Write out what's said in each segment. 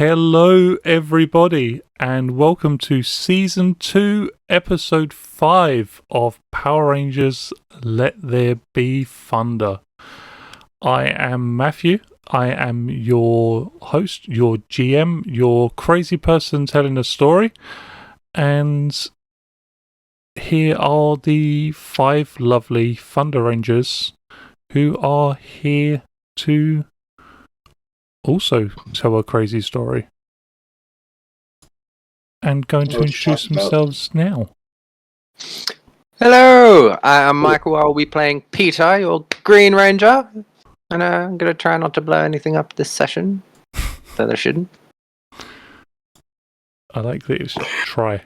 Hello, everybody, and welcome to Season 2, Episode 5 of Power Rangers Let There Be Thunder. I am Matthew. I am your host, your GM, your crazy person telling a story. And here are the 5 lovely Thunder Rangers who are here to also tell a crazy story. And going to introduce themselves now. Hello, I'm Michael. I'll be playing Peter, your Green Ranger. And I'm going to try not to blow anything up this session. Though I shouldn't. I like that it's try.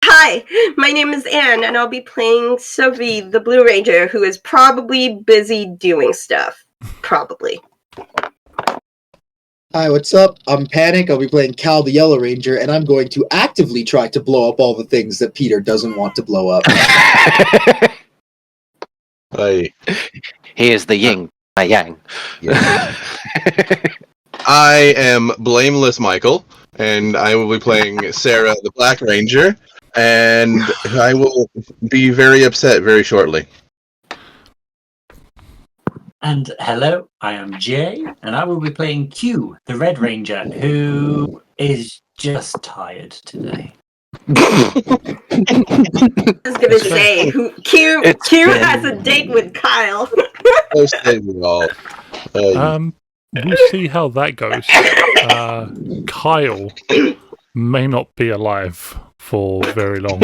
Hi, my name is Anne, and I'll be playing Sophie, the Blue Ranger, who is probably busy doing stuff. Probably. Hi, what's up? I'm Panic. I'll be playing Cal, the Yellow Ranger, and I'm going to actively try to blow up all the things that Peter doesn't want to blow up. Hey. He is the yin, my yang. Yeah. I am Blameless Michael, and I will be playing Sarah, the Black Ranger, and I will be very upset very shortly. And hello, I am Jay, and I will be playing Q, the Red Ranger, who is just tired today. I was gonna say, Q has a date with Kyle. We'll see how that goes. Kyle may not be alive for very long,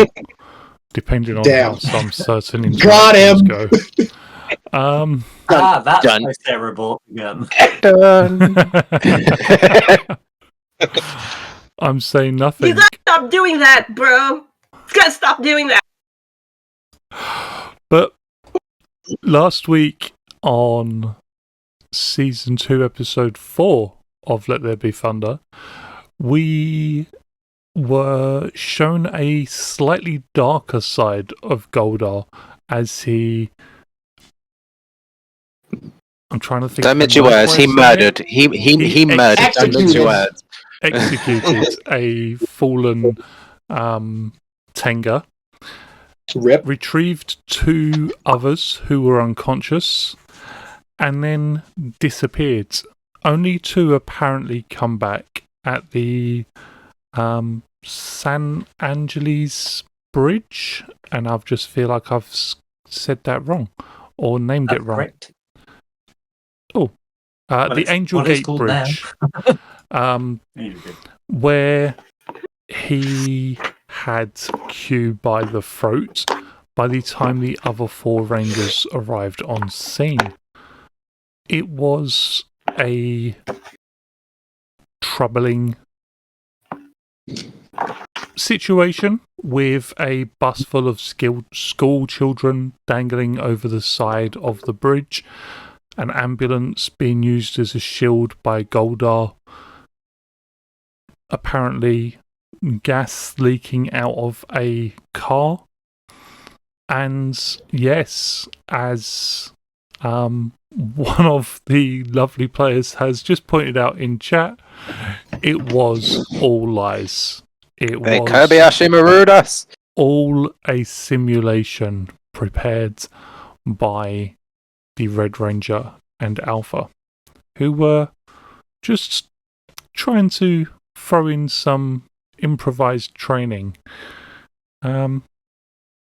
depending on how some certain interactions go. That's my terrible again. I'm saying nothing. You gotta stop doing that, bro. You gotta stop doing that. But last week on Season 2, Episode 4 of Let There Be Thunder, we were shown a slightly darker side of Goldar as he... I'm trying to think... Don't mince your words, he murdered. He murdered, don't mince your words. Executed a fallen Tenga. Rip. Retrieved 2 others who were unconscious, and then disappeared. Only to apparently come back at the San Angeles Bridge, and I just feel like I've said that wrong or named it wrong. Correct. Oh, the Angel Gate Bridge, where he had Q by the throat by the time the other 4 Rangers arrived on scene. It was a troubling situation with a bus full of school children dangling over the side of the bridge, an ambulance being used as a shield by Goldar, apparently gas leaking out of a car, and yes, as one of the lovely players has just pointed out in chat, it was all lies. It was all a simulation prepared by the Red Ranger and Alpha, who were just trying to throw in some improvised training,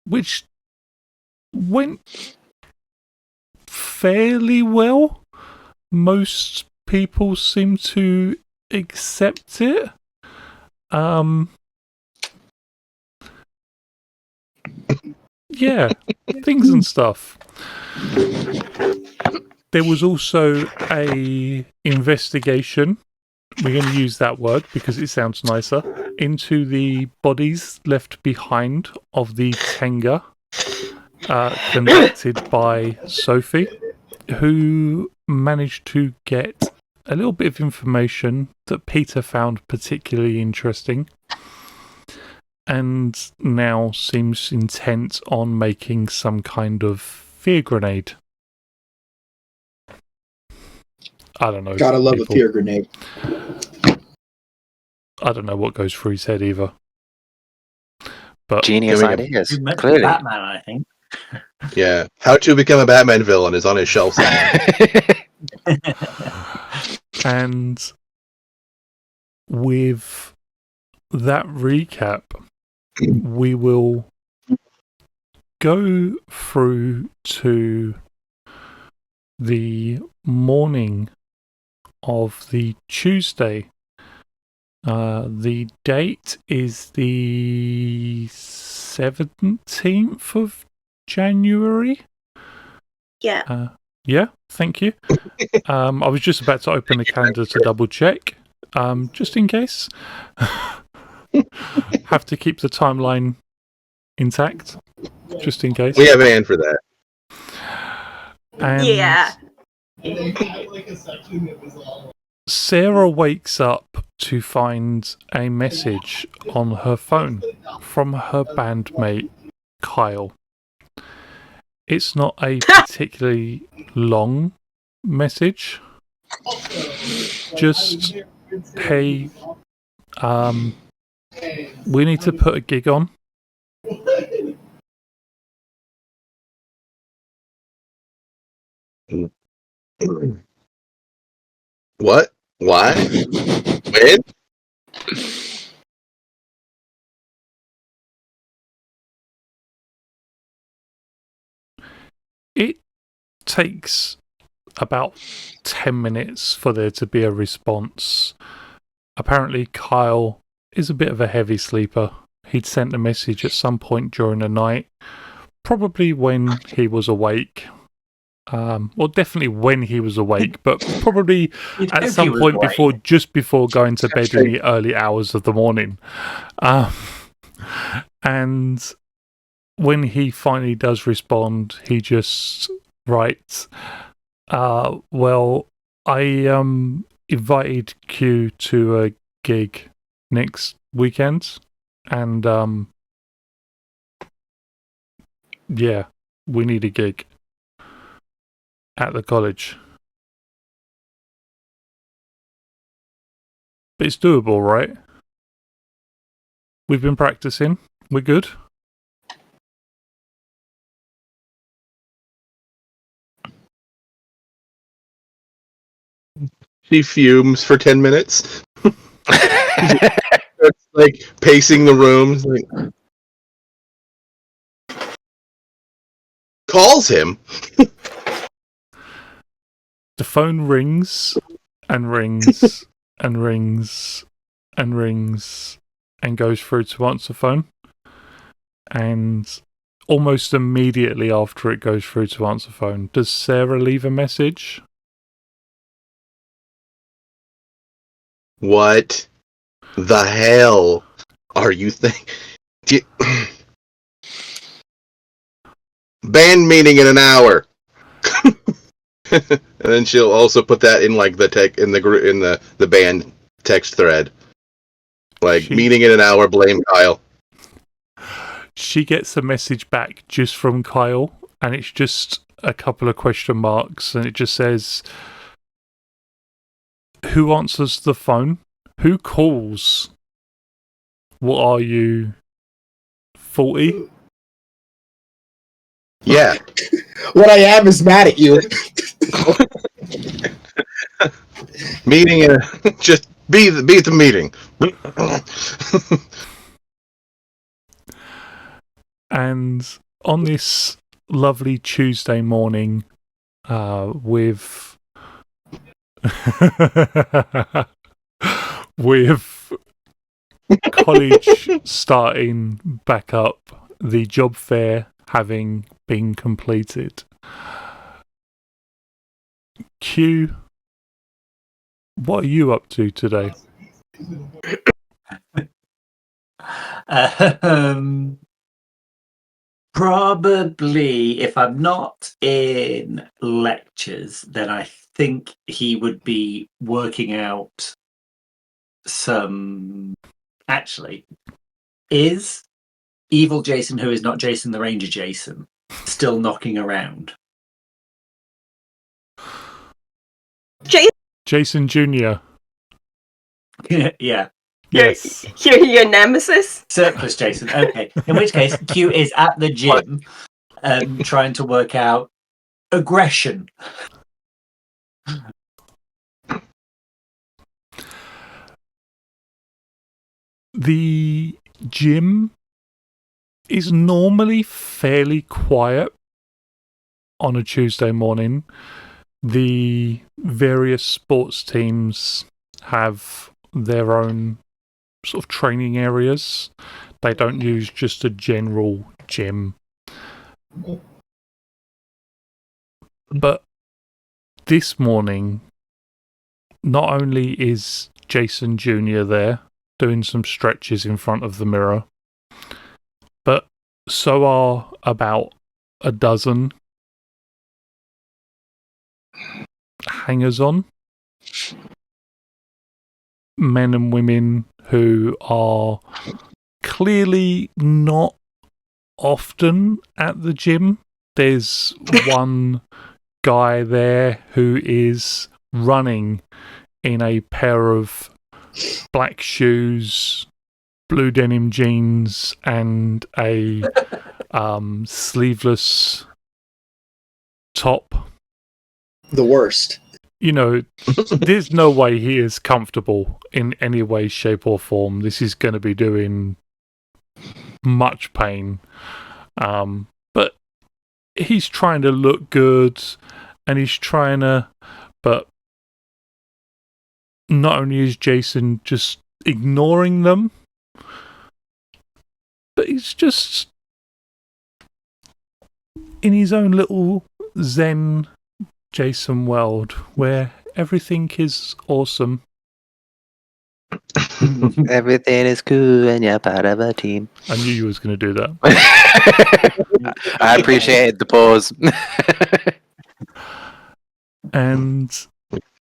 which went fairly well. Most people seem to accept it. Yeah, things and stuff. There was also a investigation, we're going to use that word because it sounds nicer, into the bodies left behind of the Tenga, conducted by Sophie, who managed to get a little bit of information that Peter found particularly interesting, and now seems intent on making some kind of fear grenade. I don't know. Gotta love people. a fear grenade. I don't know what goes through his head either. But Genius Giving him- ideas, Too much for clearly. Batman, I think. Yeah. How to become a Batman villain is on his shelf somewhere. and with that recap, we will go through to the morning of the Tuesday. The date is the 17th of January. Yeah. Yeah, thank you. I was just about to open the calendar to double check, just in case. Have to keep the timeline intact, just in case. We have Anne for that. And Yeah. Sarah wakes up to find a message on her phone from her bandmate Kyle. It's not a particularly long message. Just, hey, we need to put a gig on. What? Why? When? It takes about 10 minutes for there to be a response. Apparently, Kyle is a bit of a heavy sleeper. He'd sent a message at some point during the night, probably when he was awake. Well, definitely when he was awake, but probably You'd at hope some he was point awake. just before going to bed in the early hours of the morning. And when he finally does respond, he just writes, well, I invited Q to a gig next weekend, and yeah, we need a gig at the college. But it's doable, right? We've been practicing. We're good. She fumes for 10 minutes. It's like pacing the rooms. Like, calls him. The phone rings and rings and rings and rings and goes through to answer phone. And almost immediately after it goes through to answer phone, does Sarah leave a message? What the hell are you thinking? Band meeting in an hour. And then she'll also put that in like the tech in the band text thread. Like meeting in an hour, blame Kyle. She gets a message back just from Kyle, and it's just a couple of question marks, and it just says, who answers the phone? Who calls? What are you, 40? Yeah. What I am is mad at you. Meeting in just be at the meeting. And on this lovely Tuesday morning, with with college starting back up, the job fair having been completed, Q, what are you up to today? Probably, if I'm not in lectures, then I think he would be working out some. Actually, is evil Jason, who is not Jason the Ranger Jason, still knocking around? Jason Jason Jr. Yeah. Yes. You're your nemesis? Surplus Jason. Okay. In which case, Q is at the gym trying to work out aggression. The gym is normally fairly quiet on a Tuesday morning. The various sports teams have their own sort of training areas. They don't use just a general gym. But this morning, not only is Jason Jr. there doing some stretches in front of the mirror, but so are about a dozen hangers-on, men and women who are clearly not often at the gym. There's one guy there who is running in a pair of black shoes, blue denim jeans, and a sleeveless top. The worst. You know, there's no way he is comfortable in any way, shape, or form. This is going to be doing much pain. But he's trying to look good, and he's trying to, but not only is Jason just ignoring them, but he's just in his own little zen Jason world where everything is awesome. Everything is cool and you're part of a team. I knew you was going to do that. I appreciate the pause. And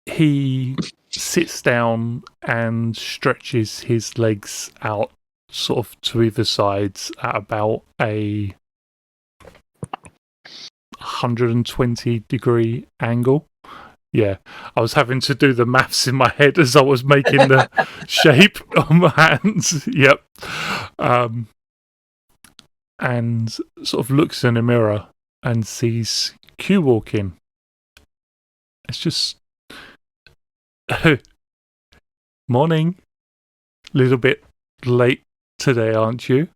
he sits down and stretches his legs out sort of to either sides at about a 120-degree angle. Yeah, I was having to do the maths in my head as I was making the shape on my hands. Yep. And sort of looks in a mirror and sees Q walk in. It's just... Morning. Little bit late today, aren't you?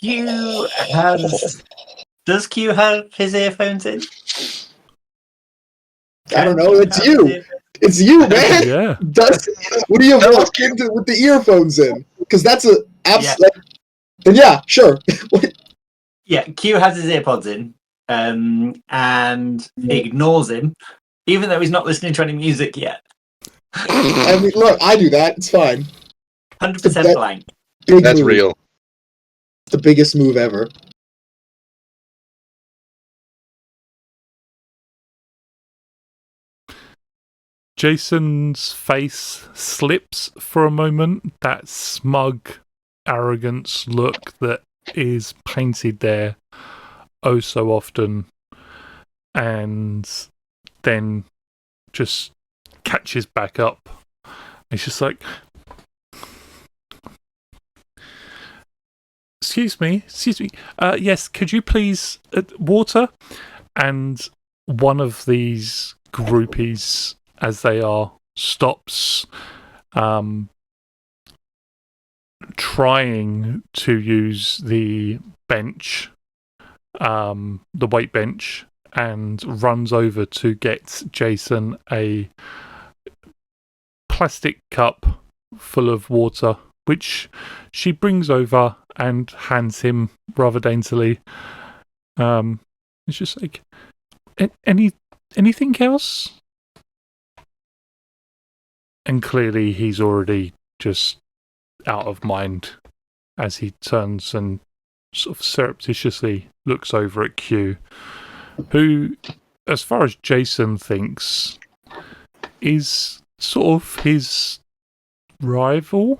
Q has. Does Q have his earphones in? I don't know. It's you. It's you, man. Yeah. What do you walk into with the earphones in? Because that's a absolute. Yeah. Then yeah, sure. Yeah, Q has his earpods in and ignores him, even though he's not listening to any music yet. I mean, look, I do that. It's fine. 100% blank. That's Move. real. The biggest move ever. Jason's face slips for a moment. That smug arrogance look that is painted there oh so often, and then just catches back up. It's just like, excuse me. Yes, could you please water? And one of these groupies, as they are, stops trying to use the bench, the weight bench, and runs over to get Jason a plastic cup full of water, which she brings over and hands him rather daintily. It's just like, anything else? And clearly he's already just out of mind as he turns and sort of surreptitiously looks over at Q, who, as far as Jason thinks, is sort of his rival.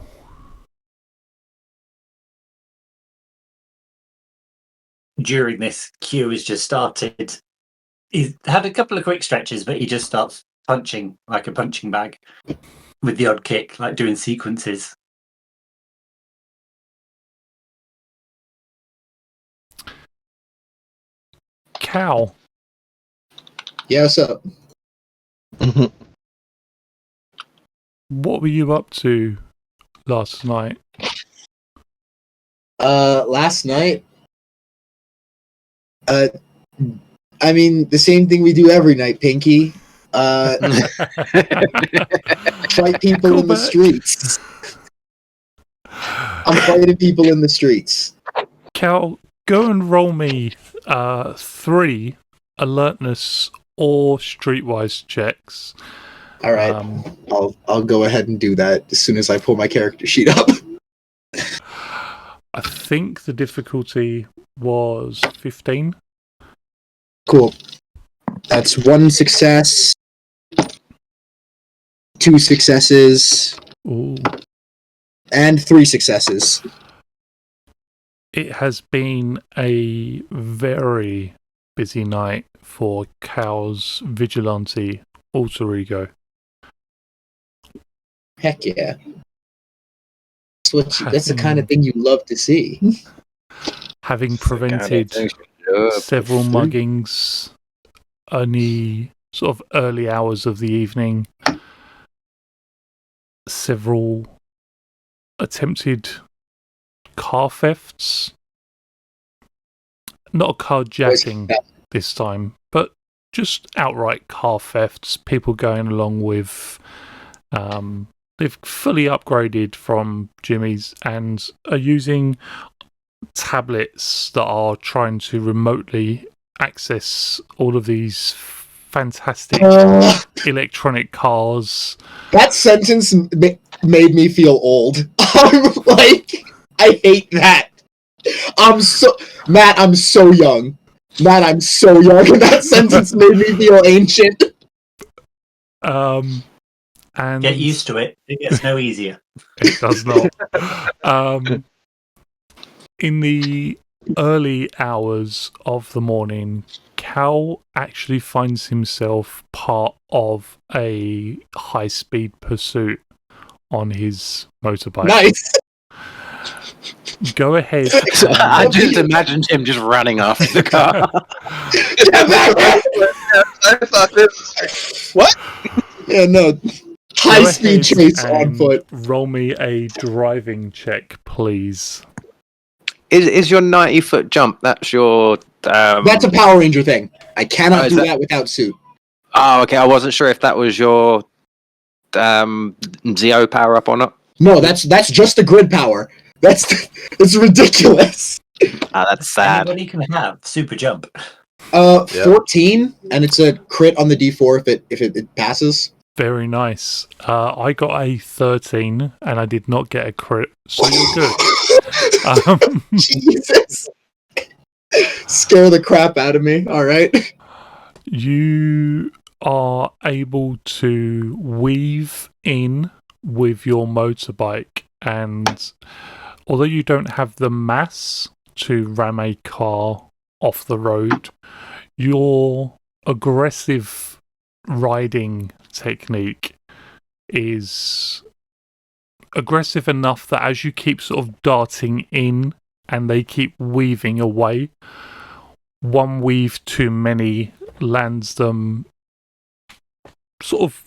During this, Q has just started He's had a couple of quick stretches, but he just starts punching like a punching bag with the odd kick, like doing sequences. Cal, Yeah, what's up? what were you up to last night? Last night. I mean, the same thing we do every night, Pinky. Fight people Go in the back. streets. I'm fighting people in the streets. Cal, go and roll me 3 alertness or streetwise checks. All right, I'll go ahead and do that as soon as I pull my character sheet up. I think the difficulty was 15. Cool. That's 1 success, 2 successes, Ooh. and 3 successes. It has been a very busy night for Cal's vigilante alter ego. Heck yeah. That's the kind of thing you love to see. Having prevented several muggings in the sort of early hours of the evening, several attempted car thefts, not carjacking this time, but just outright car thefts, people going along with they've fully upgraded from Jimmy's and are using tablets that are trying to remotely access all of these fantastic electronic cars. That sentence made me feel old. I'm like, I hate that. Matt, I'm so young. Matt, I'm so young, and that sentence made me feel ancient. And Get used to it. It gets no easier. It does not. In the early hours of the morning, Cal actually finds himself part of a high-speed pursuit on his motorbike. Nice. Go ahead. I just imagined him just running after the car. I thought this. What? Yeah, no. High speed chase on foot. Roll me a driving check, please. Is your 90-foot jump? That's your. That's a Power Ranger thing. I cannot do that without suit. Oh, okay. I wasn't sure if that was your Zeo power up or not. No, that's just the grid power. It's ridiculous. That's sad. Anybody can have super jump. 14, and it's a crit on the D4 if it passes. Very nice. I got a 13, and I did not get a crit, so you're good. Jesus. Scare the crap out of me. All right. You are able to weave in with your motorbike, and although you don't have the mass to ram a car off the road, your aggressive riding technique is aggressive enough that as you keep sort of darting in and they keep weaving away, one weave too many lands them sort of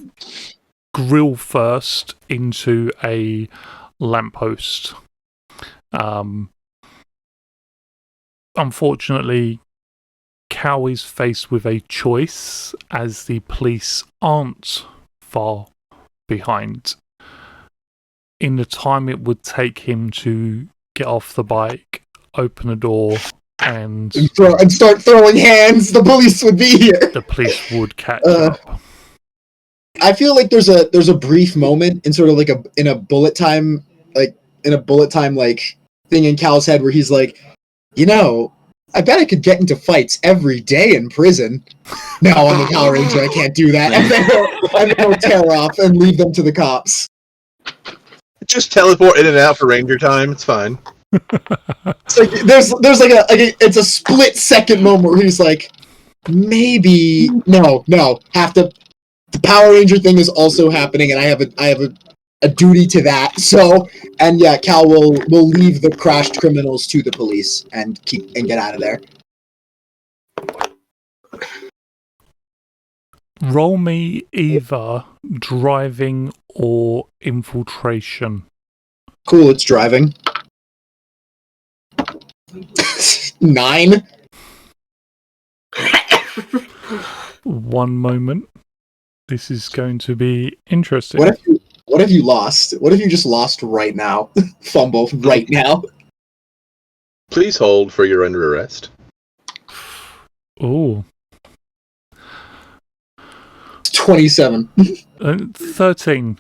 grill first into a lamppost. Unfortunately, Cow is faced with a choice as the police aren't far behind. In the time it would take him to get off the bike, open a door, and start throwing hands, the police would be here. The police would catch up. I feel like there's a brief moment in sort of like a bullet time thing in Cal's head where he's like, I bet I could get into fights every day in prison. No, I'm a Power Ranger, I can't do that. And then he'll tear off and leave them to the cops. Just teleport in and out for Ranger time. It's fine. It's like there's like it's a split second moment where he's like, maybe no. Have to. The Power Ranger thing is also happening, and I have a duty to that. So, and yeah, Cal will leave the crashed criminals to the police and get out of there. Roll me either driving or infiltration. Cool, it's driving. 9. One moment. This is going to be interesting. What if you lost? What if you just lost right now? Fumble right now. Please hold for your under arrest. Ooh. 27. 13.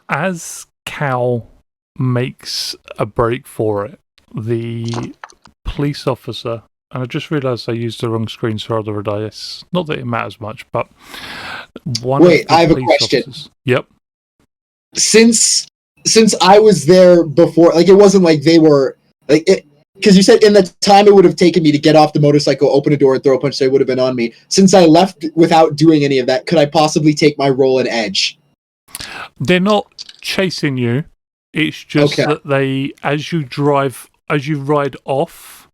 As Cal makes a break for it, the police officer, and I just realised I used the wrong screen so other dice. Not that it matters much, but Wait, I have a question. Officers, yep. Since I was there before, like it wasn't like they were like it. Because you said in the time it would have taken me to get off the motorcycle, open a door, and throw a punch, they would have been on me. Since I left without doing any of that, could I possibly take my roll and edge? They're not chasing you. It's just that they, as you ride off,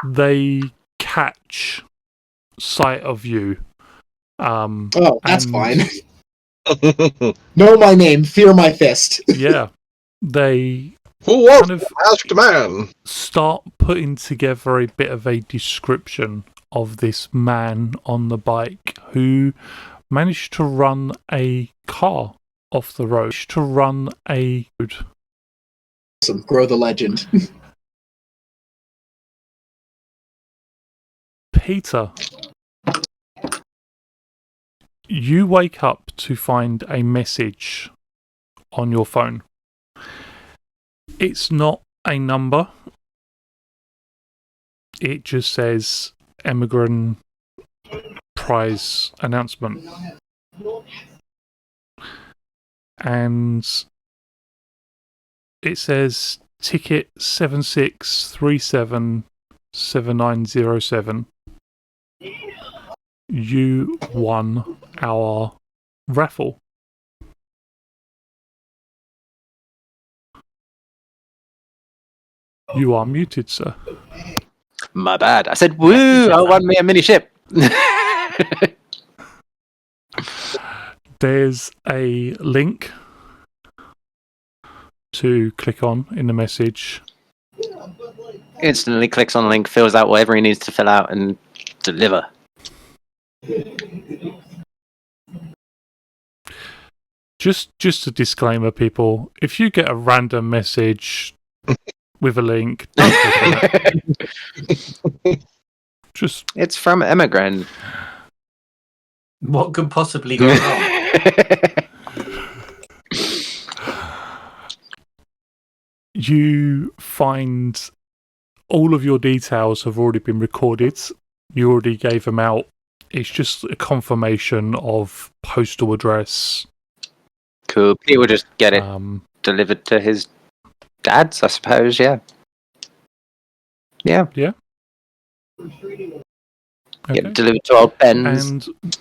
they catch sight of you. Oh, that's fine. Know my name, fear my fist. Yeah, they Who was kind of the masked man? start putting together a bit of a description of this man on the bike who managed to run a car off the road. Awesome. Grow the legend. Peter, you wake up to find a message on your phone. It's not a number. It just says Emigrant Prize announcement. And it says ticket 76377907. You won our raffle. You are muted, sir. My bad. I said, woo, I won me a mini ship. There's a link to click on in the message. Instantly clicks on link, fills out whatever he needs to fill out, and deliver. Just a disclaimer, people. If you get a random message with a link, don't click on it. Just It's from Emigrant. What could possibly go wrong? you find all of your details have already been recorded. You already gave them out. It's just a confirmation of postal address. Cool. He will just get it delivered to his dad's, I suppose, yeah. Yeah. Yeah. Okay. Get delivered to old Ben's. And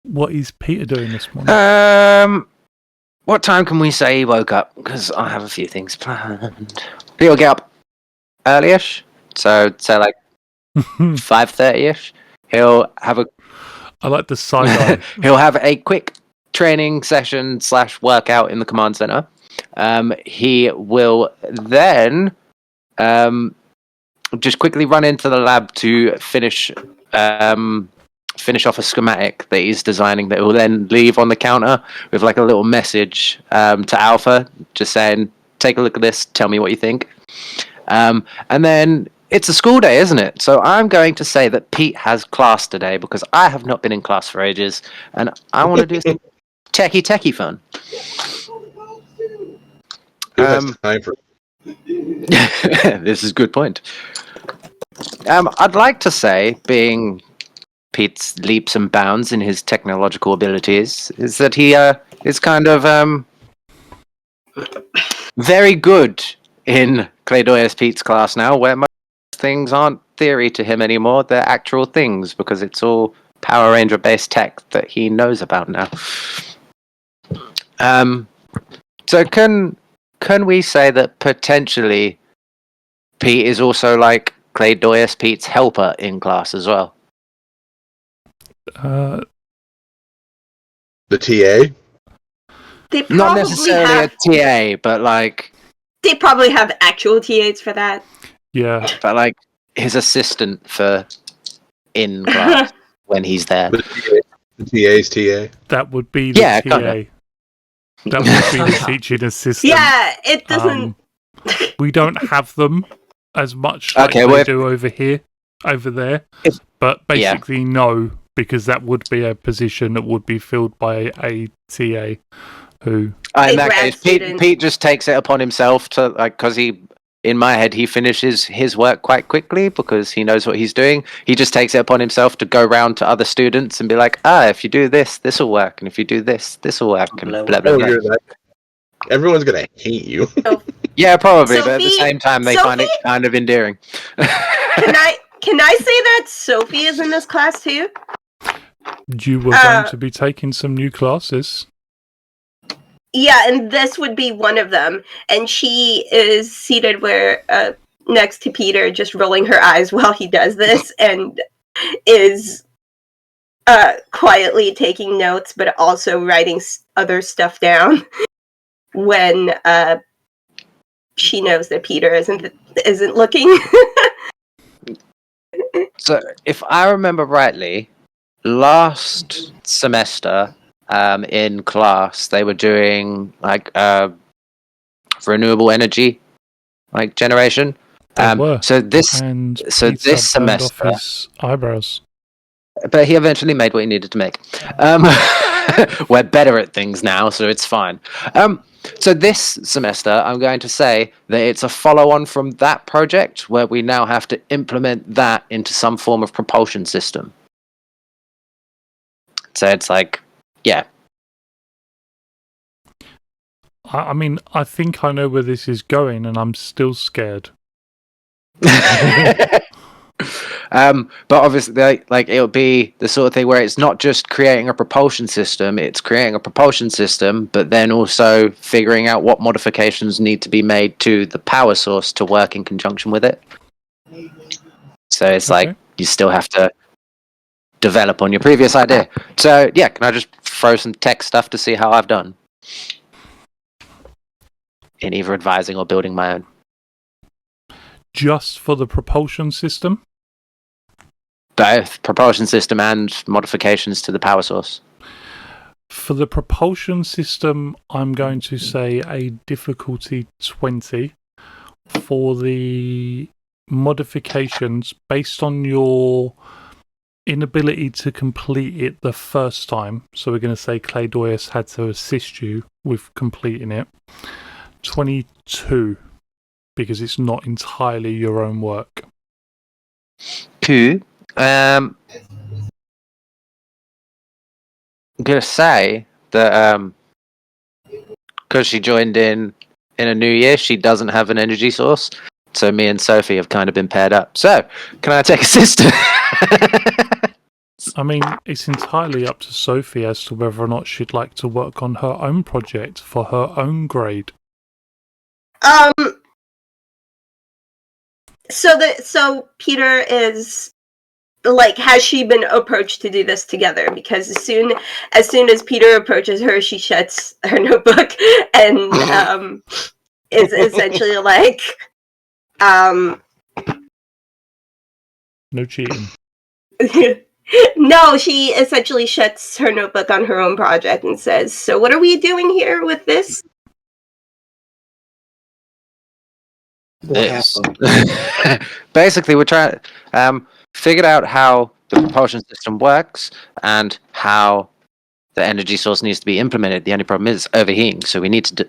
what is Peter doing this morning? What time can we say he woke up? Because I have a few things planned. He'll get up early-ish, so say like 5:30ish. He'll have a. I like the side eye. He'll have a quick training session / workout in the command center. He will then just quickly run into the lab to finish off a schematic that he's designing that will then leave on the counter with like a little message to Alpha, just saying, take a look at this, tell me what you think. And then it's a school day, isn't it? So I'm going to say that Pete has class today because I have not been in class for ages and I want to do some techie fun. Who has time for This is a good point. I'd like to say, being Pete's leaps and bounds in his technological abilities, is that he is kind of very good in Claydoyus Pete's class now, where most things aren't theory to him anymore; they're actual things because it's all Power Ranger based tech that he knows about now. So can we say that potentially Pete is also like Claydoyus Pete's helper in class as well? Uh, The TA? They Not probably necessarily have. a TA, but like They probably have actual TAs for that. yeah. his assistant for in class when he's there. The TA's TA. That would be the Yeah, TA. kinda. That would be the teaching assistant. Yeah, it doesn't. We don't have them as much like Okay, they well, do over there. If- But yeah. basically, no, because that would be a position that would be filled by a TA who. In A that grad case, student. Pete just takes it upon himself to like because in my head he finishes his work quite quickly because he knows what he's doing. He just takes it upon himself to go round to other students and be like, if you do this, this will work, and if you do this, this will work, and blah blah blah. You're that. Everyone's gonna hate you. Yeah, probably, but at the Sophie- same time, they find it Sophie? kind of endearing. Can I say that Sophie is in this class too? You were going to be taking some new classes. Yeah, and this would be one of them. And she is seated where next to Peter, just rolling her eyes while he does this, and is quietly taking notes, but also writing other stuff down when she knows that Peter isn't looking. So, if I remember rightly, last semester in class they were doing like renewable energy, like generation. They were. So this And so Peter this burned off semester, his eyebrows. but he eventually made what he needed to make. We're better at things now, so it's fine. So this semester, I'm going to say that it's a follow-on from that project where we now have to implement that into some form of propulsion system. So it's like, yeah. I mean, I think I know where this is going, and I'm still scared. But obviously, like it'll be the sort of thing where it's not just creating a propulsion system; it's creating a propulsion system, but then also figuring out what modifications need to be made to the power source to work in conjunction with it. So it's like you still have to develop on your previous idea. So yeah, can I just throw some tech stuff to see how I've done in either advising or building my own? Just for the propulsion system? Both propulsion system and modifications to the power source. For the propulsion system, I'm going to say a difficulty 20. For the modifications, based on your inability to complete it the first time, so we're going to say Claydoyus had to assist you with completing it, 22, because it's not entirely your own work. Two. I'm gonna say that because she joined in a new year, she doesn't have an energy source. So me and Sophie have kind of been paired up. So can I take a sister? I mean, it's entirely up to Sophie as to whether or not she'd like to work on her own project for her own grade. So Peter is like, has she been approached to do this together? Because as soon as Peter approaches her, she shuts her notebook and is essentially like, No cheating. no, she essentially shuts her notebook on her own project and says, "So what are we doing here with this?" This. Basically, we're trying figured out how the propulsion system works and how the energy source needs to be implemented. The only problem is overheating. So we need to.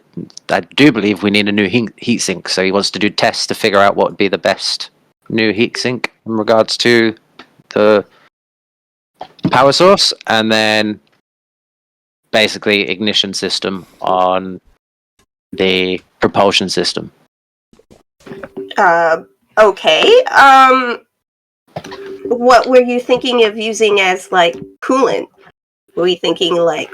I do believe we need a new heat sink. So he wants to do tests to figure out what would be the best new heat sink in regards to the power source, and then basically ignition system on the propulsion system. Okay. What were you thinking of using as like coolant? Were you thinking like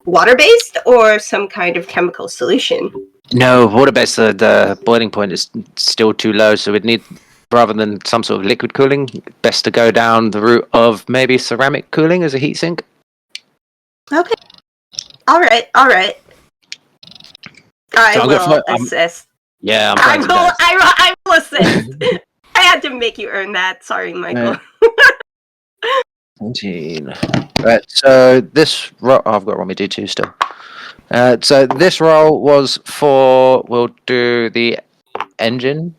water-based or some kind of chemical solution? No, water-based, the boiling point is still too low, so we'd need, rather than some sort of liquid cooling, best to go down the route of maybe ceramic cooling as a heatsink. Okay. All right. I So will assist. Yeah, I'm I trying to will. dance. I will assist. I had to make you earn that. Sorry, Michael. 17. Right, so this roll, I've got Romy D2 still. So this roll was for, we'll do the engine,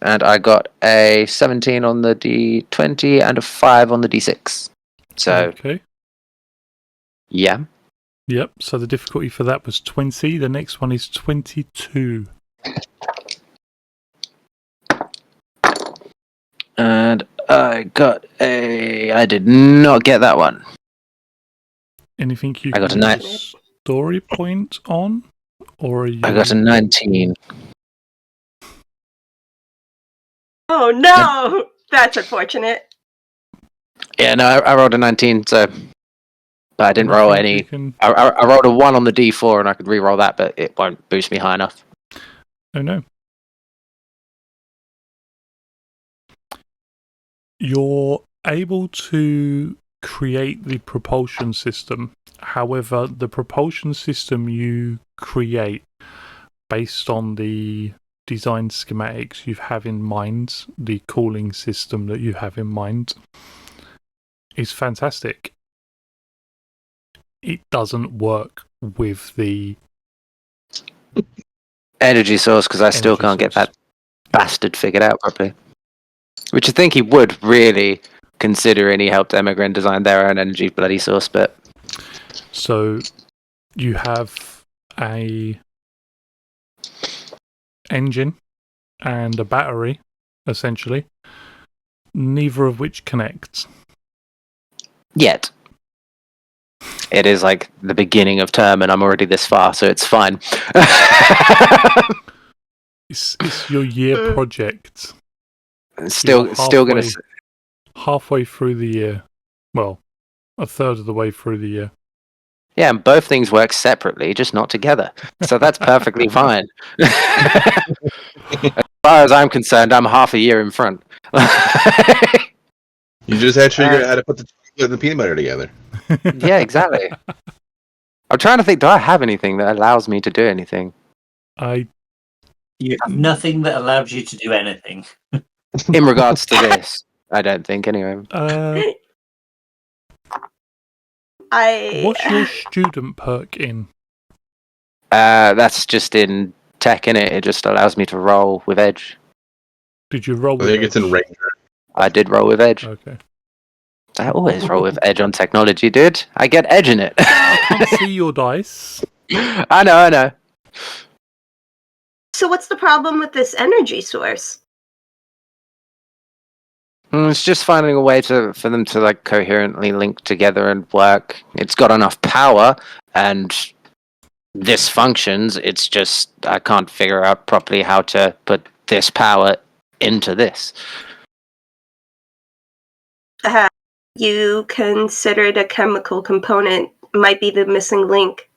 and I got a 17 on the D20 and a 5 on the D6. So, Okay. yeah. Yep. So the difficulty for that was 20. The next one is 22. And I did not get that one. Anything you I got can a put a story point on? Or are you... I got a 19. Oh no, that's unfortunate. Yeah, no, I rolled a 19, so... But I didn't roll any... Can... I rolled a 1 on the D4, and I could re-roll that, but it won't boost me high enough. Oh no. You're able to create the propulsion system. However, the propulsion system you create based on the design schematics you have in mind, the cooling system that you have in mind, is fantastic. It doesn't work with the Energy source, because I still can't get that bastard figured out properly. Which I think he would, really, considering he helped Emigran design their own energy bloody source, but... So, you have a engine and a battery, essentially, neither of which connects. Yet. It is like the beginning of term, and I'm already this far, so it's fine. It's your year project. Still gonna... Halfway through the year. Well, a third of the way through the year. Yeah, and both things work separately, just not together. So that's perfectly fine. As far as I'm concerned, I'm half a year in front. You just had to figure out how to put the chocolate and the peanut butter together. Yeah, exactly. I'm trying to think, do I have anything that allows me to do anything? You have nothing that allows you to do anything. In regards to this, I don't think, anyway. What's your student perk in? That's just in tech, innit? It just allows me to roll with edge. Did you roll I with think edge? it's in Ranger. I did roll with edge. Okay. I always roll with edge on technology, dude. I get edge in it. I can't see your dice. I know. So what's the problem with this energy source? It's just finding a way for them to like coherently link together and work. It's got enough power, and this functions. It's just I can't figure out properly how to put this power into this. You considered a chemical component might be the missing link.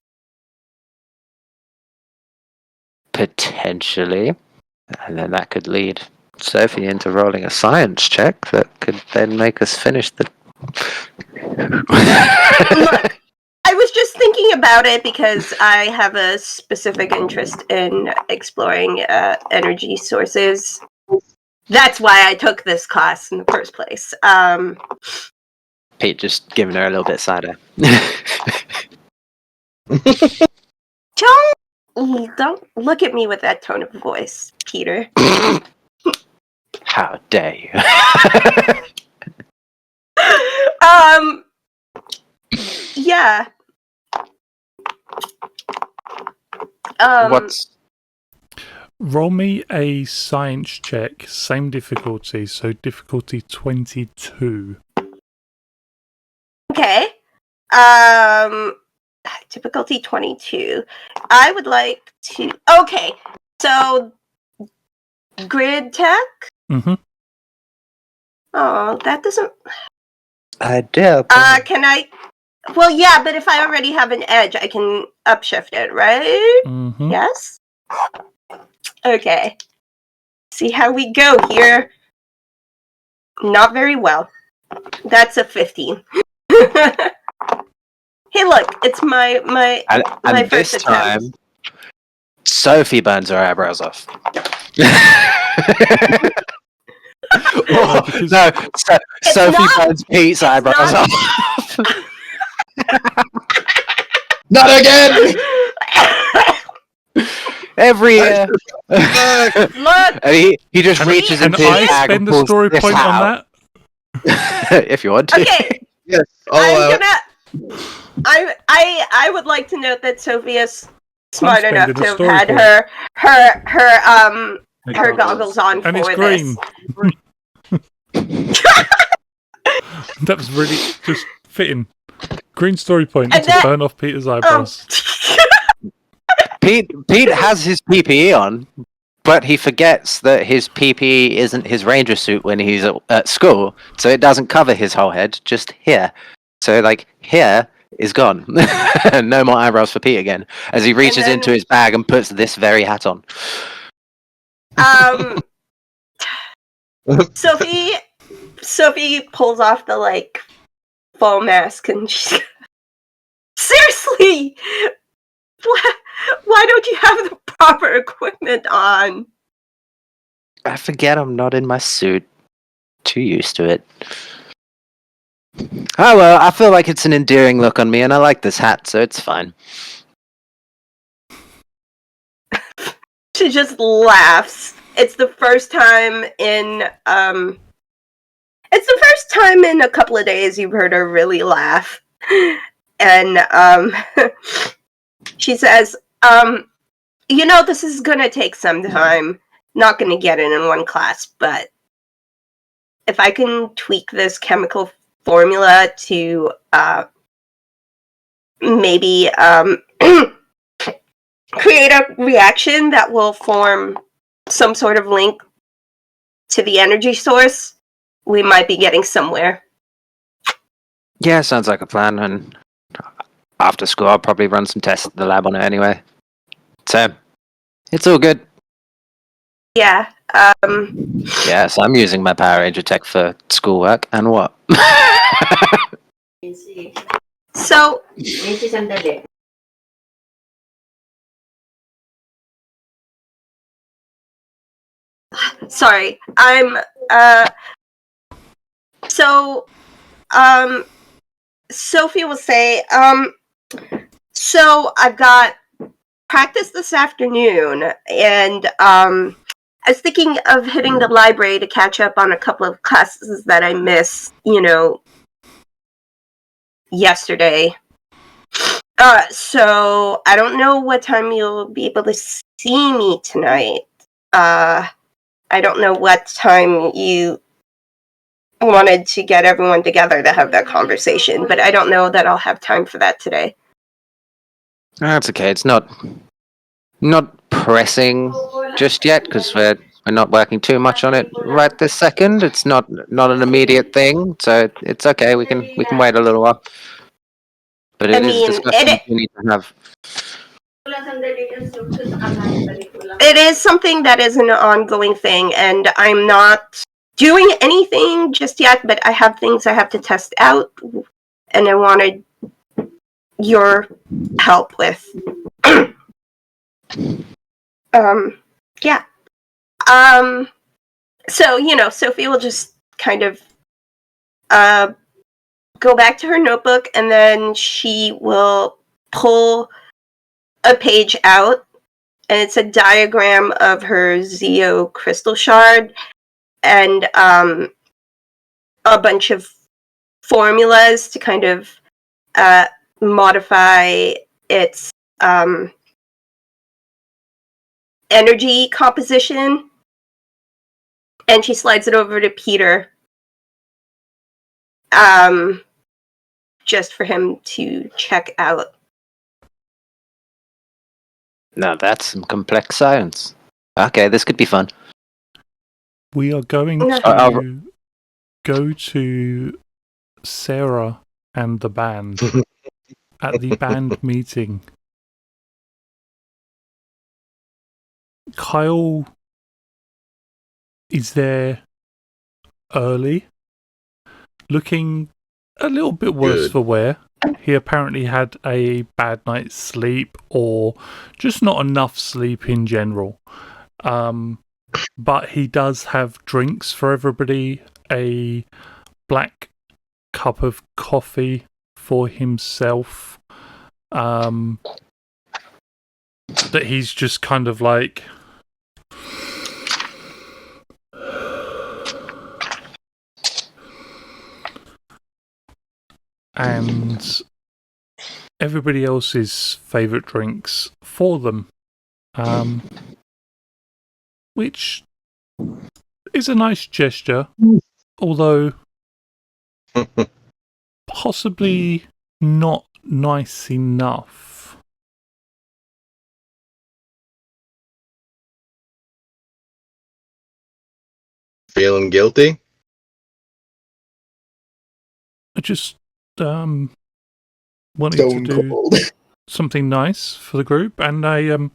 Potentially. And then that could lead Sophie into rolling a science check that could then make us finish the... Look, I was just thinking about it because I have a specific interest in exploring energy sources. That's why I took this class in the first place. Pete just giving her a little bit side eye. Don't look at me with that tone of voice, Peter. How dare you? Yeah. Roll me a science check, same difficulty, so difficulty 22. Okay. Difficulty 22. I would like to... Okay, so Grid tech? Mm-hmm. Oh, that doesn't. I did. Can I? Well, yeah, but if I already have an edge, I can upshift it, right? Mm-hmm. Yes. Okay. See how we go here. Not very well. That's a 15. Hey, look, it's my And first this attempt. time, Sophie burns her eyebrows off. Oh, because- no, Sophie not- burns Pete's eyebrows not- off. Not again! Every year. Look, And he just reaches Can into his I bag spend and a pulls story this point hat on out. that? If you want to. okay, Yes, I'll allow it. I would like to note that Sophia's smart I'm enough spending to a have story had point. her goggles on And for it's green. this. That was really just fitting. Green story point And to that- burn off Peter's Oh. eyebrows. Pete has his PPE on, but he forgets that his PPE isn't his ranger suit when he's at school, so it doesn't cover his whole head, just here. So, like, here is gone. No more eyebrows for Pete again, as he reaches then- into his bag and puts this very hat on. Sophie pulls off the like full mask and she's seriously, why don't you have the proper equipment on? I forget I'm not in my suit. Too used to it. Oh well, I feel like it's an endearing look on me, and I like this hat, so it's fine. She just laughs. It's the first time in a couple of days you've heard her really laugh. And she says, this is gonna take some time. Not gonna get it in one class, but if I can tweak this chemical formula to maybe create a reaction that will form some sort of link to the energy source, we might be getting somewhere. Yeah, sounds like a plan, and after school I'll probably run some tests at the lab on it anyway. So, it's all good. Yeah. Yes, I'm using my Power Ranger tech for schoolwork, and what? So, sorry. Sophie will say, so I've got practice this afternoon, and I was thinking of hitting the library to catch up on a couple of classes that I missed, yesterday. So I don't know what time you'll be able to see me tonight. I don't know what time you wanted to get everyone together to have that conversation, but I don't know that I'll have time for that today. That's okay. It's not pressing just yet because we're not working too much on it right this second. It's not an immediate thing, so it's okay. We can wait a little while. But it is discussion we need to have. It is something that is an ongoing thing, and I'm not doing anything just yet, but I have things I have to test out, and I wanted your help with. Yeah. So, Sophie will just kind of go back to her notebook, and then she will pull a page out, and it's a diagram of her Zeo crystal shard and a bunch of formulas to kind of modify its energy composition. And she slides it over to Peter just for him to check out. Now that's some complex science. Okay, this could be fun. we are going No. to go to Sarah and the band at the band meeting. Kyle is there early, looking a little bit worse Good. for wear. He apparently had a bad night's sleep or just not enough sleep in general. But he does have drinks for everybody, a black cup of coffee for himself. That he's just kind of like... and everybody else's favourite drinks for them. Which is a nice gesture, although possibly not nice enough. Feeling guilty? I just wanted Stone to do cold. something nice for the group, and I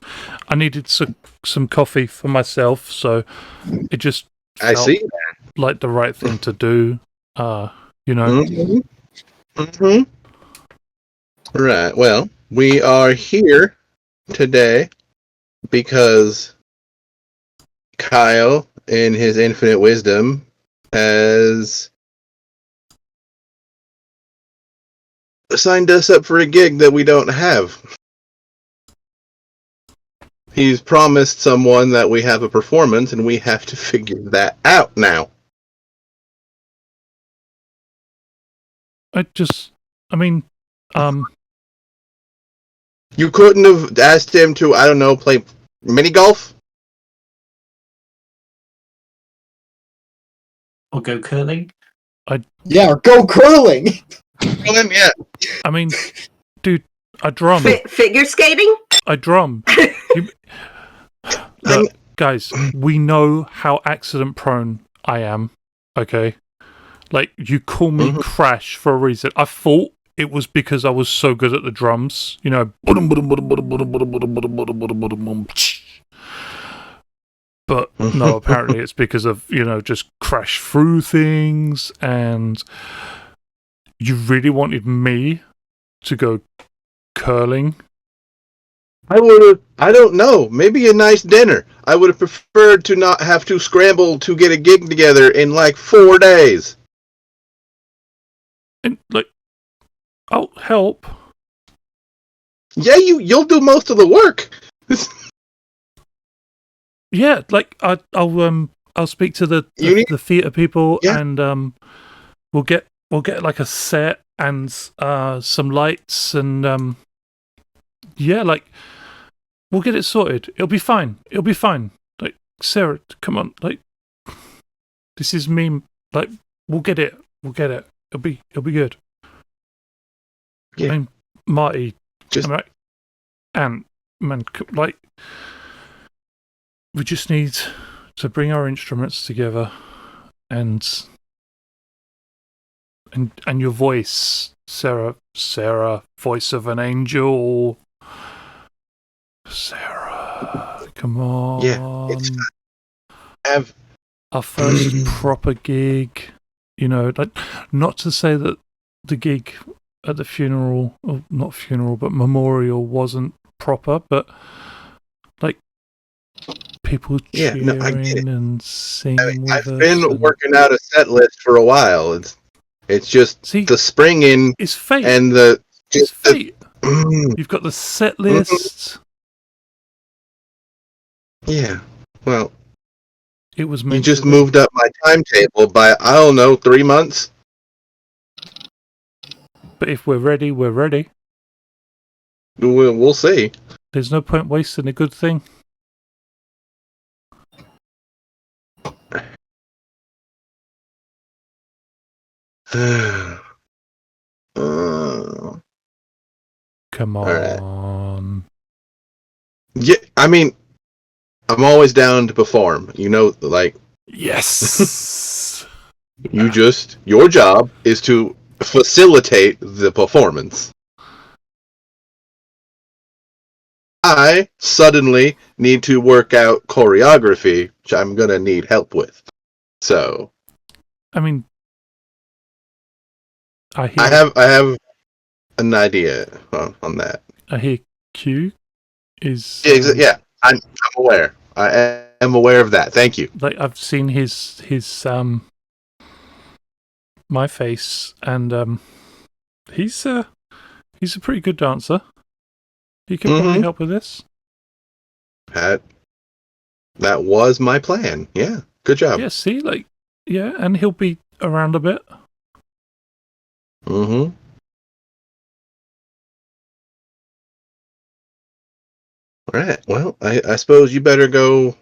needed some coffee for myself, so it just I felt see. like the right thing to do. You know. Mm-hmm. Mm-hmm. Right. Well, we are here today because Kyle, in his infinite wisdom, has signed us up for a gig that we don't have. He's promised someone that we have a performance, and we have to figure that out now. You couldn't have asked him to, I don't know, play mini golf? Or go curling? Yeah, or go curling. Yeah. I mean, dude, I drum. Figure skating? I drum. Look, guys, we know how accident prone I am, okay? Like, you call me Crash for a reason. I thought it was because I was so good at the drums, you know. But no, apparently it's because of, you know, just crash through things, and you really wanted me to go curling. I don't know, maybe a nice dinner. I would have preferred to not have to scramble to get a gig together in like 4 days. And, like, I'll help. Yeah, you'll do most of the work. Yeah, like, I'll speak to the theatre people, and we'll get like a set and some lights, and yeah, like, we'll get it sorted. It'll be fine. Like, Sarah, come on, like, this is me. Like, we'll get it. It'll be good. Yeah. I mean, Marty, Just right? And man, like, we just need to bring our instruments together, and your voice, Sarah, voice of an angel. Sarah, come on. Yeah, our first proper gig. You know, like, not to say that the gig at the funeral, or not funeral, but memorial wasn't proper, but like, people cheering I get it. and singing with us. I've been working out a set list for a while. It's just the springing it's fate. And it's fate. You've got the set list. Yeah. Well, it was you just moved up my timetable by, I don't know, 3 months. But if we're ready, we're ready. We'll see. There's no point wasting a good thing. Come on. Right. Yeah, I mean, I'm always down to perform. You know, like, Yes. Your job is to facilitate the performance. I suddenly need to work out choreography, which I'm gonna need help with. So I mean, I I hear have an idea on that. Q is Yeah, I'm aware. I am aware of that. Thank you. like I've seen his my face, and he's a pretty good dancer. He could probably help with this. That was my plan. Yeah, good job. Yeah, see, like, yeah, and he'll be around a bit. Mm-hmm. All right. Well, I suppose you better go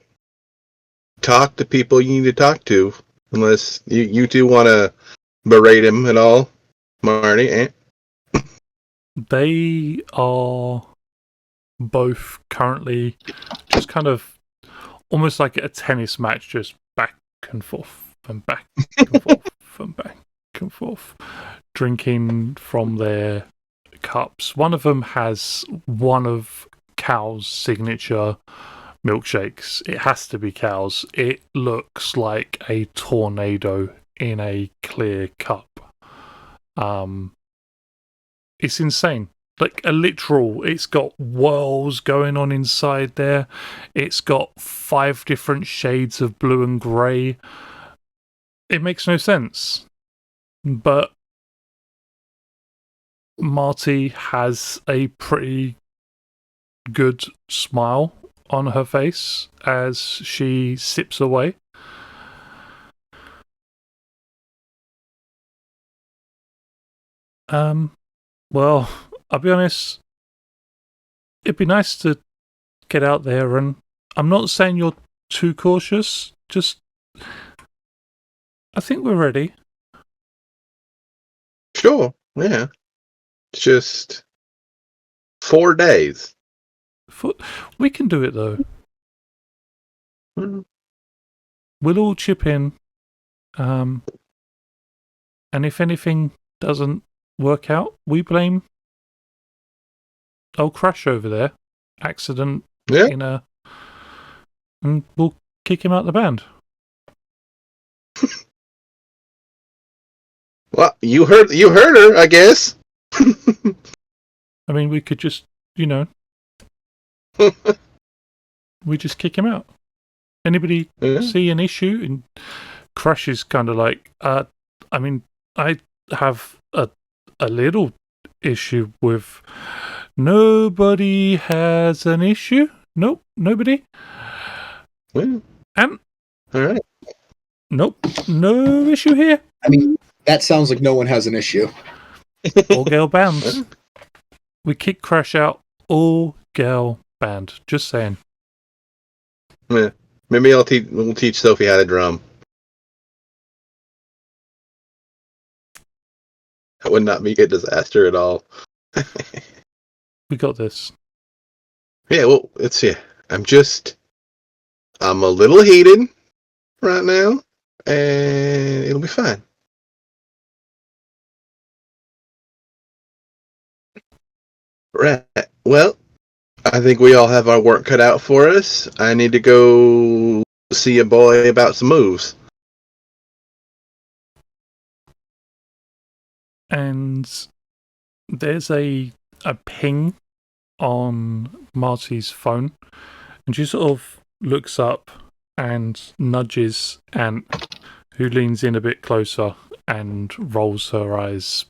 talk to people you need to talk to, unless you two want to berate him at all, Marty. They are both currently just kind of almost like a tennis match, just back and forth and back and forth and back and forth, drinking from their cups. One of them has one of Cal's signature milkshakes. It has to be Cal's. It looks like a tornado in a clear cup. It's insane. Like a literal, it's got whirls going on inside there. It's got 5 different shades of blue and grey. It makes no sense. But Marty has a pretty good smile on her face as she sips away. Well, I'll be honest, it'd be nice to get out there, and I'm not saying you're too cautious, just I think we're ready. Sure. Yeah. It's just 4 days. We can do it though. Mm-hmm. We'll all chip in. And if anything doesn't work out, we blame old Crash over there. Accident Yeah. and we'll kick him out the band. Well, you heard her, I guess. I mean, we could just, we just kick him out. Anybody see an issue? And Crash is kind of like, I mean, I have a little issue with. Nobody has an issue. Nope, nobody. Well, And all right. nope, no issue here. I mean, that sounds like no one has an issue. All girl band. We kick Crash out. All girl band. Just saying. Yeah. Maybe we'll teach Sophie how to drum. That would not be a disaster at all. We got this. Yeah, well, I'm a little heated right now, and it'll be fine. Right. Well, I think we all have our work cut out for us. I need to go see a boy about some moves. And there's a ping on Marty's phone, and she sort of looks up and nudges Ant, who leans in a bit closer and rolls her eyes.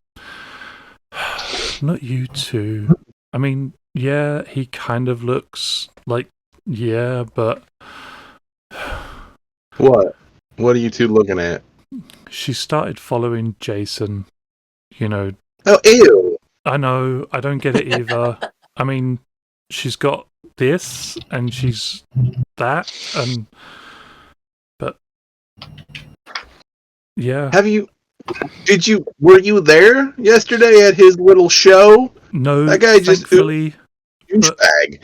Not you two. I mean, yeah, he kind of looks like, yeah, but... What? What are you two looking at? She started following Jason, Oh, ew! I know, I don't get it either. I mean, she's got this, and she's that, but... Yeah. Were you there yesterday at his little show? No, that guy just thankfully, douchebag.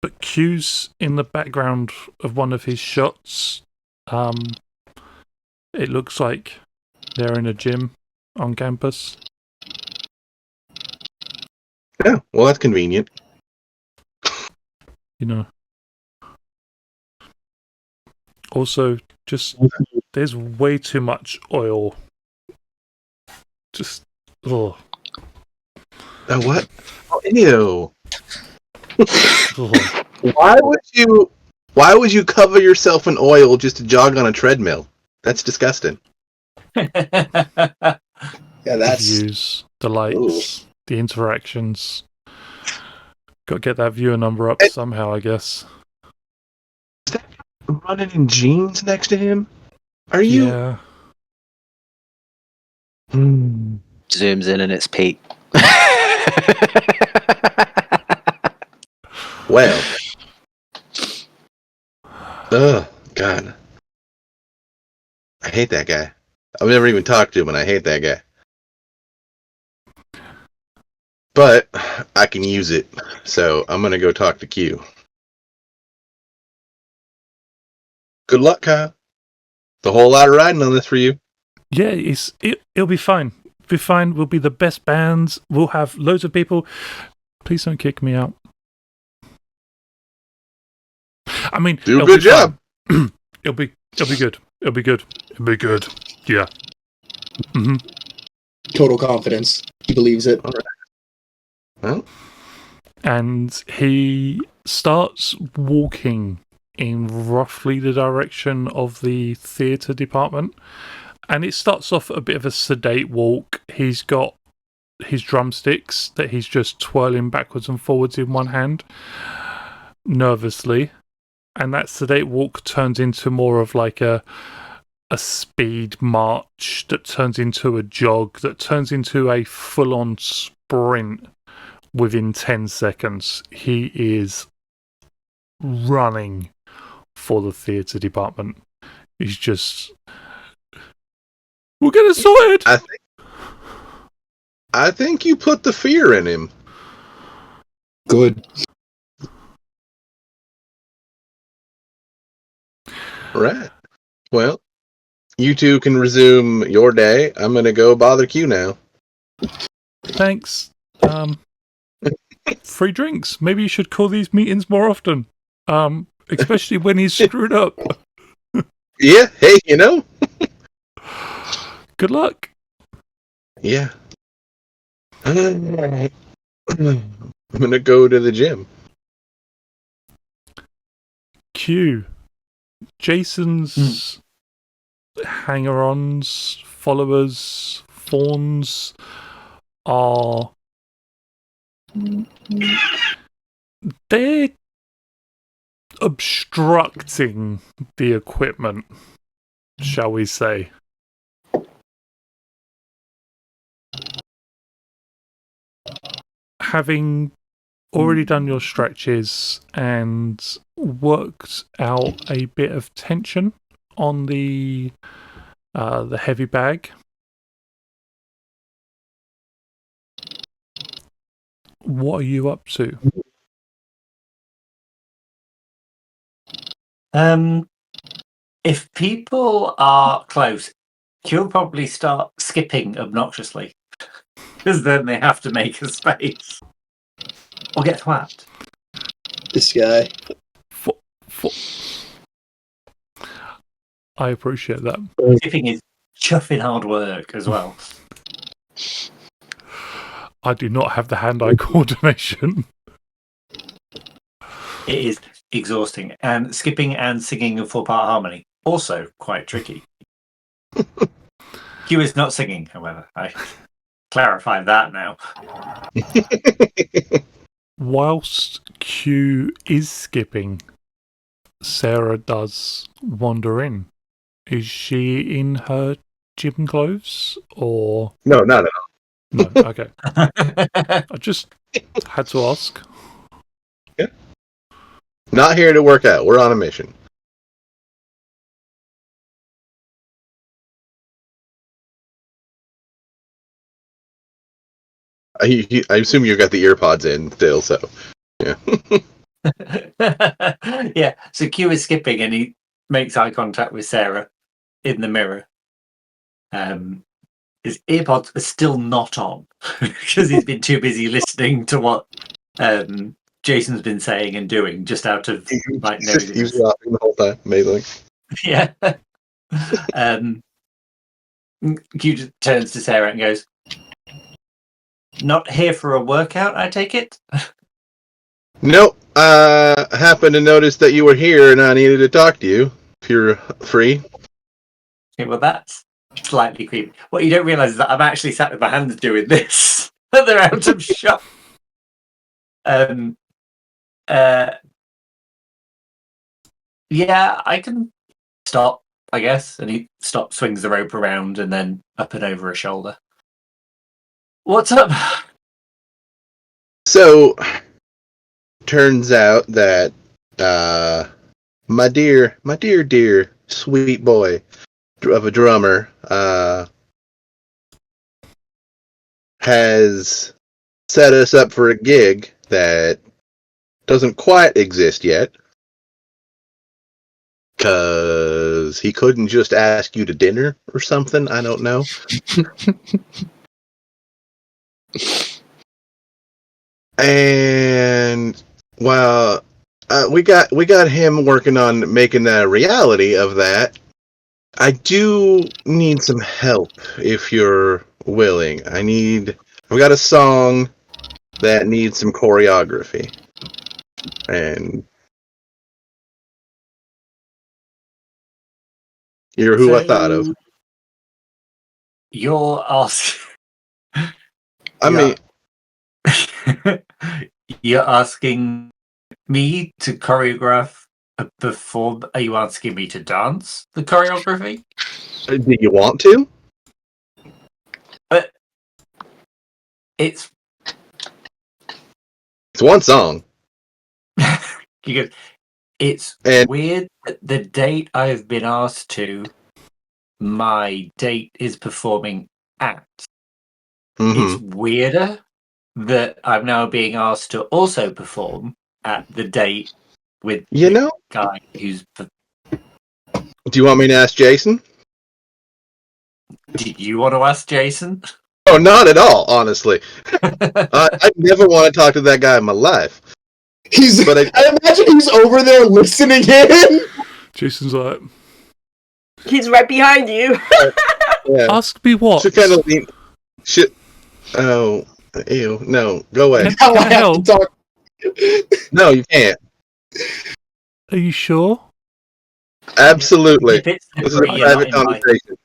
but Q's in the background of one of his shots. It looks like they're in a gym on campus. Yeah, well, that's convenient. You know. Also, just there's way too much oil. Just ugh. What? Oh, ew. Ugh. Why would you cover yourself in oil just to jog on a treadmill? That's disgusting. Yeah, The that's views, the lights, the interactions. Got to get that viewer number up somehow, I guess. Running in jeans next to him? Are you? Yeah. Zooms in and it's Pete. Well. Oh, God. I hate that guy. I've never even talked to him, and I hate that guy. But I can use it, so I'm going to go talk to Q. Good luck, Kyle. The whole lot of riding on this for you. Yeah, it'll be fine. Be fine. We'll be the best bands. We'll have loads of people. Please don't kick me out. I mean, Do a good job. It'll be good. It'll be good. It'll be good. Yeah. Mm-hmm. total confidence. He believes it. All right. Well, And he starts walking in roughly the direction of the theatre department. And it starts off a bit of a sedate walk. He's got his drumsticks that he's just twirling backwards and forwards in one hand, nervously. And that sedate walk turns into more of like a speed march that turns into a jog that turns into a full-on sprint within 10 seconds. He is running for the theatre department. He's just... We'll get it sorted! I think you put the fear in him. Good. Right. Well, you two can resume your day. I'm going to go bother Q now. Thanks. Free drinks. Maybe you should call these meetings more often. Especially when he's screwed up. Yeah, hey, you know? Good luck. Yeah. I'm going to go to the gym. Q. Jason's hanger-ons, followers, fawns are... They're obstructing the equipment, shall we say. Having already done your stretches and worked out a bit of tension on the heavy bag, what are you up to? If people are close, you'll probably start skipping obnoxiously. Because then they have to make a space. Or get whacked. This guy. I appreciate that. Skipping is chuffing hard work as well. I do not have the hand-eye coordination. It is exhausting. And skipping and singing a 4-part harmony, also quite tricky. Q is not singing, however. I clarify that now. Whilst Q is skipping, Sarah does wander in. Is she in her gym clothes or... No, not at all. No, okay. I just had to ask. Yeah. Not here to work out. We're on a mission. I assume you got the earpods in still, so yeah. Yeah, so Q is skipping and he makes eye contact with Sarah in the mirror. His earpods are still not on because he's been too busy listening to what Jason's been saying and doing, just out of like He's nosiness. laughing the whole time. Amazing. Yeah. Q just turns to Sarah and goes, "Not here for a workout, I take it?" Nope. I happened to notice that you were here and I needed to talk to you. If you're free. Okay, well, that's slightly creepy. What you don't realise is that I'm actually sat with my hands doing this. They're out of shot. Yeah, I can stop, I guess. And he stops, swings the rope around, and then up and over her shoulder. What's up? So, turns out that my dear, sweet boy of a drummer has set us up for a gig that doesn't quite exist yet. Because he couldn't just ask you to dinner or something. I don't know. And well, we got him working on making a reality of that. I do need some help if you're willing. I've got a song that needs some choreography, and you're who I thought of. You're asking. I mean, you're asking me to choreograph a perform. Are you asking me to dance the choreography? do you want to? But it's one song. It's And weird that the date I've been asked to, my date is performing at. It's weirder that I'm now being asked to also perform at the date with the guy who's. Do you want me to ask Jason? Do you want to ask Jason? Oh, not at all, honestly. I never want to talk to that guy in my life. I imagine he's over there listening in. Jason's like, he's right behind you. Yeah. Ask me what? Should kind of lean. Oh, ew! No, go away. Now I have to talk. No, you can't. Are you sure? Absolutely. This is a private conversation.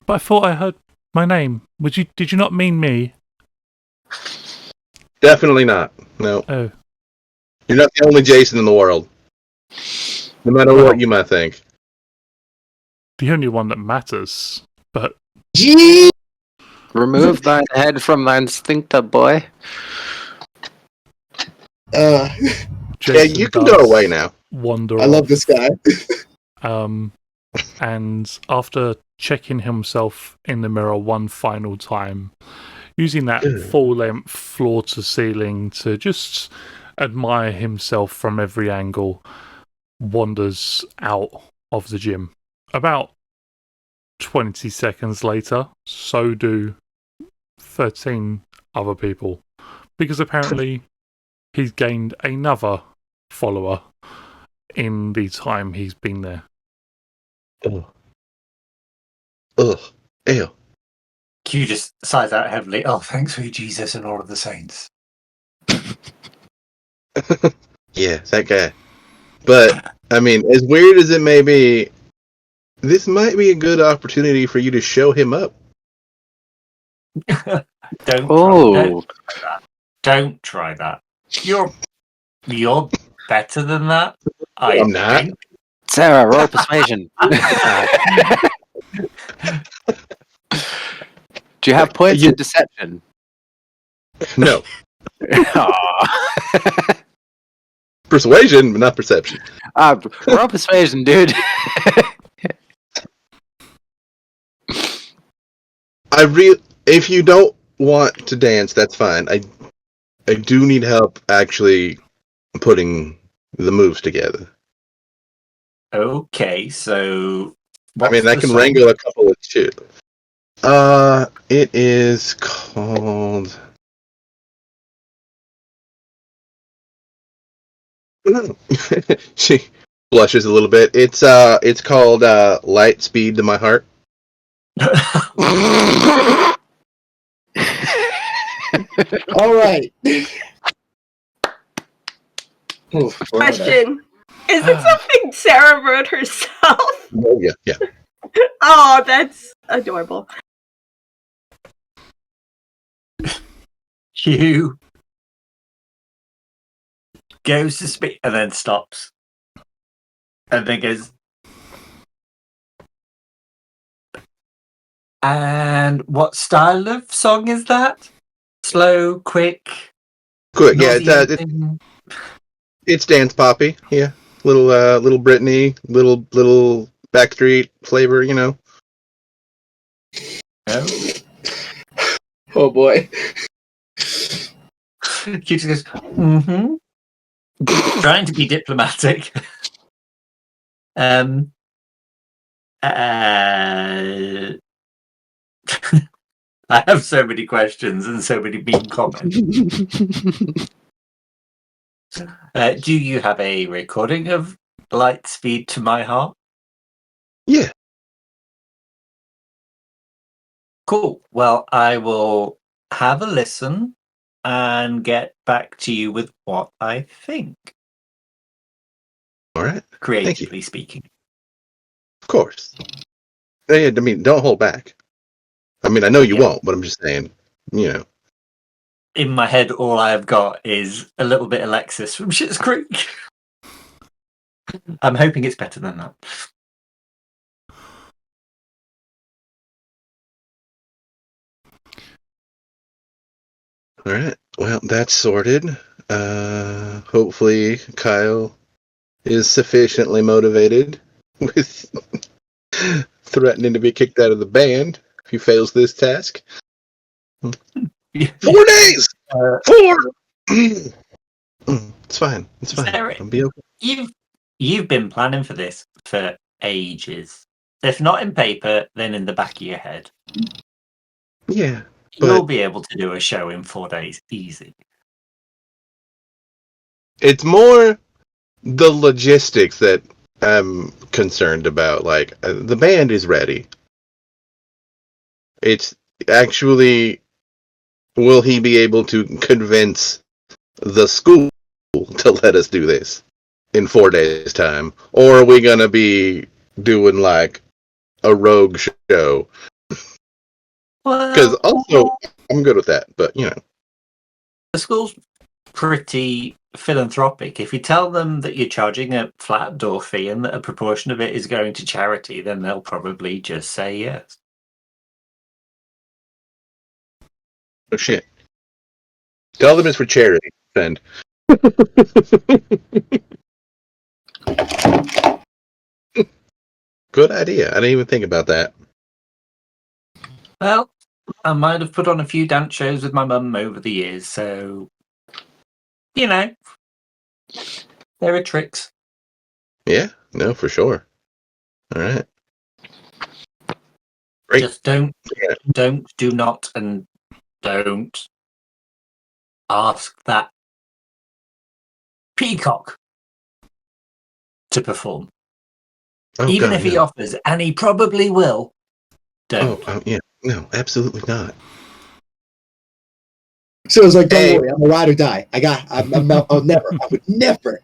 But I thought I heard my name. Did you not mean me? Definitely not. No. Oh. You're not the only Jason in the world. No matter what you might think. The only one that matters. But remove thine head from thine sphincter, boy. Yeah, you can go away now. Wander I love this guy. And after checking himself in the mirror one final time, using that full-length floor-to-ceiling to just admire himself from every angle, wanders out of the gym. About 20 seconds later, so do 13 other people. Because apparently he's gained another follower in the time he's been there. Ugh. Ew. Q just sighs out heavily. Oh, thanks for Jesus and all of the saints. Yeah, that guy. But, I mean, as weird as it may be, this might be a good opportunity for you to show him up. Don't try that. You're better than that. I'm not. Sarah, roll persuasion. Do you have points in deception? No. Persuasion, but not perception. Roll persuasion, dude. If you don't want to dance, that's fine. I do need help actually putting the moves together. Okay, so I mean, I can wrangle a couple of shit. It is called. She blushes a little bit. It's called "Light Speed to My Heart." All right. Oof, Question: is it something Sarah wrote herself? Oh yeah. Oh, that's adorable. Hugh goes to speak and then stops. And then goes. And what style of song is that? Slow, quick, Quick, yeah. nauseating? It's dance poppy. Yeah, little Britney, little Backstreet flavor. You know. No? Oh boy. Hugh just goes, mm-hmm. Trying to be diplomatic. uh, I have so many questions and so many mean comments. Do you have a recording of Light Speed to My Heart? Yeah. Cool. Well, I will have a listen and get back to you with what I think, All right. creatively speaking. Of course. I mean, don't hold back. I mean, I know you Yeah. won't, but I'm just saying. You know. In my head, all I have got is a little bit Alexis from Schitt's Creek. I'm hoping it's better than that. All right. Well, that's sorted. Hopefully, Kyle is sufficiently motivated with threatening to be kicked out of the band if he fails this task. 4 days. 4. It's fine. It's fine. Sarah, I'll be okay. You've been planning for this for ages. If not in paper, then in the back of your head. Yeah. You'll But be able to do a show in 4 days, easy. it's more the logistics that I'm concerned about. Like, the band is ready. It's actually, will he be able to convince the school to let us do this in 4 days' time? Or are we going to be doing like a rogue show? Because Well, also, I'm good with that, but you know. the school's pretty philanthropic. If you tell them that you're charging a flat door fee and that a proportion of it is going to charity, then they'll probably just say yes. Oh shit. Tell them it's for charity. And good idea. I didn't even think about that. Well, I might have put on a few dance shows with my mum over the years, so you know, there are tricks. Yeah, no, for sure. All right. Great. Just don't, Yeah. do not, and don't ask that peacock to perform. Oh, Even God, if he no. offers, and he probably will, don't. Yeah. No, absolutely not. So it's like, don't Hey. worry, I'm a ride or die. I'll never, I would never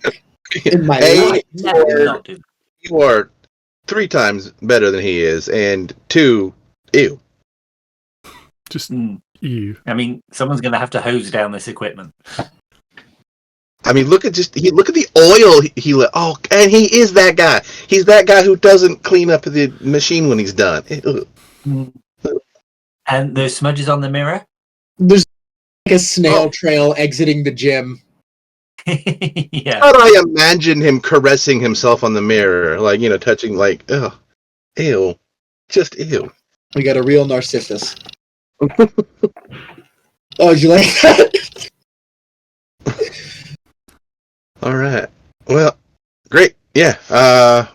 in my Hey, life. Never not do that. You are 3 times better than he is, and 2, ew. Just Mm. you. I mean, someone's going to have to hose down this equipment. I mean, look at the oil he let. Oh, and he is that guy. He's that guy who doesn't clean up the machine when he's done. Mm. And there's smudges on the mirror. There's like a snail trail exiting the gym. Yeah. How do I imagine him caressing himself on the mirror, like, you know, touching, like, ugh, ew, just ew. We got a real Narcissus. Oh, did you like that? All right. Well, great. Yeah.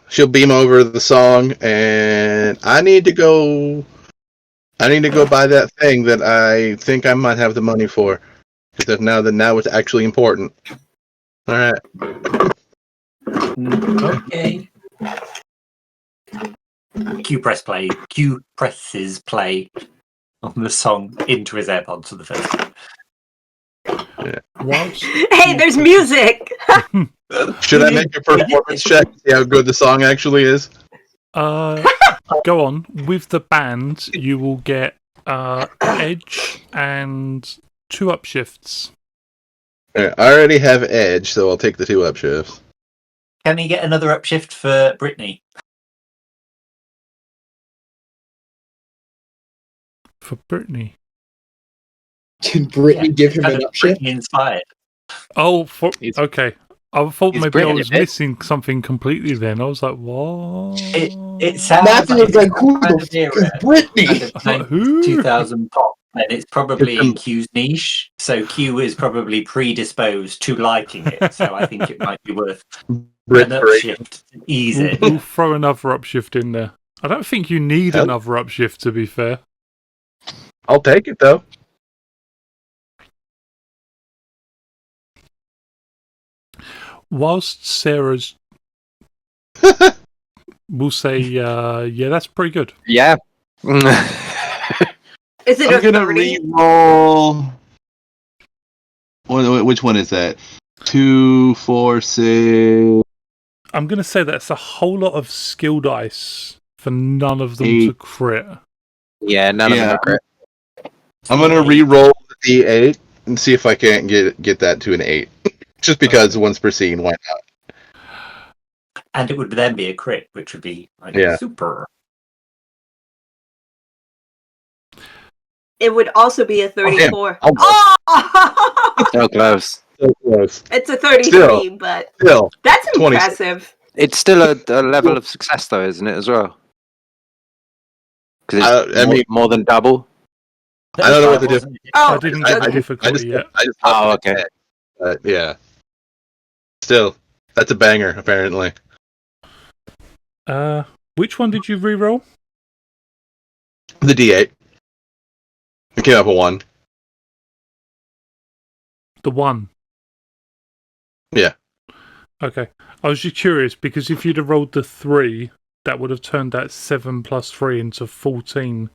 she'll beam over the song, and I need to go buy that thing that I think I might have the money for. Because now it's actually important. All right. Okay. Q presses play on the song into his AirPods for the first time. Whilst Hey, there's music. Should I make a performance check to see how good the song actually is? Go on. With the band, you will get edge and 2 upshifts. I already have edge, so I'll take the 2 upshifts. Can he get another upshift for Brittany? For Brittany. Can Brittany give him an upshift? Brittany inspired. Oh, okay. I thought he's maybe I bringing was it, eh? missing something completely then. I was like, what? It sounds Matthew was like, it's who kind the of era, f is Brittany? kind of Like, who? 2000 pop, and it's probably in Q's niche. So Q is probably predisposed to liking it. So I think it might be worth an upshift to ease it. We'll throw another upshift in there. I don't think you need Hell. another upshift, to be fair. I'll take it, though. Whilst Sarah's... we'll say, yeah, that's pretty good. Yeah. Is it I'm a gonna 30? re-roll. Which one is that? 2, 4, 6. I'm going to say that's a whole lot of skill dice for none of them 8. to crit. Yeah, none of them Yeah. are crit. I'm gonna re-roll the D8 and see if I can't get that to an 8. Just because once per scene, why not? And it would then be a crit, which would be like Yeah. super. It would also be a 34. damn. Oh! So close. So close. It's a 33, Still. but Still, that's 26. impressive. It's still a level of success, though, isn't it, as well? Because it's I mean, more than double. I don't know what the difference. Oh, I didn't I get the just- difficulty yet. I just Oh, okay. But yeah. Still, that's a banger, apparently. Which one did you re-roll? The D8. It came up a 1. The 1. Yeah. Okay. I was just curious, because if you'd have rolled the 3, that would have turned that 7 plus 3 into 14,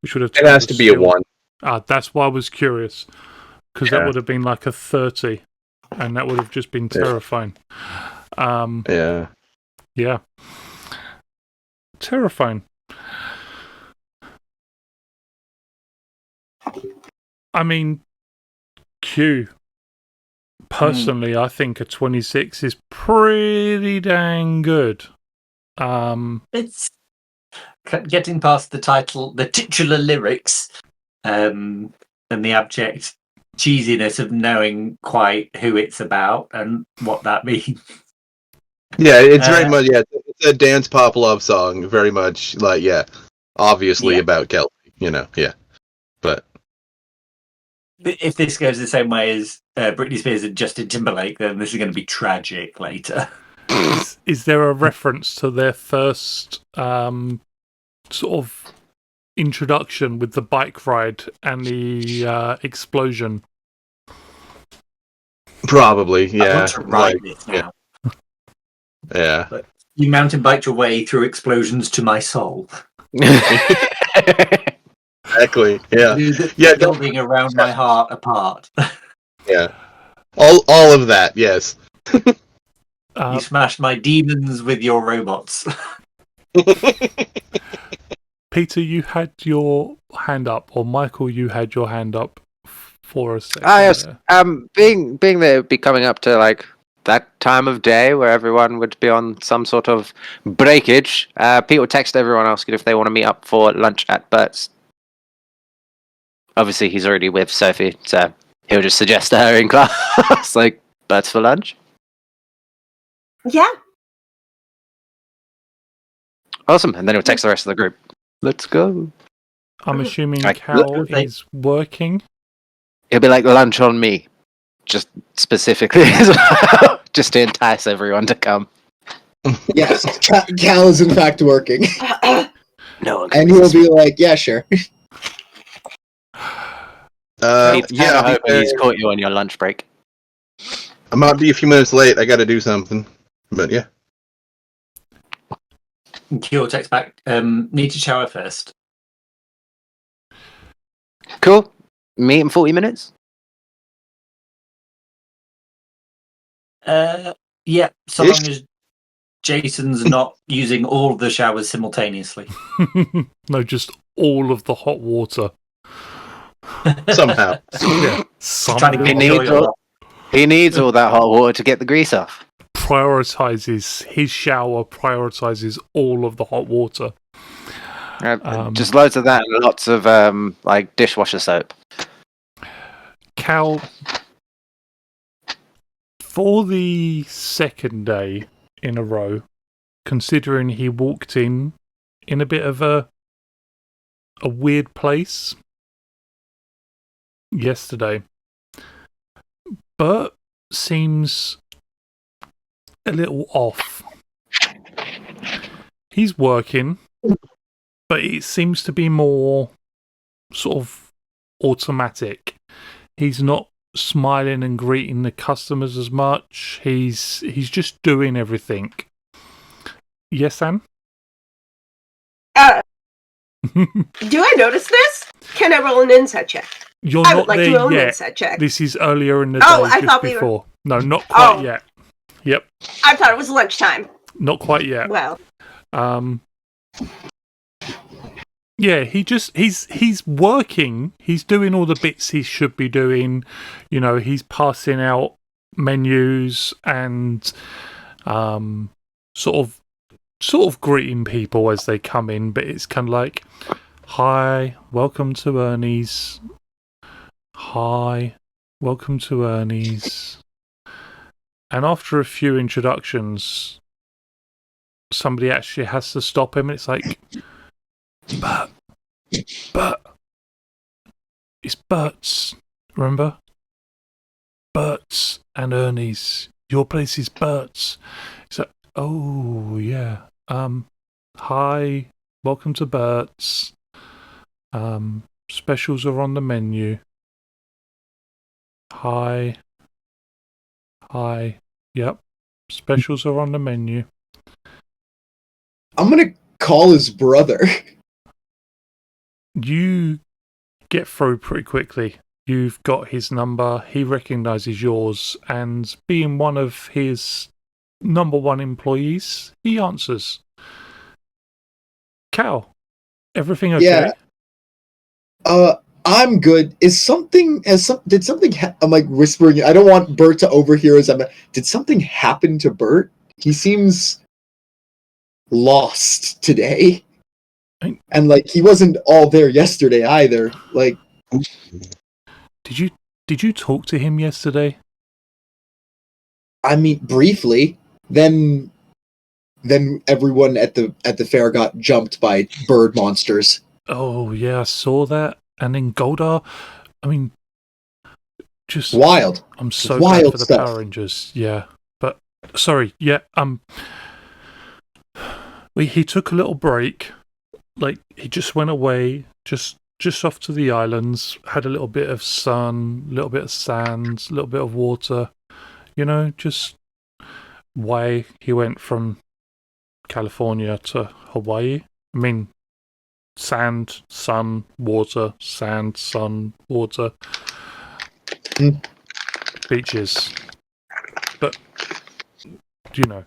which would have It turned has the to be a skill- 1. That's why I was curious, because that Yeah. would have been like a 30, and that would have just been Yeah. terrifying. Yeah. Yeah. Terrifying. I mean, Q. Personally, I think a 26 is pretty dang good. It's getting past the title, the titular lyrics, and the abject cheesiness of knowing quite who it's about and what that means. Yeah, it's very much, it's a dance pop love song, very much, like, obviously Yeah. about Kelsey, yeah. But, If this goes the same way as Britney Spears and Justin Timberlake, then this is going to be tragic later. Is there a reference to their first sort of introduction with the bike ride and the explosion? probably, I yeah. want to write like, this now. Yeah. You mountain biked your way through explosions to my soul. Exactly, yeah. Yeah, building around my heart apart. Yeah. All of that, yes. You smashed my demons with your robots. Peter, you had your hand up, or Michael, you had your hand up for a second. Yes. there. Being that it would be coming up to like that time of day where everyone would be on some sort of breakage, Pete will text everyone asking if they want to meet up for lunch at Bert's. Obviously, he's already with Sophie, so he'll just suggest to her in class, like, Bert's for lunch. yeah. Awesome. And then he'll text the rest of the group. Let's go. I'm assuming Like, Cal is working. It'll be like lunch on me. Just specifically as well. Just to entice everyone to come. Yes, Cal is in fact working, No one and he'll be like, "Yeah, sure." He's Yeah, I'll be hoping there. he's caught you on your lunch break. I might be a few minutes late. I got to do something, but yeah. Kyo texts back. Need to shower first. Cool. Meet in 40 minutes. Yeah, so Ish. long as Jason's not using all of the showers simultaneously. No, just all of the hot water. Somehow. Yeah, Trying to somehow. get Joy off. He needs all that hot water to get the grease off. Prioritizes his shower, prioritizes all of the hot water. Just loads of that and lots of like dishwasher soap. Cal, for the second day in a row, considering he walked in a bit of a weird place yesterday, Bert seems a little off. He's working, but it seems to be more sort of automatic. He's not smiling and greeting the customers as much. He's just doing everything. Yes, Anne? Do I notice this? Can I roll an insight check? You're I not would like to there roll an yet. insight check. This is earlier in the Oh, day, I just thought we were- before. No, not quite Oh. yet. Yep, I thought it was lunchtime. not quite yet. Well, Yeah, he's working. He's doing all the bits he should be doing. You know, he's passing out menus and sort of greeting people as they come in, but it's kind of like, "Hi, welcome to Ernie's. Hi, welcome to Ernie's." And after a few introductions, somebody actually has to stop him, and it's like, Bert, it's Bert's, remember? Bert's and Ernie's. Your place is Bert's. It's like, oh, yeah. Hi, welcome to Bert's. Specials are on the menu. Hi. Yep. Specials are on the menu. I'm gonna call his brother. You get through pretty quickly. You've got his number, he recognises yours, and being one of his number one employees, he answers. Cal, everything okay? Yeah. I'm good. Did something I'm like whispering. I don't want Bert to overhear as did something happen to Bert? He seems lost today. And like he wasn't all there yesterday either. Like, Did you talk to him yesterday? I mean, briefly. Then everyone at the fair got jumped by bird monsters. Oh yeah, I saw that. And then Goldar, I mean, just Wild. I'm so Wild bad for the stuff. Power Rangers. Yeah, but sorry. Yeah, he took a little break. Like he just went away, just off to the islands, had a little bit of sun, a little bit of sand, a little bit of water. You know, just why he went from California to Hawaii. I mean, sand, sun, water, sand, sun, water, beaches. But you know,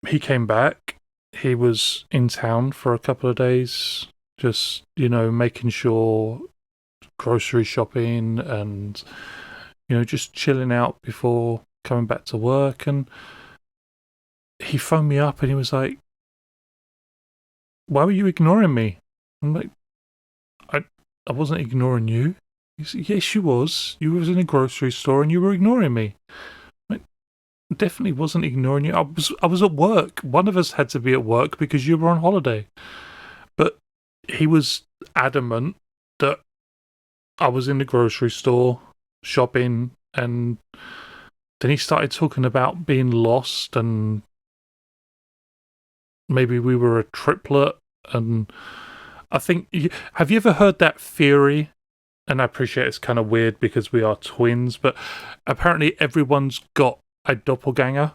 he came back. He was in town for a couple of days, just making sure grocery shopping and just chilling out before coming back to work. And he phoned me up and he was like, "Why were you ignoring me?" I'm like, I wasn't ignoring you. He said, "Yes, you was. You was in a grocery store and you were ignoring me." I'm like, definitely wasn't ignoring you. I was at work. One of us had to be at work because you were on holiday. But he was adamant that I was in the grocery store shopping, and then he started talking about being lost and maybe we were a triplet. And I think, have you ever heard that theory? And I appreciate it's kind of weird because we are twins, but apparently everyone's got a doppelganger.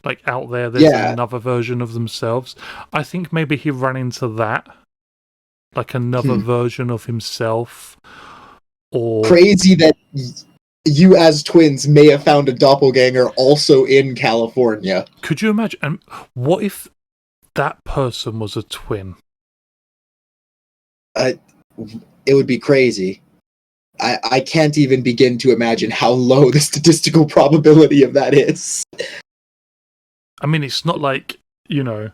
Like out there, there's another version of themselves. I think maybe he ran into that. Like another version of himself. Or crazy that you as twins may have found a doppelganger also in California. Could you imagine? And what if that person was a twin? It would be crazy. I can't even begin to imagine how low the statistical probability of that is. I mean, it's not like, you know,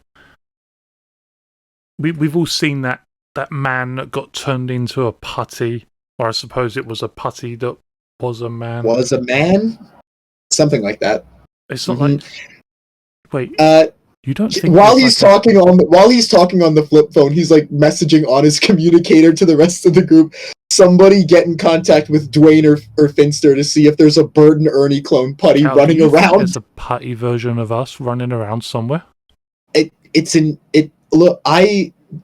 we've all seen that man that got turned into a putty, or I suppose it was a putty that was a man. Was a man? Something like that. It's not like. Wait. You don't think while he's talking on the flip phone, he's like messaging on his communicator to the rest of the group. Somebody get in contact with Dwayne or Finster to see if there's a Bert and Ernie clone putty running around. There's a putty version of us running around somewhere.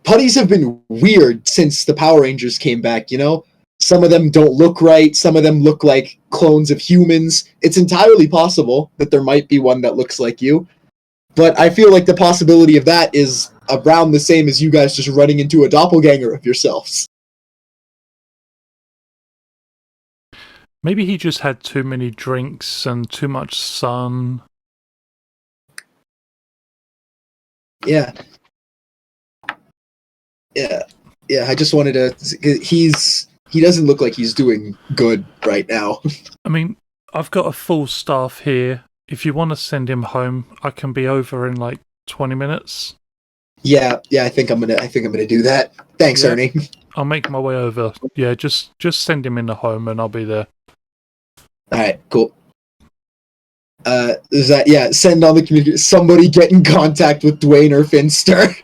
Putties have been weird since the Power Rangers came back, you know? Some of them don't look right, some of them look like clones of humans. It's entirely possible that there might be one that looks like you. But I feel like the possibility of that is around the same as you guys just running into a doppelganger of yourselves. Maybe he just had too many drinks and too much sun. Yeah. I just wanted to. He doesn't look like he's doing good right now. I mean, I've got a full staff here. If you want to send him home, I can be over in like 20 minutes. Yeah, I think I'm gonna do that. Thanks, Ernie. I'll make my way over. Yeah, just send him in the home and I'll be there. Alright, cool. Send on the communicator. Somebody get in contact with Dwayne or Finster.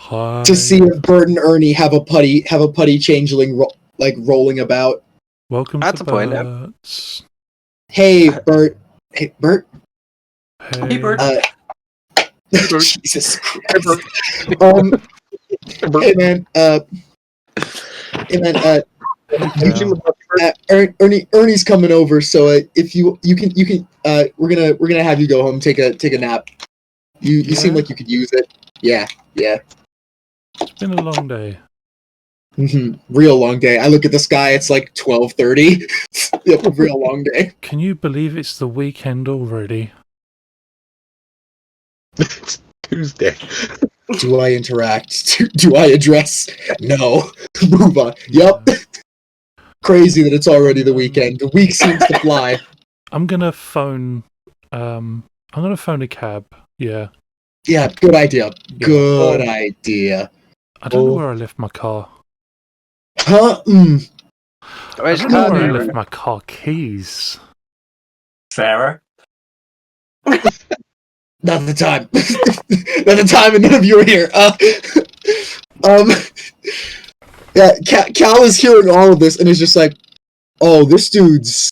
Hi. To see if Bert and Ernie have a putty changeling rolling about. Welcome That's to a point, Bert's. Hey, Bert. Hey, Bert. Hey, Bert. Jesus Christ. Hey, man. Ernie's coming over, so if you can, we're gonna have you go home, take a nap. You seem like you could use it. Yeah. It's been a long day. Real long day. I look at the sky, it's like 12:30. Yep, real long day. Can you believe it's the weekend already? It's Tuesday. Do I interact? Do I address? No. Move on. Yep. Crazy that it's already the weekend. The week seems to fly. I'm gonna phone a cab. Yeah. Yeah, good idea. Good idea. I don't know where I left my car. Huh? I don't know where I left my car keys. Sarah? Not the time. Not the time, and none of you are here. Cal is hearing all of this and is just like, "Oh, this dude's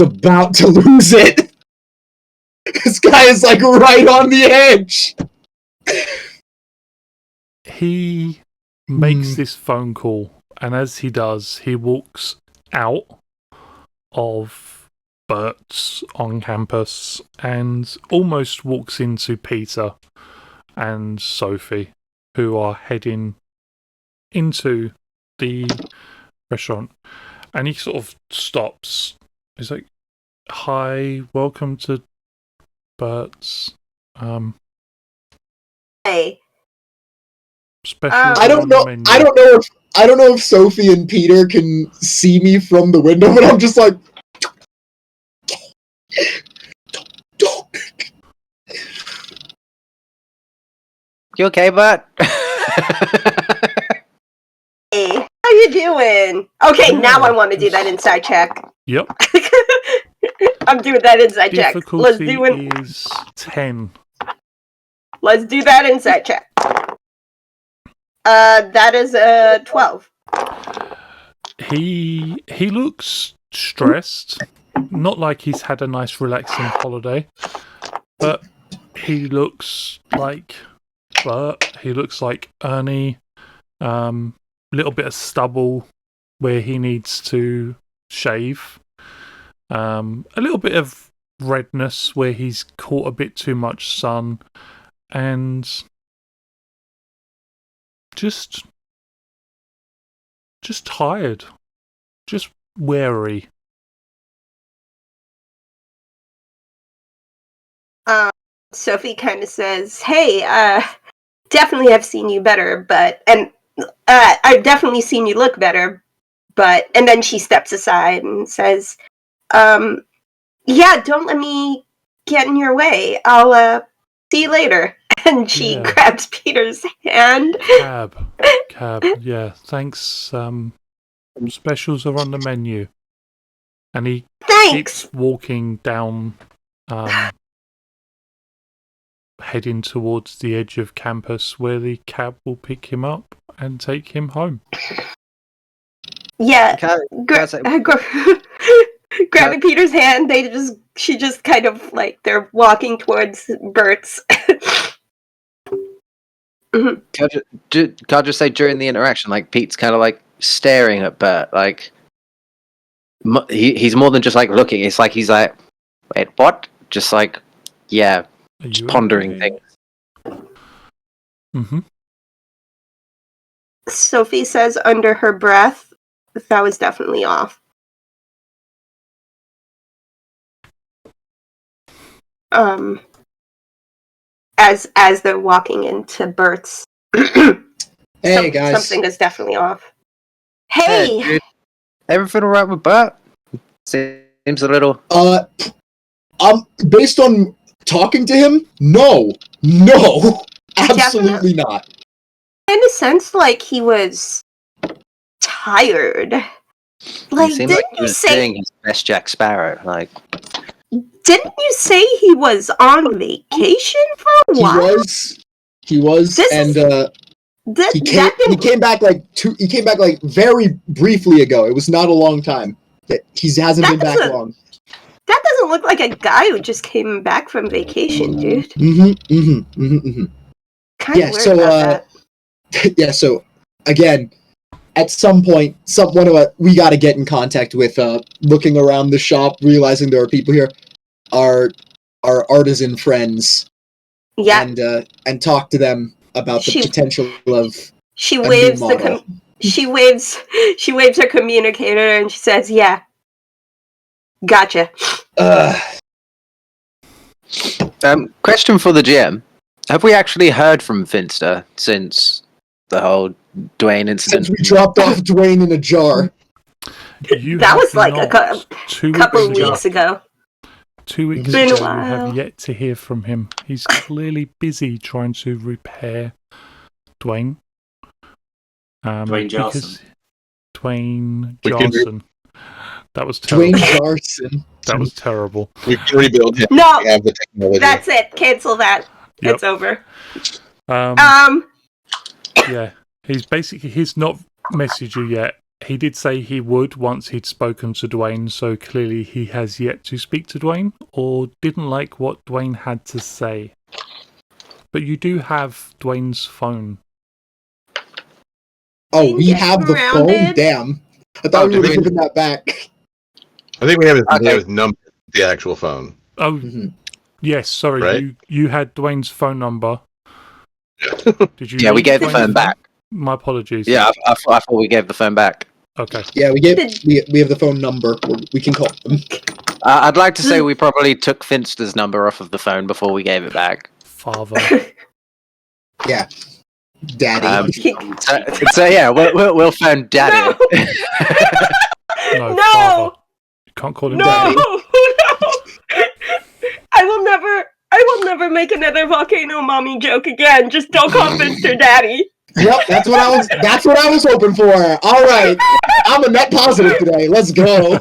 about to lose it. This guy is like right on the edge." He makes this phone call, and as he does, he walks out of Bert's on campus and almost walks into Peter and Sophie, who are heading into the restaurant. And he sort of stops. He's like, "Hi, welcome to Bert's Hey. special." I don't know if Sophie and Peter can see me from the window, but I'm just like, You okay, Bert? Hey, how you doing? Okay, now I want to do that inside check. Yep. I'm doing that inside check. Difficulty is 10. Let's do that inside check. That is a 12. He looks stressed. Not like he's had a nice relaxing holiday, but he looks like Bert. He looks like Ernie. Little bit of stubble where he needs to shave. A little bit of redness where he's caught a bit too much sun, and just tired, just weary. Sophie kind of says, "Hey, definitely have seen you better, and I've definitely seen you look better, but," and then she steps aside and says, "Yeah, don't let me get in your way. I'll see you later." And she grabs Peter's hand. Cab. Yeah, thanks. Specials are on the menu, and he Thanks. keeps walking down. Heading towards the edge of campus where the cab will pick him up and take him home. Yeah, grabbing Peter's hand, she just kind of like they're walking towards Bert's. Can I just say during the interaction, like Pete's kind of like staring at Bert, like he's more than just like looking. It's like he's like, wait, what? Just like, yeah, just pondering things. Mm-hmm. Sophie says under her breath, "That was definitely off." As they're walking into Bert's. Hey guys, something is definitely off. Hey, dude. Everything alright with Bert? Seems a little. Based on talking to him, no, absolutely not. In a sense, like he was tired. Like, didn't like he was doing his best Jack Sparrow? Like, didn't you say he was on vacation for a while? He was, he came back like very briefly ago. It was not a long time. He hasn't been back long. That doesn't look like a guy who just came back from vacation, dude. Kind of weird about that. Yeah. So again, at some point, we got to get in contact with. Looking around the shop, realizing there are people here. Our artisan friends. Yeah. And talk to them about the potential of. She waves she waves her communicator and she says, "Yeah, gotcha." Question for the GM: have we actually heard from Finster since the whole Dwayne incident? Since we dropped off Dwayne in a jar. That was like a couple of weeks ago. 2 weeks ago, you have yet to hear from him. He's clearly busy trying to repair Dwayne. Dwayne Johnson. Dwayne Johnson. That was terrible. Dwayne Johnson. That was terrible. We can rebuild him. No, we have the technology. That's it. Cancel that. Yep. It's over. Yeah, he's not messaged you yet. He did say he would once he'd spoken to Dwayne, so clearly he has yet to speak to Dwayne, or didn't like what Dwayne had to say. But you do have Dwayne's phone. Oh, we have the phone? Damn. I thought we were giving that back. I think we have his number, the actual phone. Oh, yes, sorry. Right? You had Dwayne's phone number. Did you? Yeah, we gave the phone back. My apologies. Yeah, I thought we gave the phone back. Okay. Yeah, we have the phone number. We can call them. I'd like to say we probably took Finster's number off of the phone before we gave it back. Father. Yeah. Daddy. So yeah, we'll phone Daddy. No. Father. You can't call him Daddy. No. I will never make another volcano mommy joke again. Just don't call Finster Daddy. Yep, that's what I was hoping for. All right, I'm a net positive today. Let's go.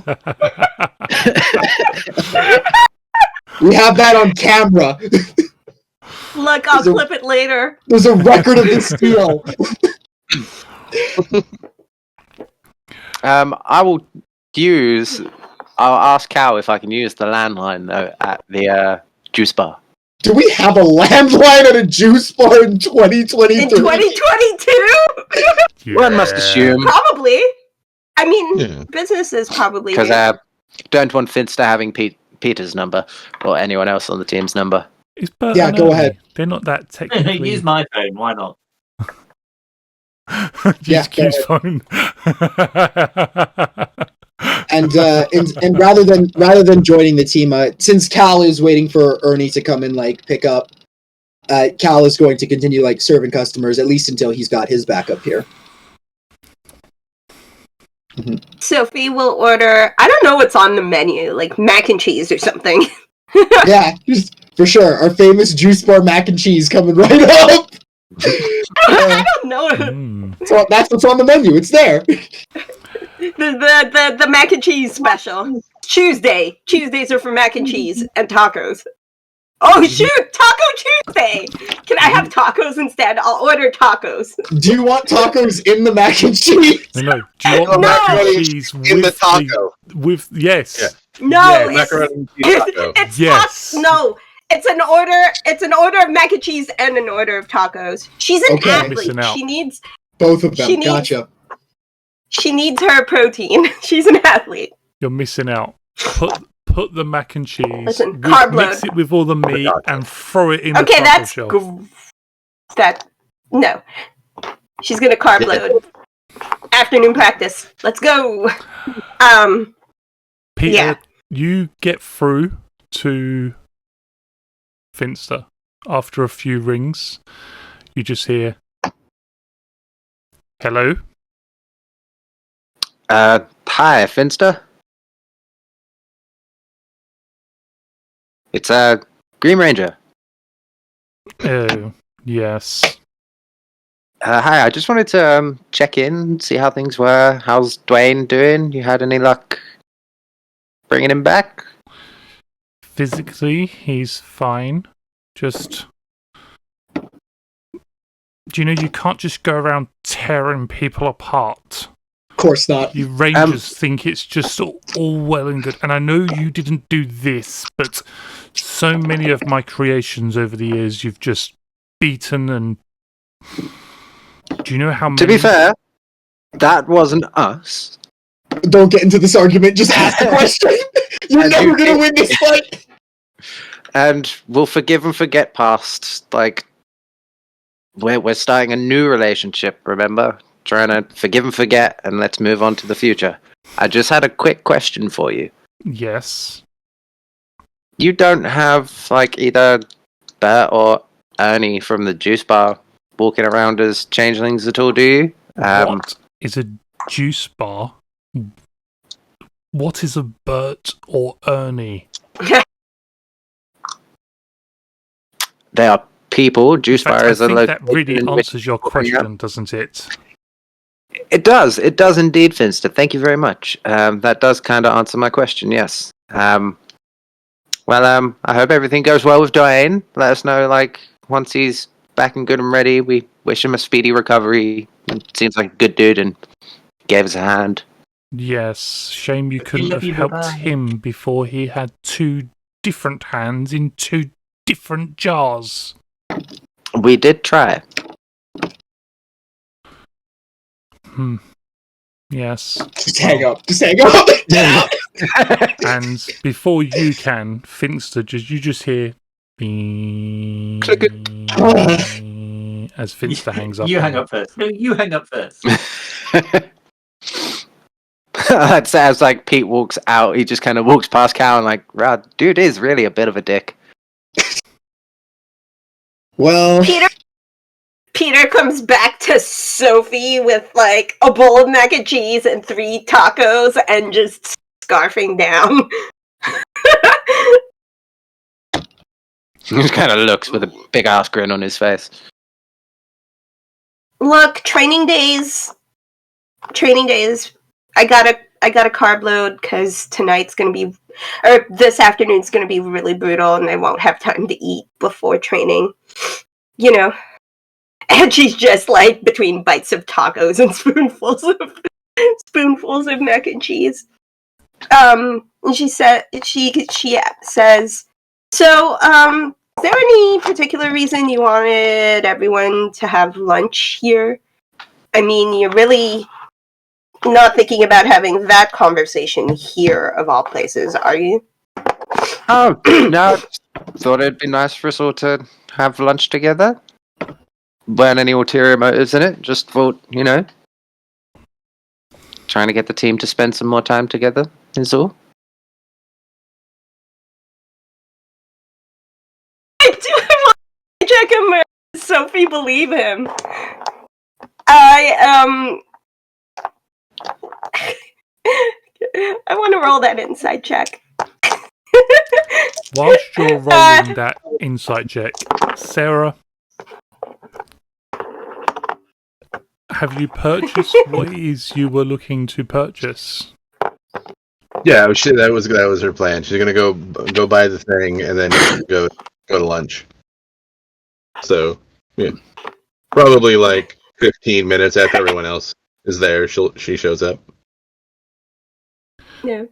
We have that on camera. Look, I'll clip it later. There's a record of this deal. I'll ask Cal if I can use the landline though at the juice bar. Do we have a landline at a juice bar in 2023? In 2022? One must assume, Probably. I mean, Yeah. businesses probably because do. don't want Finster having Peter's number or anyone else on the team's number. It's Bert Yeah, and go Ernie. ahead. They're not that technically. Use my phone. Why not? Use Yeah, go Q's phone. And rather than joining the team, since Cal is waiting for Ernie to come and like pick up, Cal is going to continue like serving customers at least until he's got his backup here. Sophie will order, I don't know what's on the menu, like mac and cheese or something. Yeah, just for sure. Our famous juice bar mac and cheese coming right up. I don't know. Mm. That's what's on the menu. It's there. The mac and cheese special. Tuesdays are for mac and cheese and tacos. Oh shoot! Taco Tuesday! Can I have tacos instead? I'll order tacos. Do you want tacos in the mac and cheese? No. Do you want No. macaroni and cheese In the taco. with yes? Yeah. No, Yes. Macaroni and cheese taco. it's Yes. no. It's an order. It's an order of mac and cheese and an order of tacos. She's an Okay. athlete. Missing out. She needs Both of them. She needs- Gotcha. her protein. She's an athlete. You're missing out. Put the mac and cheese. Listen, carb mix load. it with all the meat and throw it in the Okay, taco that's shell. no. She's gonna carb load. Afternoon practice. Let's go. Peter, yeah. you get through to Finster. After a few rings, you just hear, "Hello." Hi, Finster. It's Green Ranger. Oh, yes. Hi, I just wanted to check in, see how things were. How's Dwayne doing? You had any luck bringing him back? Physically, he's fine. Just, do you know you can't just go around tearing people apart? Of course not. You Rangers think it's just all well and good. And I know you didn't do this, but so many of my creations over the years you've just beaten and... Do you know how many... To be fair, that wasn't us. Don't get into this argument. Just ask the question. You're And never you gonna did- win this fight. And we'll forgive and forget past. Like, we're starting a new relationship, remember? Trying to forgive and forget, and let's move on to the future. I just had a quick question for you. Yes. You don't have, like, either Bert or Ernie from the juice bar walking around as changelings at all, do you? What is a juice bar? What is a Bert or Ernie? They are people. Juice In fact, bar I is a think that location really in which- answers your question, doesn't it? It does. It does indeed, Finster. Thank you very much. That does kind of answer my question, yes. I hope everything goes well with Dwayne. Let us know, like, once he's back and good and ready. We wish him a speedy recovery. He seems like a good dude and gave us a hand. Yes. Shame you couldn't have you, helped bye-bye. him before he had two different hands in two different jars. We did try. Yes. Just hang up. Just hang up. And before you can, Finster, you just hear beep Click as Finster hangs up. You on hang you. up first. No, you hang up first. That sounds like Pete walks out. He just kind of walks past Cal and like, wow, dude is really a bit of a dick. Well, Peter comes back to Sophie with like a bowl of mac and cheese and 3 tacos and just scarfing down. He just kind of looks with a big ass grin on his face. Look, training days. I got a carb load because this afternoon's gonna be really brutal, and I won't have time to eat before training. You know, and she's just like between bites of tacos and spoonfuls of mac and cheese. And she says, so there any particular reason you wanted everyone to have lunch here? I mean, you're really not thinking about having that conversation here, of all places, are you? Oh, no. Thought it'd be nice for us all to have lunch together. Weren't any ulterior motives in it. Just thought, trying to get the team to spend some more time together is all. I do want to check him where Sophie believe him. I want to roll that inside check. Whilst you're rolling that insight check, Sarah, have you purchased what it is you were looking to purchase? Yeah, that was her plan. She's gonna go buy the thing and then go to lunch. So yeah, probably like 15 minutes after everyone else is there, she shows up. Yeah.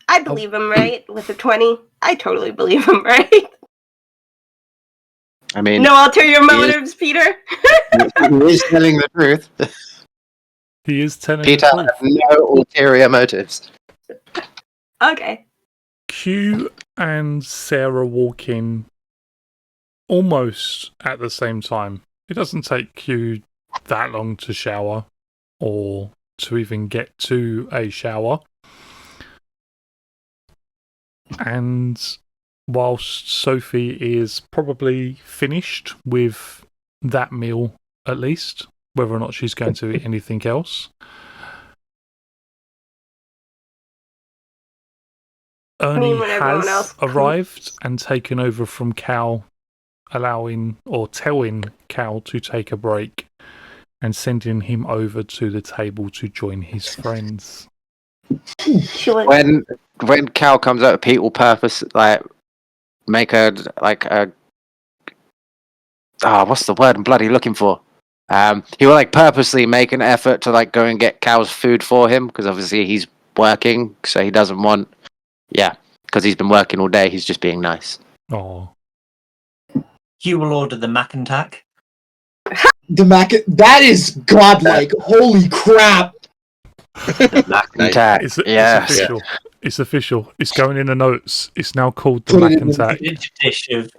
I believe him, right? With a 20. I totally believe him, right? I mean, No ulterior motives, Peter? he is telling the truth. He is telling Peter the truth. has no ulterior motives. Okay. Q and Sarah walk in almost at the same time. It doesn't take Q that long to shower or to even get to a shower. And whilst Sophie is probably finished with that meal, at least, whether or not she's going to eat anything else, Ernie when everyone has else arrived and taken over from Cal, allowing or telling Cal to take a break and sending him over to the table to join his friends. When Cal comes out, Pete will make what's the word I'm bloody looking for? He will purposely make an effort to go and get Cal's food for him because obviously he's working, so he doesn't want. Yeah, because he's been working all day. He's just being nice. Oh, Hugh will order the mac and tack. That is godlike. Holy crap! Mac and tack. it's official. It's official. It's going in the notes. It's now called the Put Mac it in and the-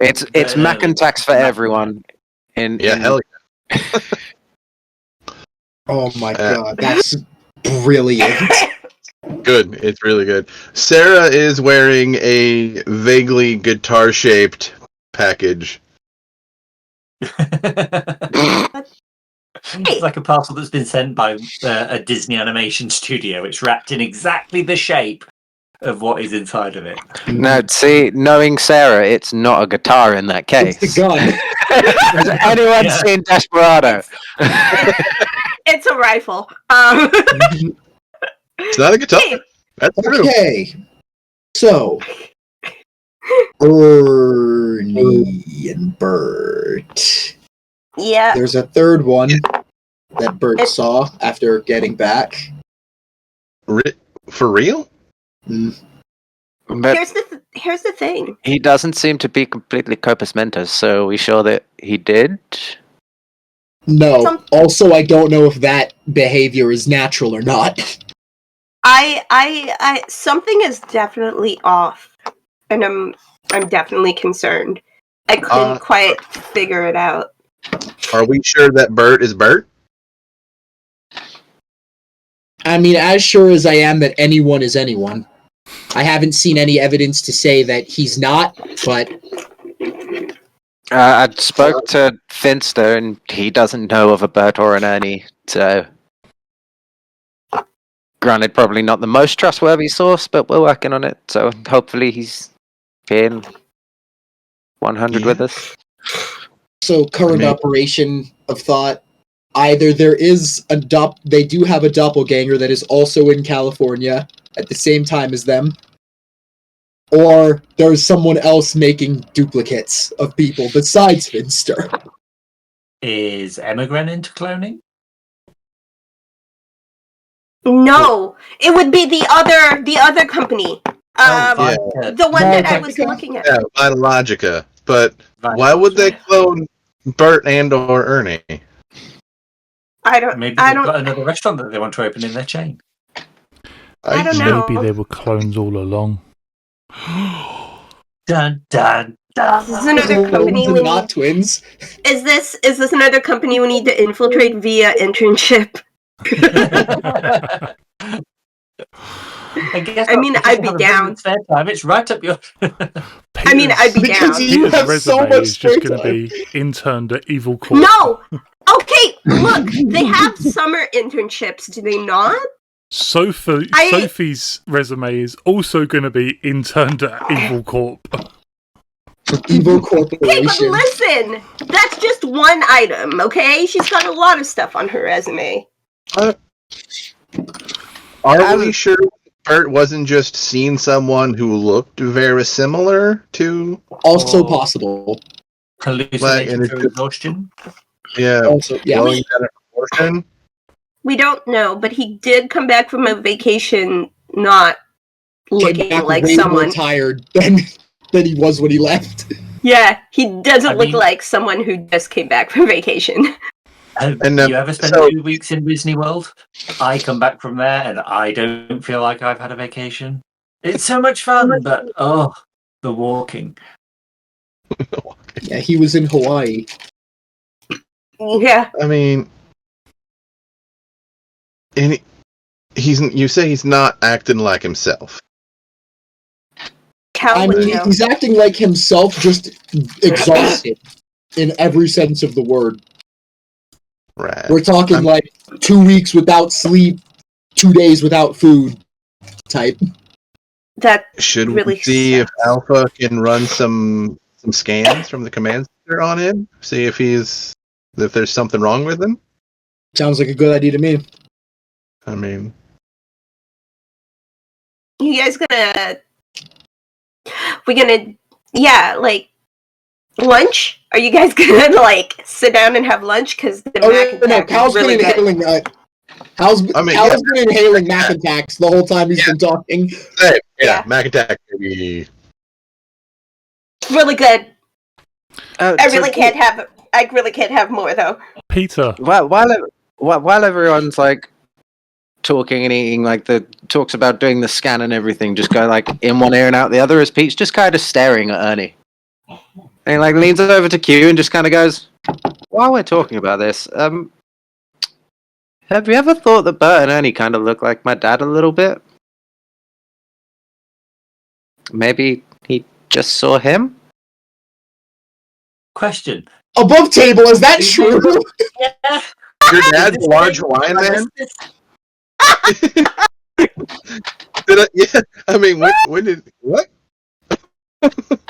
Tack. It's Mac and Tacks for everyone. Hell yeah. Oh my god, that's brilliant. Good. It's really good. Sarah is wearing a vaguely guitar-shaped package. It's like a parcel that's been sent by a Disney animation studio. It's wrapped in exactly the shape of what is inside of it. No, see, knowing Sarah, it's not a guitar in that case. It's the gun. Has anyone seen Desperado? It's a rifle. It's not a guitar. Hey, That's true. Okay. So, Ernie and Bert. yeah. There's a third one that Bert saw after getting back. For real? But Here's the thing. he doesn't seem to be completely corpus mentis, so are we sure that he did? No. Also, I don't know if that behavior is natural or not. I something is definitely off, and I'm definitely concerned. I couldn't quite figure it out. Are we sure that Bert is Bert? I mean, as sure as I am that anyone is anyone. I haven't seen any evidence to say that he's not, but... I spoke to Finster, and he doesn't know of a Bert or an Ernie, so... Granted, probably not the most trustworthy source, but we're working on it, so hopefully he's being 100 with us. So, current operation of thought, either there is they do have a doppelganger that is also in California at the same time as them, or there's someone else making duplicates of people besides Finster. Is Emigren into cloning? No, it would be the other company. Vodka. The one that I was looking at. Yeah, Vitalogica. but why would they clone Bert and or Ernie? Maybe they've got another restaurant that they want to open in their chain. I don't know. Maybe they were clones all along. Dun dun dun. Is this another company we not need? twins. Is this another company we need to infiltrate via internship? I guess. I mean, because I'd you be have a down. million spare time. It's right up your. I mean, I'd be Because down. you Peter's have so resume much is just spare going to time. be interned at Evil Corp. No! Okay, look, they have summer internships, do they not? Sophie's resume is also going to be interned at Evil Corp. Evil Okay, but corporation. listen, that's just one item, okay? She's got a lot of stuff on her resume. Are we sure Bert wasn't just seeing someone who looked very similar to? Also possible. Hallucinating Like, through exhaustion. Yeah, Also, yeah. blowing out of proportion. We don't know, but he did come back from a vacation not Came looking back like way someone. more tired than he was when he left. Yeah, he doesn't I look mean- like someone who just came back from vacation. Have And, you ever spent so- 2 weeks in Disney World? I come back from there and I don't feel like I've had a vacation. It's so much fun, but the walking. Yeah, he was in Hawaii. Yeah. I mean, and you say he's not acting like himself. Cal I would mean, know. he's acting like himself, just exhausted in every sense of the word. Right. We're talking like 2 weeks without sleep, 2 days without food type. That Should really we see if sucks. Alpha can run some scans from the command center on him? See if there's something wrong with him? Sounds like a good idea to me. I mean, You guys gonna... like, lunch? Are you guys gonna, like, sit down and have lunch? Because the Oh, mac and no, tack Cal's is really been good. inhaling. Cal's been inhaling Mac attacks the whole time he's been talking. hey, Yeah. Mac Attack, baby. It's really good. I really can't have more, though. Peter, While everyone's like talking and eating, like the talks about doing the scan and everything, just go like in one ear and out the other, as Pete's just kind of staring at Ernie. And he like leans over to Q and just kind of goes, "While we're talking about this, have you ever thought that Bert and Ernie kind of look like my dad a little bit? Maybe he just saw him." Question. Above table, is that true? Yeah. Your dad's a large Hawaiian man? I mean, when did what?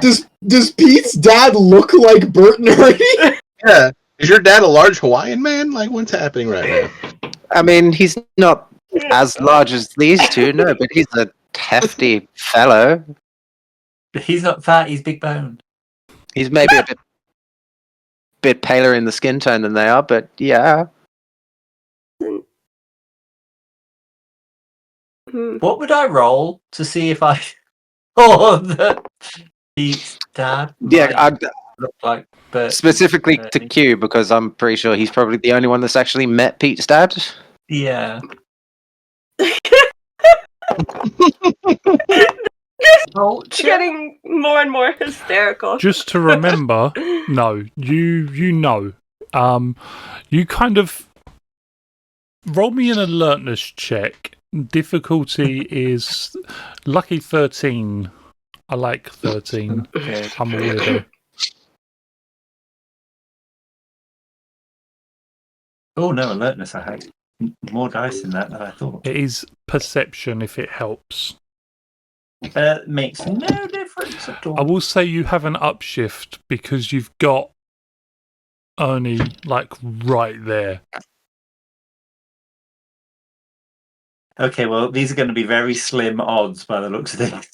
Does Pete's dad look like Bert and Ernie? Yeah, is your dad a large Hawaiian man? Like, what's happening right now? I mean, he's not as large as these two, no, but he's a hefty fellow. He's not fat, he's big boned. He's maybe a bit paler in the skin tone than they are, but yeah. Hmm. What would I roll to see if I saw that Pete's dad Yeah, might I'd, look like Bert? specifically to Q, because I'm pretty sure he's probably the only one that's actually met Pete's dad. Yeah. It's getting more and more hysterical. just to remember, no, you know, you kind of roll me an alertness check. Difficulty is lucky 13. I like 13. Okay. I'm a weirdo. Oh no, alertness, I had more dice in that than I thought. It is perception if it helps. Makes no difference at all. I will say you have an upshift because you've got Ernie like right there. Okay, well, these are going to be very slim odds by the looks of this. Right,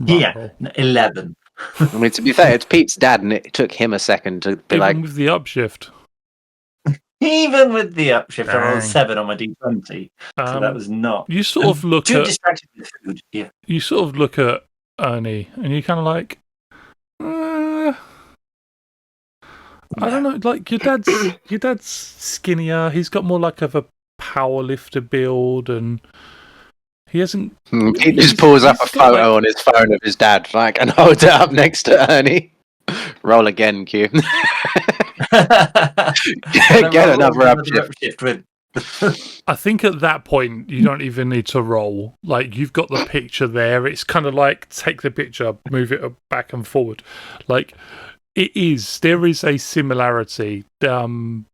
Yeah. roll. 11. I mean, to be fair, it's Pete's dad, and it took him a second to be Even like, with the upshift. Even with the upshift, I rolled Dang. 7 on my d20, so that was not. You sort of look too at distracted with food. Yeah. you sort of look at Ernie and you kind of like, I don't know. Like your dad's skinnier. He's got more like of a power lifter build, and he hasn't. He just pulls up a he's got, photo on his phone of his dad, like, and holds it up next to Ernie. Roll again, Q. Get another upshift. with. I think at that point you don't even need to roll. Like you've got the picture there. It's kind of like take the picture, move it back and forward. Like there is a similarity. Ben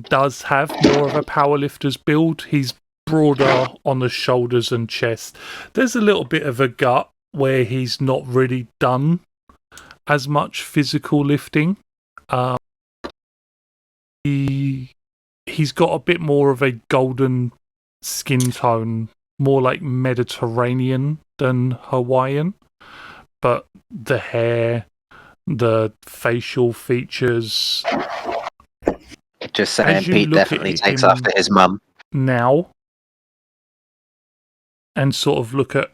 does have more of a powerlifter's build. He's broader on the shoulders and chest. There's a little bit of a gut where he's not really done as much physical lifting. He's got a bit more of a golden skin tone, more like Mediterranean than Hawaiian. But the hair, the facial features. Just saying, Pete definitely takes him after his mum. Now, and sort of look at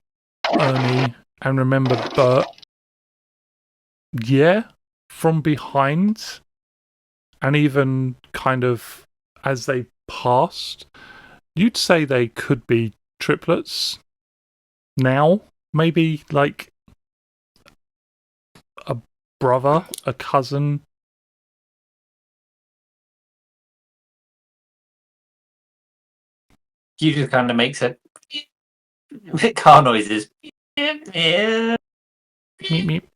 Ernie and remember Bert. Yeah, from behind, and even kind of as they passed, you'd say they could be triplets. Now, maybe like a brother, a cousin. You just kind of makes it car noises. Meep meep.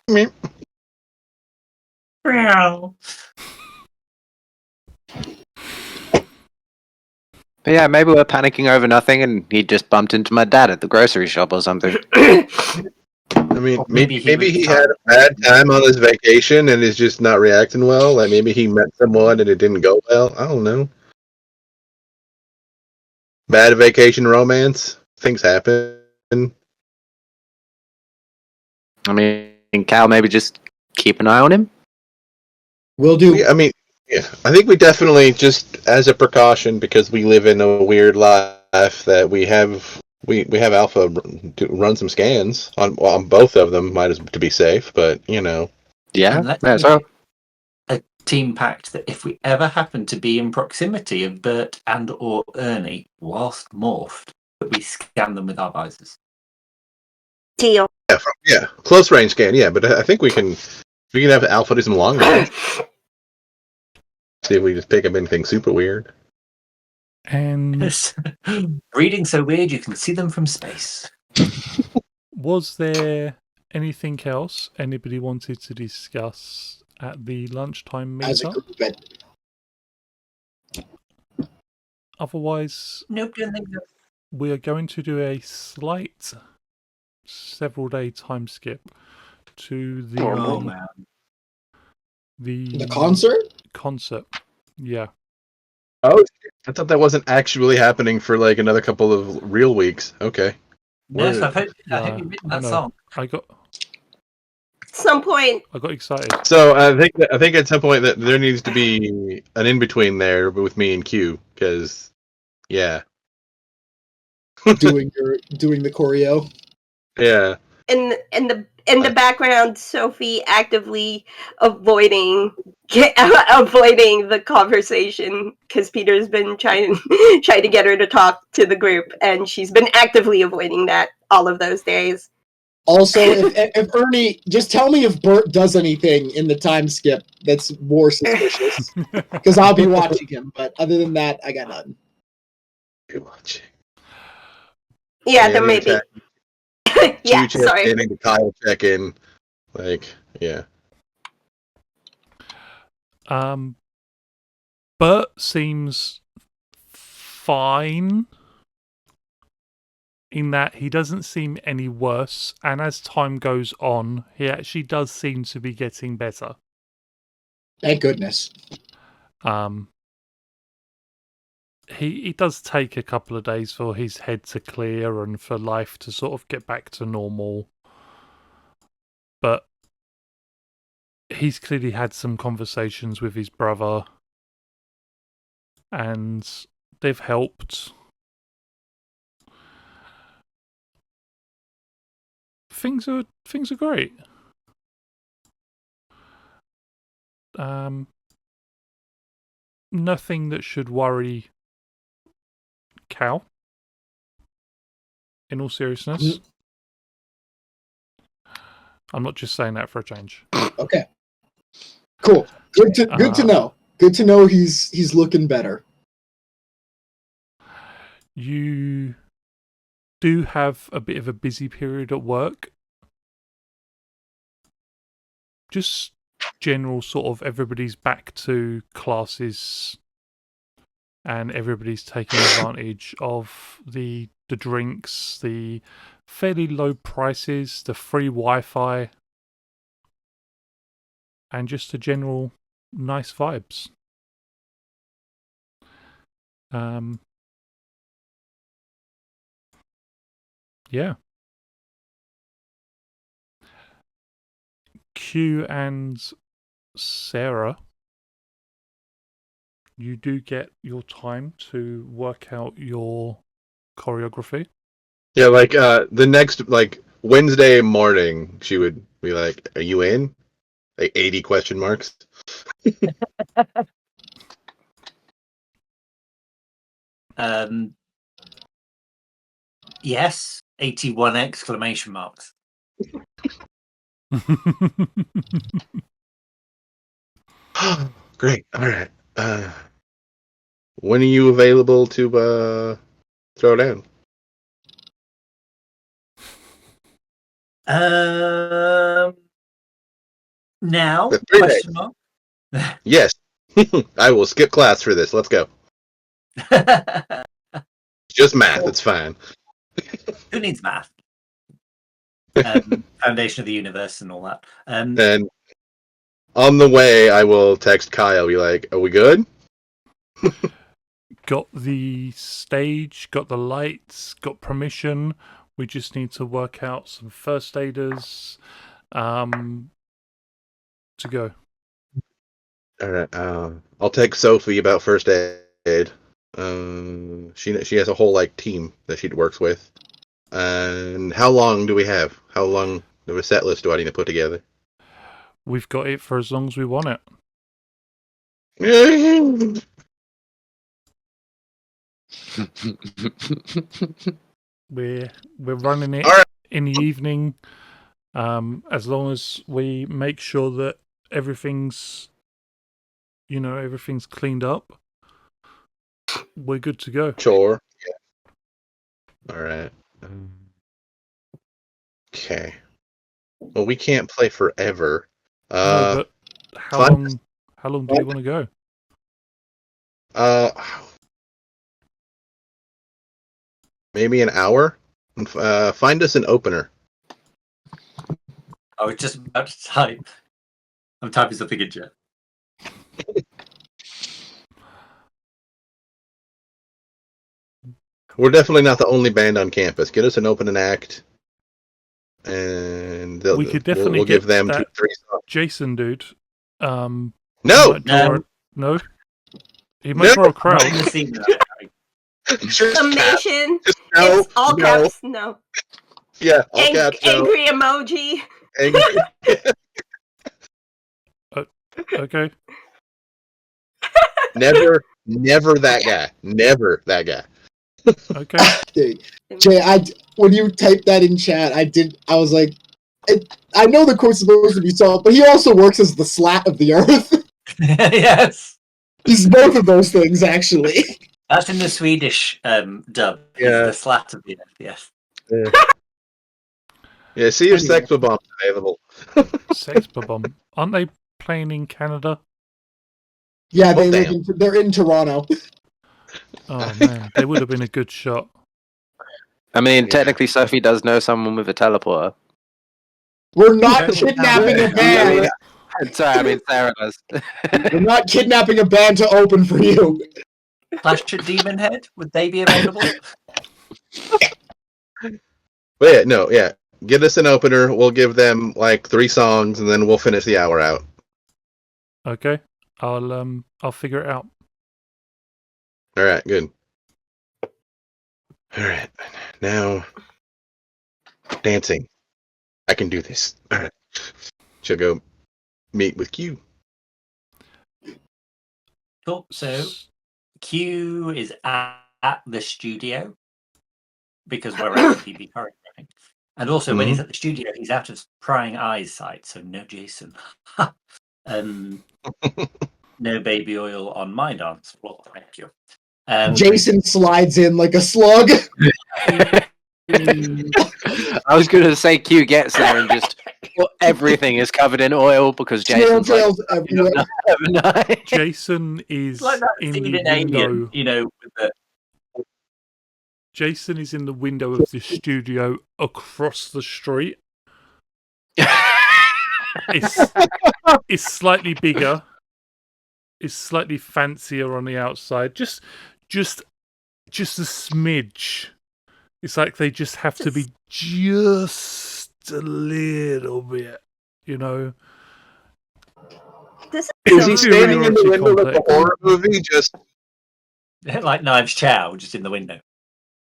Meep. But yeah, maybe we're panicking over nothing, and he just bumped into my dad at the grocery shop or something. I mean, maybe he had a bad time on his vacation and is just not reacting well. Like maybe he met someone and it didn't go well. I don't know. Bad vacation romance. Things happen. I mean, Cal, maybe just keep an eye on him. Will do. I mean, yeah, I think we definitely just as a precaution because we live in a weird life that we have Alpha run some scans on both of them, to be safe. But Yeah, that's all. A team pact that if we ever happen to be in proximity of Bert and or Ernie whilst morphed, that we scan them with our visors. Deal. Yeah, close range scan. Yeah, but I think we can have Alpha do some long range. See if we just pick up anything super weird. And Reading so weird you can see them from space. was there anything else anybody wanted to discuss at the lunchtime As a meetup? group, Otherwise, Nope, don't think so. we are going to do a slight several-day time skip to the Oh man. the concert. Yeah. Oh, I thought that wasn't actually happening for like another couple of real weeks. Okay. Yes, I Word. hope you've written I that know. song. Some point. I got excited. So I think at some point that there needs to be an in between there with me and Q because yeah. doing the choreo. Yeah. In the background, Sophie actively avoiding the conversation because Peter's been trying to get her to talk to the group, and she's been actively avoiding that all of those days. Also, if Ernie, just tell me if Bert does anything in the time skip that's more suspicious, because I'll be watching him. But other than that, I got nothing. You're watching. Yeah, there may be. Yeah, Q sorry. check in, Kyle check in, like yeah. Bert seems fine in that he doesn't seem any worse, and as time goes on, he actually does seem to be getting better. Thank goodness. It does take a couple of days for his head to clear and for life to sort of get back to normal. But he's clearly had some conversations with his brother, and they've helped. Things are great. nothing that should worry Cal. In all seriousness, I'm not just saying that for a change. Okay. Cool. Good to know. Good to know he's looking better. You do have a bit of a busy period at work. Just general sort of everybody's back to classes and everybody's taking advantage of the drinks, the fairly low prices, the free Wi-Fi, and just the general nice vibes. Yeah. Q and Sarah, you do get your time to work out your choreography. Yeah, like the next like Wednesday morning, she would be like, "Are you in?" Like 80 question marks. Yes, 81 exclamation marks. Great. All right. When are you available to throw down? Now? The 3 days. Question mark. Yes. I will skip class for this. Let's go. Just math. It's fine. Who needs math? Foundation of the universe and all that. And on the way, I will text Kyle. Be like, "Are we good?" Got the stage, got the lights, got permission. We just need to work out some first aiders to go. All right. I'll text Sophie about first aid. She has a whole like team that she works with. And how long do we have? How long of a set list do I need to put together? We've got it for as long as we want it. We're running it in the evening. As long as we make sure that everything's cleaned up, we're good to go. Sure. Yeah. All right. Okay. Well, we can't play forever. No, but how long do you want to go? Maybe an hour. Find us an opener. I was just about to type. I'm typing something in chat. We're definitely not the only band on campus. Get us an opening act, and We could definitely we'll get give them that 2-3 songs. Jason dude. No! No. He might draw a crowd. Summation. No, It's all no. caps. No. Yeah, all caps. No. Angry emoji. Angry. Okay. Never that guy. Never that guy. Okay. Jay, when you typed that in chat, I was like, I know the quote's supposed to be solved, but he also works as the slat of the earth. Yes. He's both of those things, actually. That's in the Swedish dub. Yeah. The slat of the earth, yes. Yeah, see if Sex Bomb's available. Sex Bomb. Aren't they playing in Canada? Yeah, they're in Toronto. Oh man, they would have been a good shot. I mean, technically, Sophie does know someone with a teleporter. We're not kidnapping a band. Sorry, I mean Sarah does. We're not kidnapping a band to open for you. Clash at Demon Head, would they be available? But yeah. Get us an opener. We'll give them like 3 songs, and then we'll finish the hour out. Okay, I'll figure it out. All right, good. All right, now dancing. I can do this. All right, she'll go meet with Q. Cool. So Q is at the studio because we're actually be choreographing. And also, when he's at the studio, he's out of prying eyes sight, so no Jason. No baby oil on my dance floor. Thank you. Jason slides in like a slug. I was going to say Q gets there and just everything is covered in oil because Snail Jason's like, trails everywhere. Jason is It's like that in scene the in window. Alien, you know, with the Jason is in the window of the studio across the street. It's slightly bigger. It's slightly fancier on the outside. Just a smidge. It's like they just have to be just a little bit, you know. This Is is he so standing in the Inferiority window like a complex. horror movie? Just like Knives Chow, just in the window.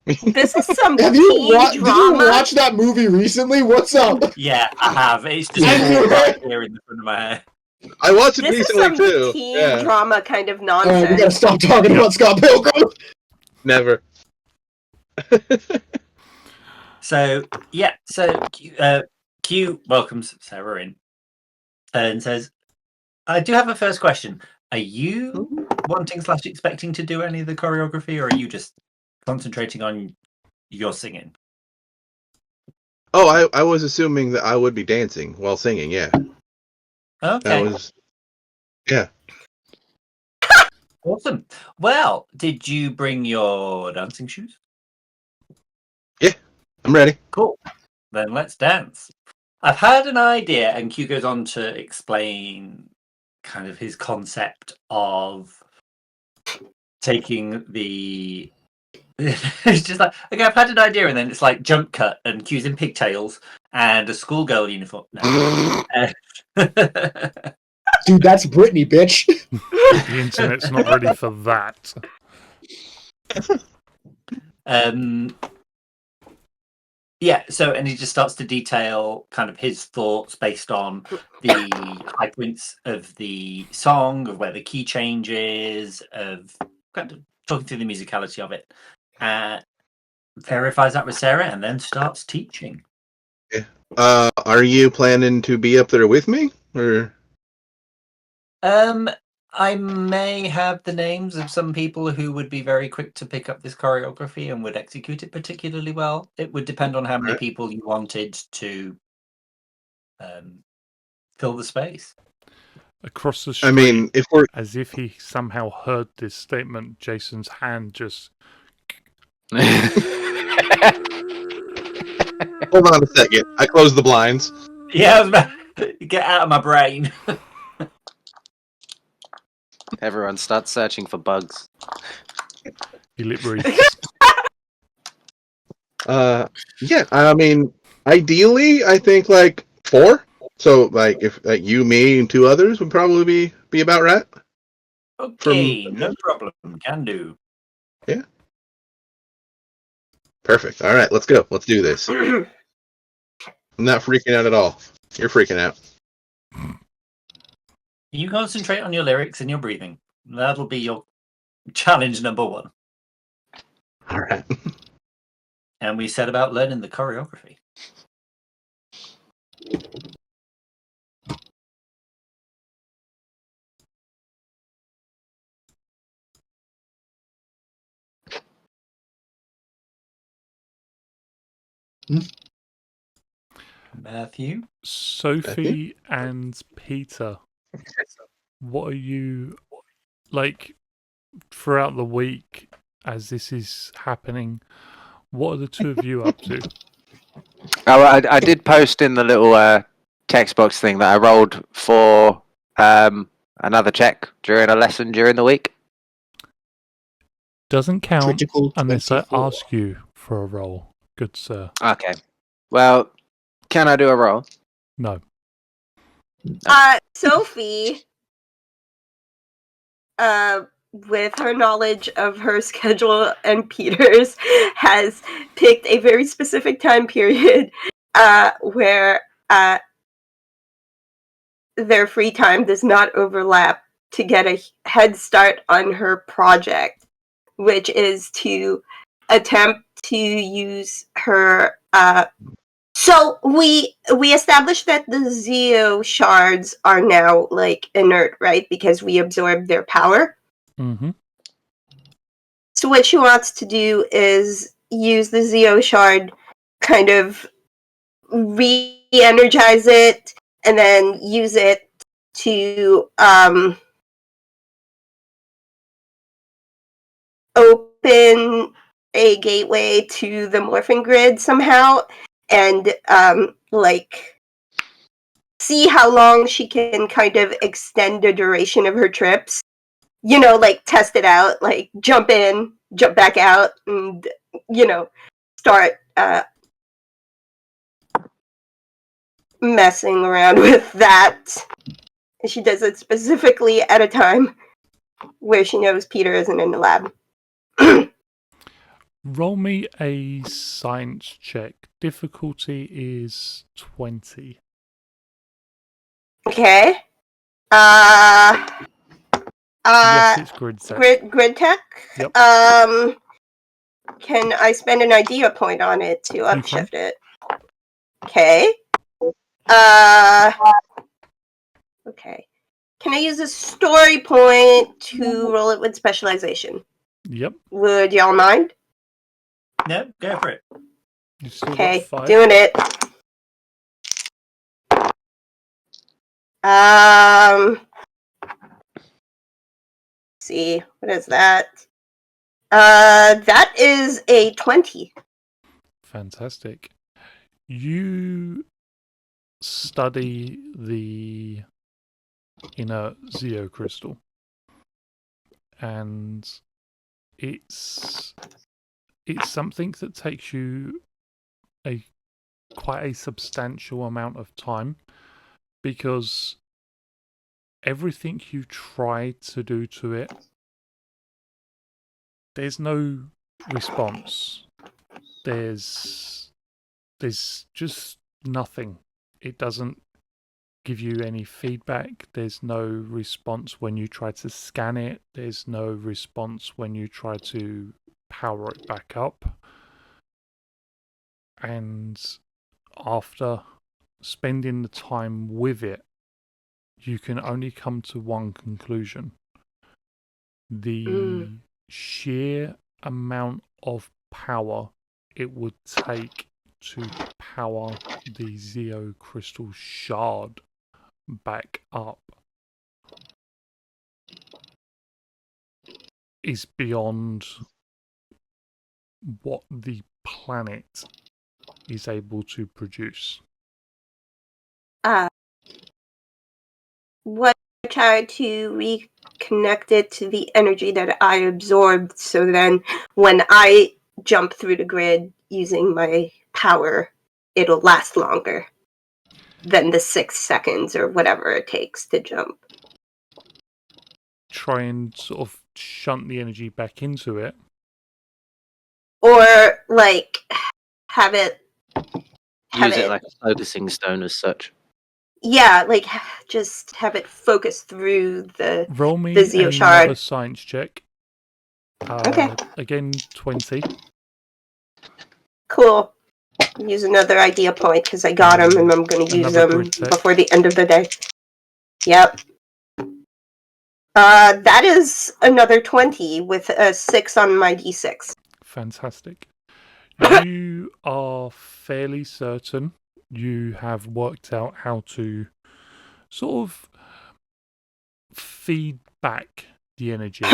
This is some Have you teen did you drama. watch that movie recently? What's up? Yeah, I have. It's just I knew all right it. here in the front of my head. I watched it This is recently some too. teen Yeah, drama kind of All right, we gotta nonsense. stop talking about Scott Pilgrim. never. So Q welcomes Sarah in and says, "I do have a first question. Are you wanting / expecting to do any of the choreography, or are you just concentrating on your singing?" Oh, I was assuming that I would be dancing while singing. Yeah, Okay, that was. Yeah. awesome. Well, did you bring your dancing shoes? I'm ready. Cool. Then let's dance. I've had an idea, and Q goes on to explain kind of his concept of taking the. It's just like, okay, I've had an idea, and then it's like jump cut, and Q's in pigtails and a schoolgirl uniform. No. Dude, that's Britney, bitch. The internet's not ready for that. Yeah, so and he just starts to detail kind of his thoughts based on the high points of the song, of where the key changes, of kind of talking through the musicality of it. Verifies that with Sarah and then starts teaching. Are you planning to be up there with me, or? I may have the names of some people who would be very quick to pick up this choreography and would execute it particularly well. It would depend on how many people you wanted to fill the space. Across the street, I mean, if we're as if he somehow heard this statement, Jason's hand just... hold on a second, I closed the blinds. Yeah, I was about to get out of my brain. Everyone starts searching for bugs. He lip reads. Yeah. I mean, ideally, I think like 4. So like if like you, me, and 2 others would probably be about right. Okay, no problem. Can do. Yeah. Perfect. All right, let's go. Let's do this. I'm not freaking out at all. You're freaking out. You concentrate on your lyrics and your breathing. That'll be your challenge number 1. All right. And we set about learning the choreography. Matthew? Sophie and Peter, what are you, like, throughout the week as this is happening, what are the two of you up to? Oh, I did post in the little text box thing that I rolled for another check during a lesson during the week. Doesn't count Critical unless I 24. ask you for a roll, good sir. Okay. Well, can I do a roll? No. Sophie, with her knowledge of her schedule and Peter's, has picked a very specific time period where their free time does not overlap to get a head start on her project, which is to attempt to use her. So we established that the Zeo shards are now like inert, right? Because we absorbed their power. Mm-hmm. So what she wants to do is use the Zeo shard, kind of re-energize it, and then use it to open a gateway to the morphing grid somehow, and like see how long she can kind of extend the duration of her trips. You know, like test it out, like jump in, jump back out, and start messing around with that. And she does it specifically at a time where she knows Peter isn't in the lab. Roll me a science check. Difficulty is 20. Okay. Yes, it's grid set. Grid tech. Yep. Can I spend an idea point on it to You upshift it? Okay. Okay. Can I use a story point to roll it with specialization? Yep. Would y'all mind? No, go for it. You've still Okay, got 5. doing it. See, what is that? That is a 20. Fantastic. You study the inner Zeo crystal, and it's something that takes you quite a substantial amount of time, because everything you try to do to it, there's no response. There's just nothing. It doesn't give you any feedback. There's no response when you try to scan it. There's no response when you try to power it back up. And after spending the time with it, you can only come to one conclusion. The sheer amount of power it would take to power the Zeo crystal shard back up is beyond what the planet is able to produce. What I tried to reconnect it to the energy that I absorbed, so then when I jump through the grid using my power, it'll last longer than the 6 seconds or whatever it takes to jump. Try and sort of shunt the energy back into it. Or like have it Use it like a focusing stone as such. Yeah, like just have it focus through the Roll me the Zeo another shard. science check. Okay. Again, 20. Cool. Use another idea point because I got them and I'm going to use Another them grid tech. before the end of the day. Yep. That is another 20 with a 6 on my d6. Fantastic. You are fairly certain you have worked out how to sort of feed back the energy.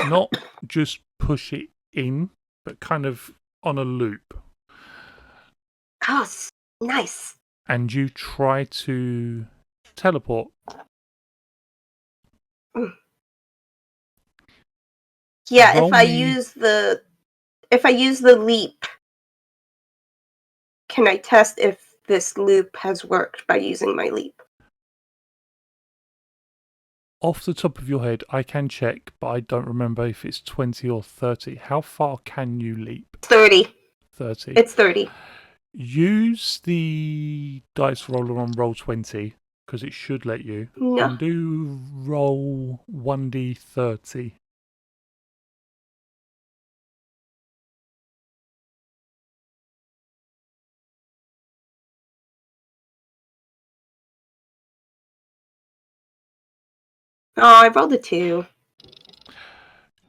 Not just push it in, but kind of on a loop. Oh, nice. And you try to teleport. Yeah, Roll if I me- use the leap, can I test if this loop has worked by using my leap? Off the top of your head, I can check, but I don't remember if it's 20 or 30. How far can you leap? 30. 30. It's 30. Use the dice roller on roll 20 because it should let you. No. And do roll 1d30. Oh, I rolled a 2.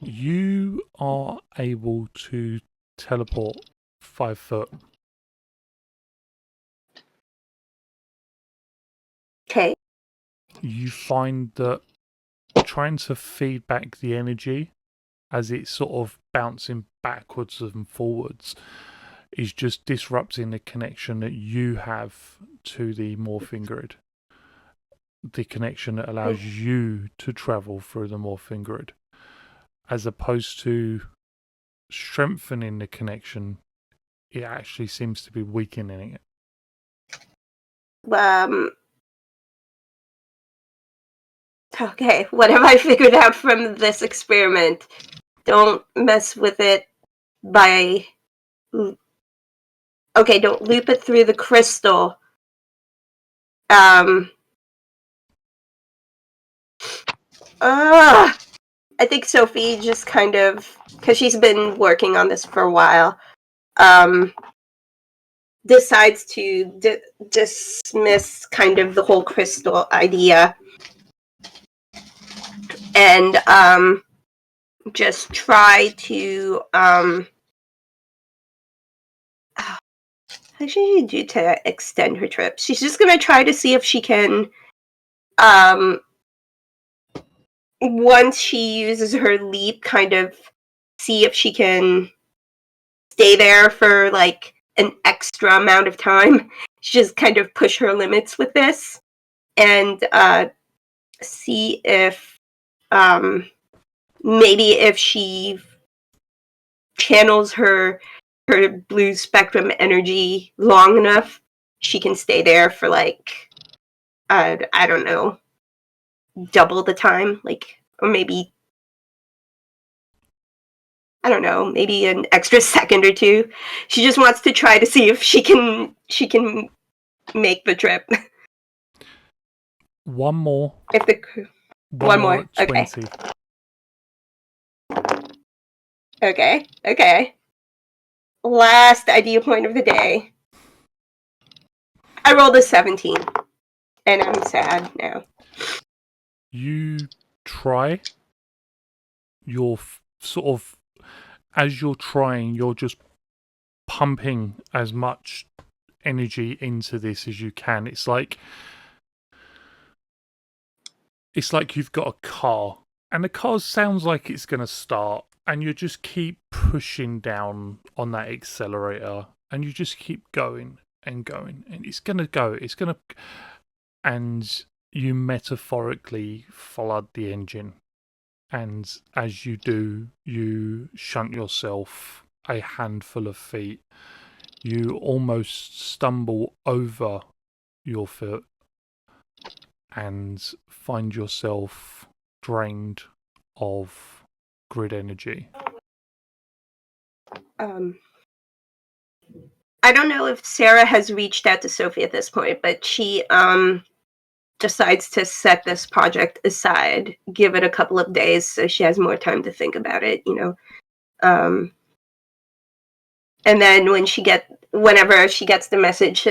You are able to teleport 5 foot. Okay. You find that trying to feed back the energy as it's sort of bouncing backwards and forwards is just disrupting the connection that you have to the morphing grid. The connection that allows you to travel through the morphing grid, as opposed to strengthening the connection, it actually seems to be weakening it. Okay, what have I figured out from this experiment? Don't mess with it by... Okay, don't loop it through the crystal. I think Sophie just kind of, because she's been working on this for a while, decides to dismiss kind of the whole crystal idea and just try to how should she do to extend her trip? She's just gonna try to see if she can once she uses her leap, kind of see if she can stay there for like an extra amount of time. She just kind of push her limits with this and see if maybe if she channels her blue spectrum energy long enough, she can stay there for like I don't know, double the time, like, or maybe I don't know, maybe an extra second or two. She just wants to try to see if she can make the trip. One more. If the one more. At 20. Okay. Last idea point of the day. I rolled a 17, and I'm sad now. You try. You're sort of, as you're trying, you're just pumping as much energy into this as you can. It's like you've got a car, and the car sounds like it's going to start, and you just keep pushing down on that accelerator, and you just keep going and going, and it's going to go. It's going to, and you metaphorically flood the engine. And as you do, you shunt yourself a handful of feet. You almost stumble over your foot and find yourself drained of grid energy. I don't know if Sarah has reached out to Sophie at this point, but she decides to set this project aside, give it a couple of days so she has more time to think about it, you know. And then whenever she gets the message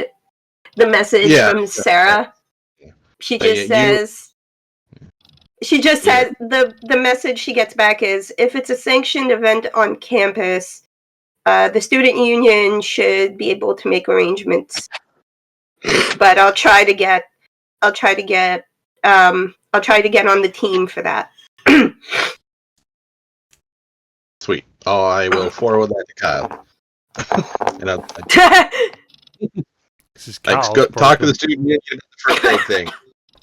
from Sarah, she just says the message she gets back is, if it's a sanctioned event on campus, the student union should be able to make arrangements. But I'll try to get on the team for that. Sweet. Oh, I will forward that to Kyle. And This is Kyle's problem. Talk to the student union about the first aid thing.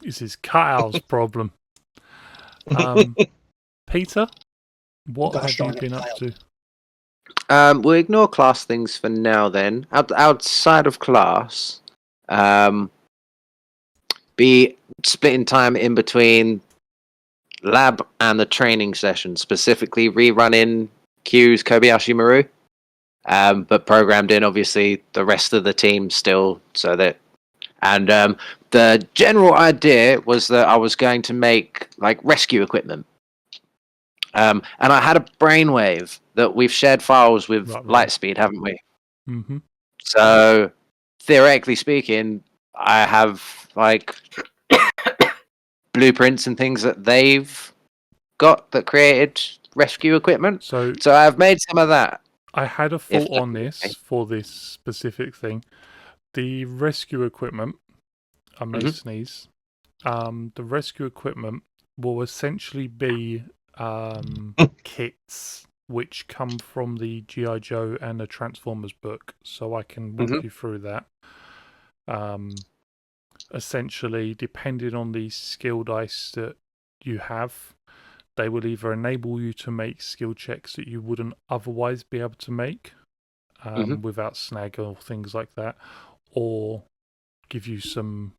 This is Kyle's problem. Peter, what have you been up to? We'll ignore class things for now then. Outside of class, be splitting time in between lab and the training session, specifically rerunning Q's Kobayashi Maru, but programmed in obviously the rest of the team still, so that And the general idea was that I was going to make like rescue equipment. And I had a brainwave that we've shared files with Right. Lightspeed, haven't we? Mm-hmm. So theoretically speaking, I have like blueprints and things that they've got that created rescue equipment. So I've made some of that. I had a If thought on this for this specific thing. The rescue equipment, I may sneeze. The rescue equipment will essentially be kits which come from the G.I. Joe and the Transformers book, so I can walk you through that. Essentially, depending on the skill dice that you have, they will either enable you to make skill checks that you wouldn't otherwise be able to make without snag or things like that, or give you some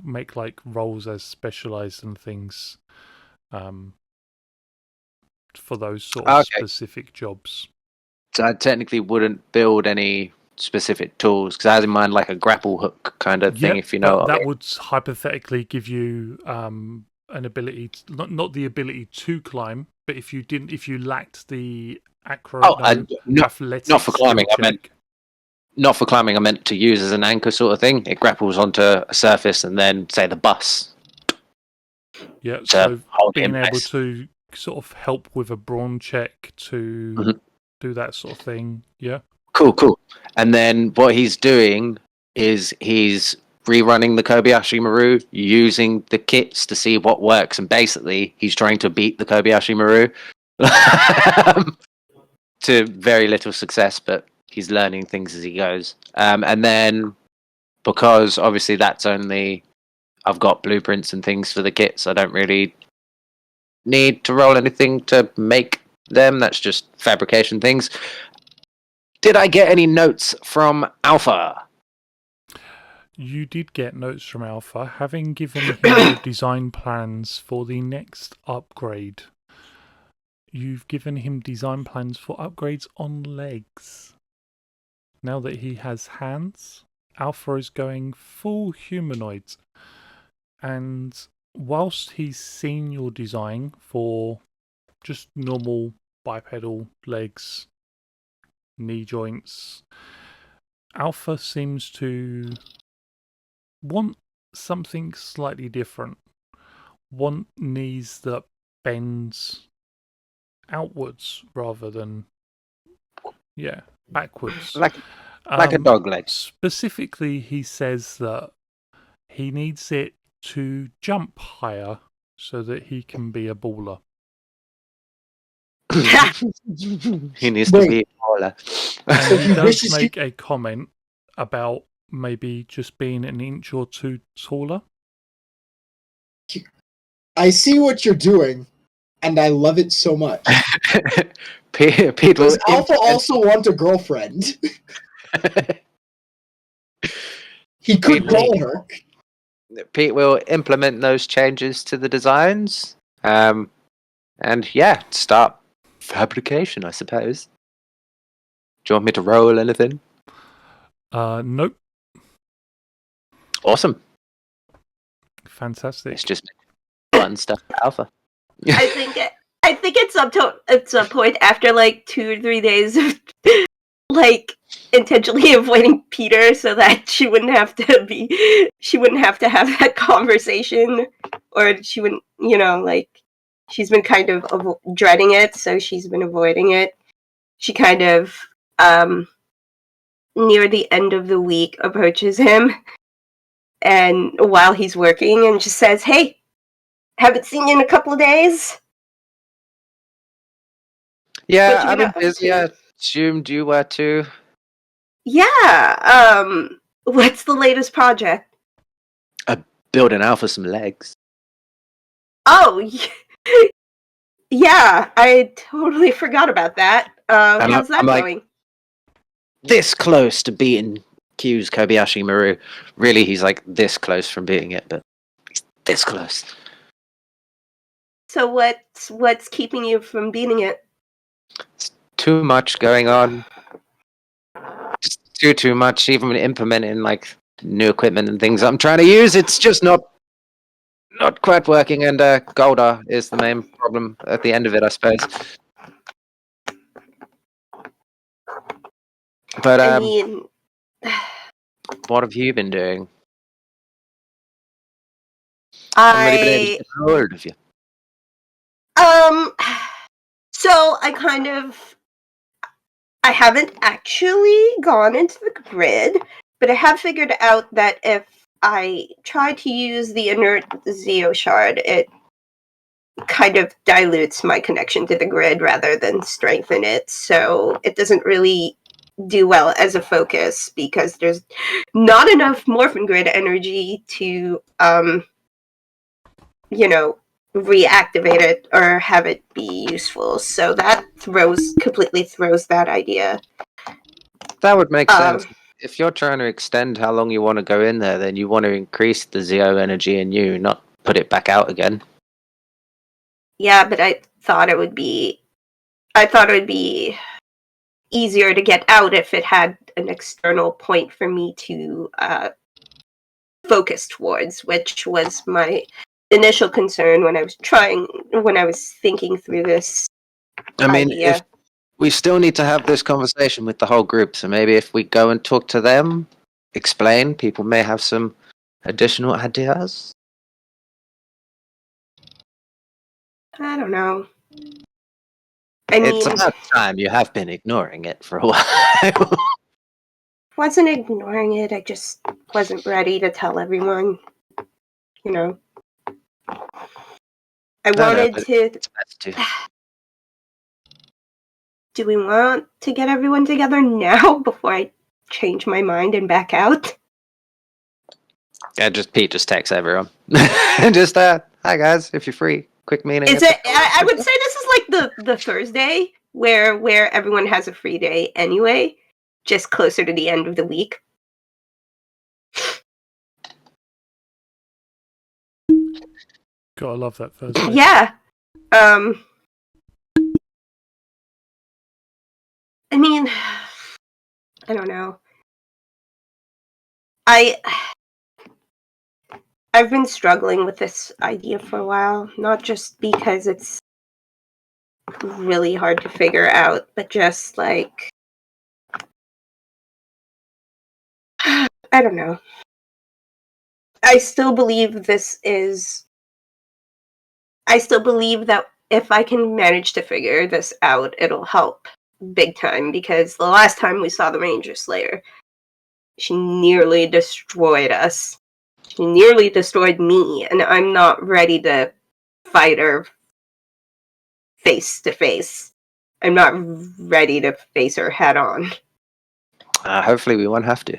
make like roles as specialized and things for those sort of specific jobs. So I technically wouldn't build any specific tools because I had in mind like a grapple hook kind of thing, if you know. But that would hypothetically give you an ability, not the ability to climb, but if you lacked the athletics, not for climbing. Not for climbing. I meant to use as an anchor sort of thing. It grapples onto a surface and then say the bus. Yeah, so being able to sort of help with a brawn check to do that sort of thing. Yeah. Cool. And then what he's doing is he's rerunning the Kobayashi Maru using the kits to see what works, and basically he's trying to beat the Kobayashi Maru to very little success, but he's learning things as he goes. And then because obviously I've got blueprints and things for the kits, I don't really need to roll anything to make them. That's just fabrication things. Did I get any notes from Alpha? You did get notes from Alpha, having given him your design plans for the next upgrade. You've given him design plans for upgrades on legs. Now that he has hands, Alpha is going full humanoid. And whilst he's seen your design for just normal bipedal legs, knee joints, Alpha seems to want something slightly different. Want knees that bends outwards rather than backwards. Like a dog leg. Specifically, he says that he needs it to jump higher so that he can be a baller. He needs to be taller. And he does make a comment about maybe just being an inch or two taller. I see what you're doing, and I love it so much. Does Alpha also want a girlfriend? He could call her. Pete will implement those changes to the designs, and start fabrication, I suppose. Do you want me to roll anything? Nope. Awesome. Fantastic. It's just fun stuff for Alpha. I think it's up to a point after like 2 or 3 days of like intentionally avoiding Peter so that she wouldn't have to have that conversation, or she wouldn't, like, she's been kind of dreading it, so she's been avoiding it. She kind of near the end of the week approaches him, and while he's working, and just says, "Hey, haven't seen you in a couple of days." Yeah, I've been busy. I assumed you were too. Yeah. What's the latest project? Building Alpha some legs. Oh, yeah. I totally forgot about that. How's that going? This close to beating Q's Kobayashi Maru. Really, he's like this close from beating it, but he's this close. So what's keeping you from beating it? It's too much going on. Just too much. Even implementing like new equipment and things I'm trying to use. It's just not quite working, and Goldar is the main problem at the end of it, I suppose. But I mean, what have you been doing? I haven't really been able to get hold of you. So I haven't actually gone into the grid, but I have figured out that if I try to use the inert Zeo shard, it kind of dilutes my connection to the grid rather than strengthen it. So it doesn't really do well as a focus because there's not enough Morphin Grid energy to, reactivate it or have it be useful. So that completely throws that idea. That would make sense. If you're trying to extend how long you want to go in there, then you want to increase the Zeo energy in you, not put it back out again. Yeah, but I thought it would be easier to get out if it had an external point for me to focus towards, which was my initial concern when I was thinking through this. I mean, idea. if we still need to have this conversation with the whole group, so maybe if we go and talk to them, explain, people may have some additional ideas. I don't know. It's about time. You have been ignoring it for a while. Wasn't ignoring it. I just wasn't ready to tell everyone. I wanted to. Do we want to get everyone together now before I change my mind and back out? Yeah, Pete just texts everyone. Just hi guys, if you're free, quick meeting. I would say this is like the Thursday where everyone has a free day anyway, just closer to the end of the week. Gotta love that Thursday. Yeah. I mean, I don't know. I've been struggling with this idea for a while, not just because it's really hard to figure out, but just like I don't know. I still believe that if I can manage to figure this out, it'll help big time, because the last time we saw the Ranger Slayer, she nearly destroyed us. She nearly destroyed me, and I'm not ready to fight her face to face. I'm not ready to face her head on. Hopefully we won't have to.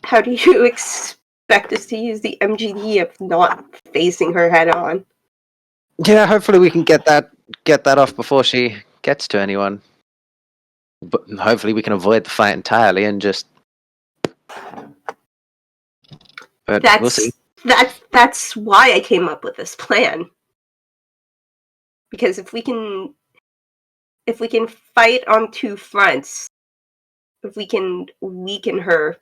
How do you expect us to use the MGD if not facing her head on? Yeah, hopefully we can get that off before she gets to anyone. But hopefully we can avoid the fight entirely and just. But we'll see. That's why I came up with this plan. Because if we can fight on two fronts, if we can weaken her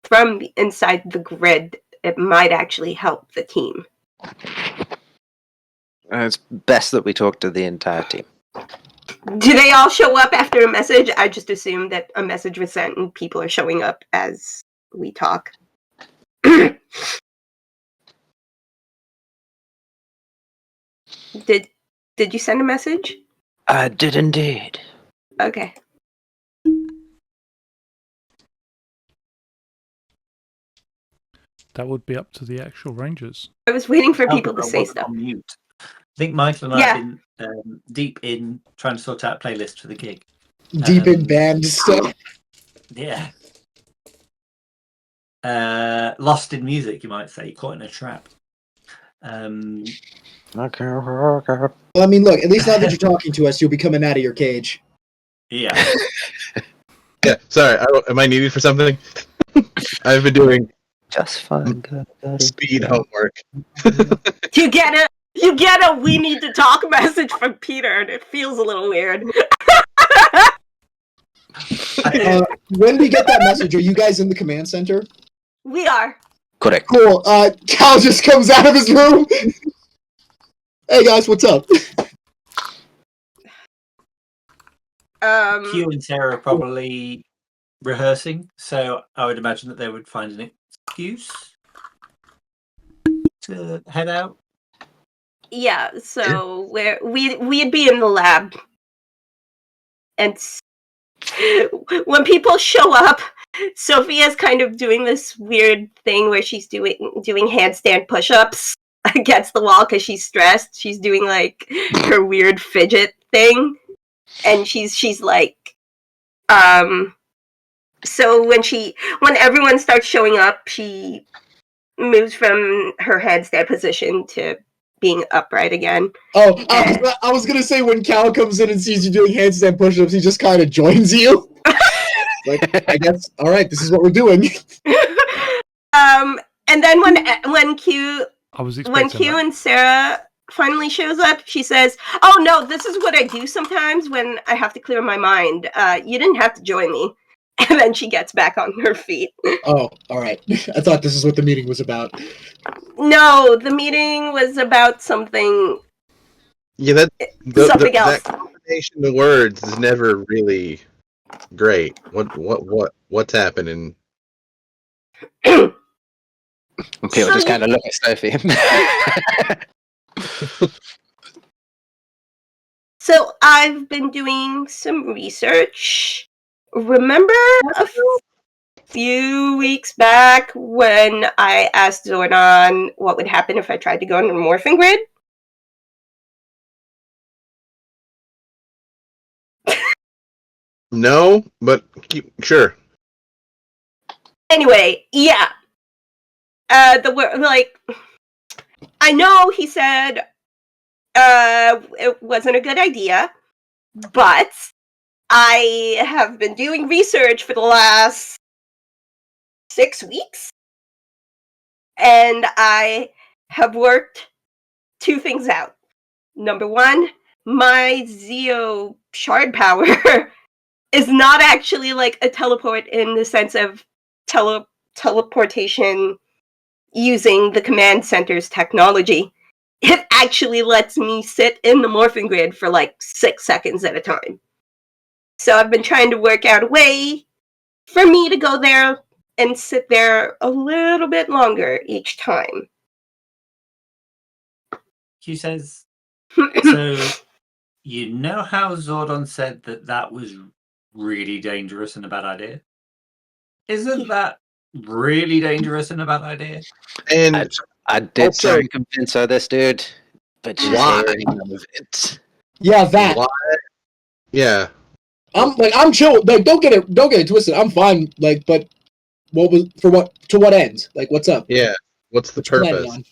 from inside the grid, it might actually help the team. It's best that we talk to the entire team. Do they all show up after a message? I just assume that a message was sent and people are showing up as we talk. Did you send a message? I did indeed. Okay. That would be up to the actual Rangers. I was waiting for people to say stuff. On mute. I think Michael and I have been deep in trying to sort out playlists for the gig. Deep in band stuff. Yeah. Lost in music, you might say. Caught in a trap. Okay. Well, I mean, look, at least now that you're talking to us, you'll be coming out of your cage. Yeah. Yeah, sorry. Am I needed for something? I've been doing Just fine. speed homework. You get a we need to talk message from Peter, and it feels a little weird. When we get that message, are you guys in the command center? We are. Correct. Cool. Cal just comes out of his room. Hey guys, what's up? Q and Sarah are probably rehearsing, so I would imagine that they would find an excuse to head out. Yeah, so we'd be in the lab, and when people show up, Sophia's kind of doing this weird thing where she's doing handstand push-ups against the wall because she's stressed. She's doing like her weird fidget thing, and she's like, So when everyone starts showing up, she moves from her handstand position to being upright again. Oh, I was gonna say when Cal comes in and sees you doing handstand push-ups, he just kind of joins you. Like, I guess, all right, this is what we're doing. And then when Q that. and Sarah finally shows up, she says, "Oh no, this is what I do sometimes when I have to clear my mind. You didn't have to join me." And then she gets back on her feet. Oh, all right. I thought this is what the meeting was about. No, the meeting was about something. Yeah, Something else. That combination of words is never really great. What's happening? And people So just kind of look at Sophie. So I've been doing some research. Remember a few weeks back when I asked Zordon what would happen if I tried to go into the morphing grid? No, but sure. Anyway, yeah. I know he said it wasn't a good idea, but I have been doing research for the last 6 weeks, and I have worked 2 things out. Number 1, my Zeo shard power is not actually like a teleport in the sense of teleportation using the command center's technology. It actually lets me sit in the morphing grid for like 6 seconds at a time. So I've been trying to work out a way for me to go there and sit there a little bit longer each time. Q says, so you know how Zordon said that was really dangerous and a bad idea? Isn't that really dangerous and a bad idea? And I did also, try and convince her this, dude, but she's why? hearing none of it. Yeah, that. Why? Yeah. I'm chill. Like, don't get it twisted. I'm fine. Like, but to what end? Like, what's up? Yeah. What's the What you planning purpose? on?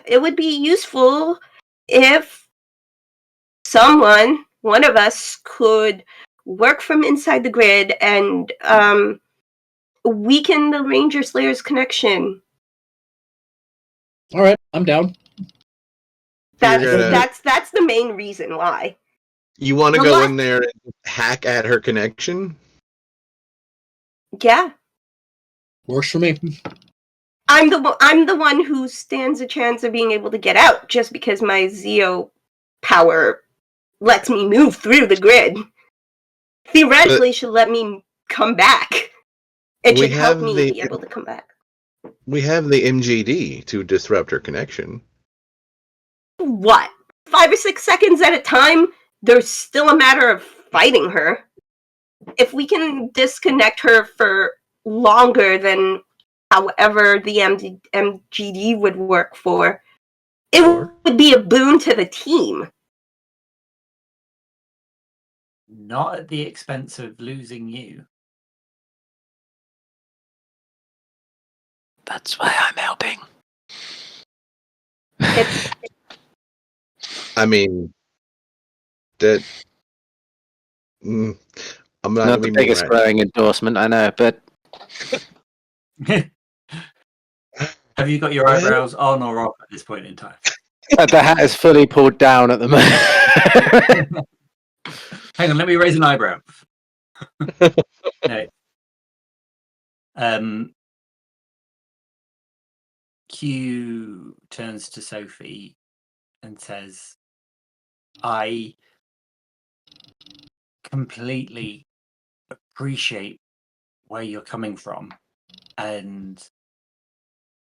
It would be useful if one of us, could work from inside the grid and weaken the Ranger Slayer's connection. All right, I'm down. That's the main reason why. You want to go in there and hack at her connection? Yeah. Works for me. I'm the one who stands a chance of being able to get out just because my Zeo power lets me move through the grid. Theoretically, should let me come back. It should help me be able to come back. We have the MGD to disrupt her connection. What? 5 or 6 seconds at a time? There's still a matter of fighting her. If we can disconnect her for longer than however the MGD would work for, it would be a boon to the team. Not at the expense of losing you. That's why I'm helping. I mean, that. I'm not the biggest glowing endorsement, I know, but have you got your eyebrows on or off at this point in time? The hat is fully pulled down at the moment. Hang on, let me raise an eyebrow. No. Q turns to Sophie and says, I completely appreciate where you're coming from, and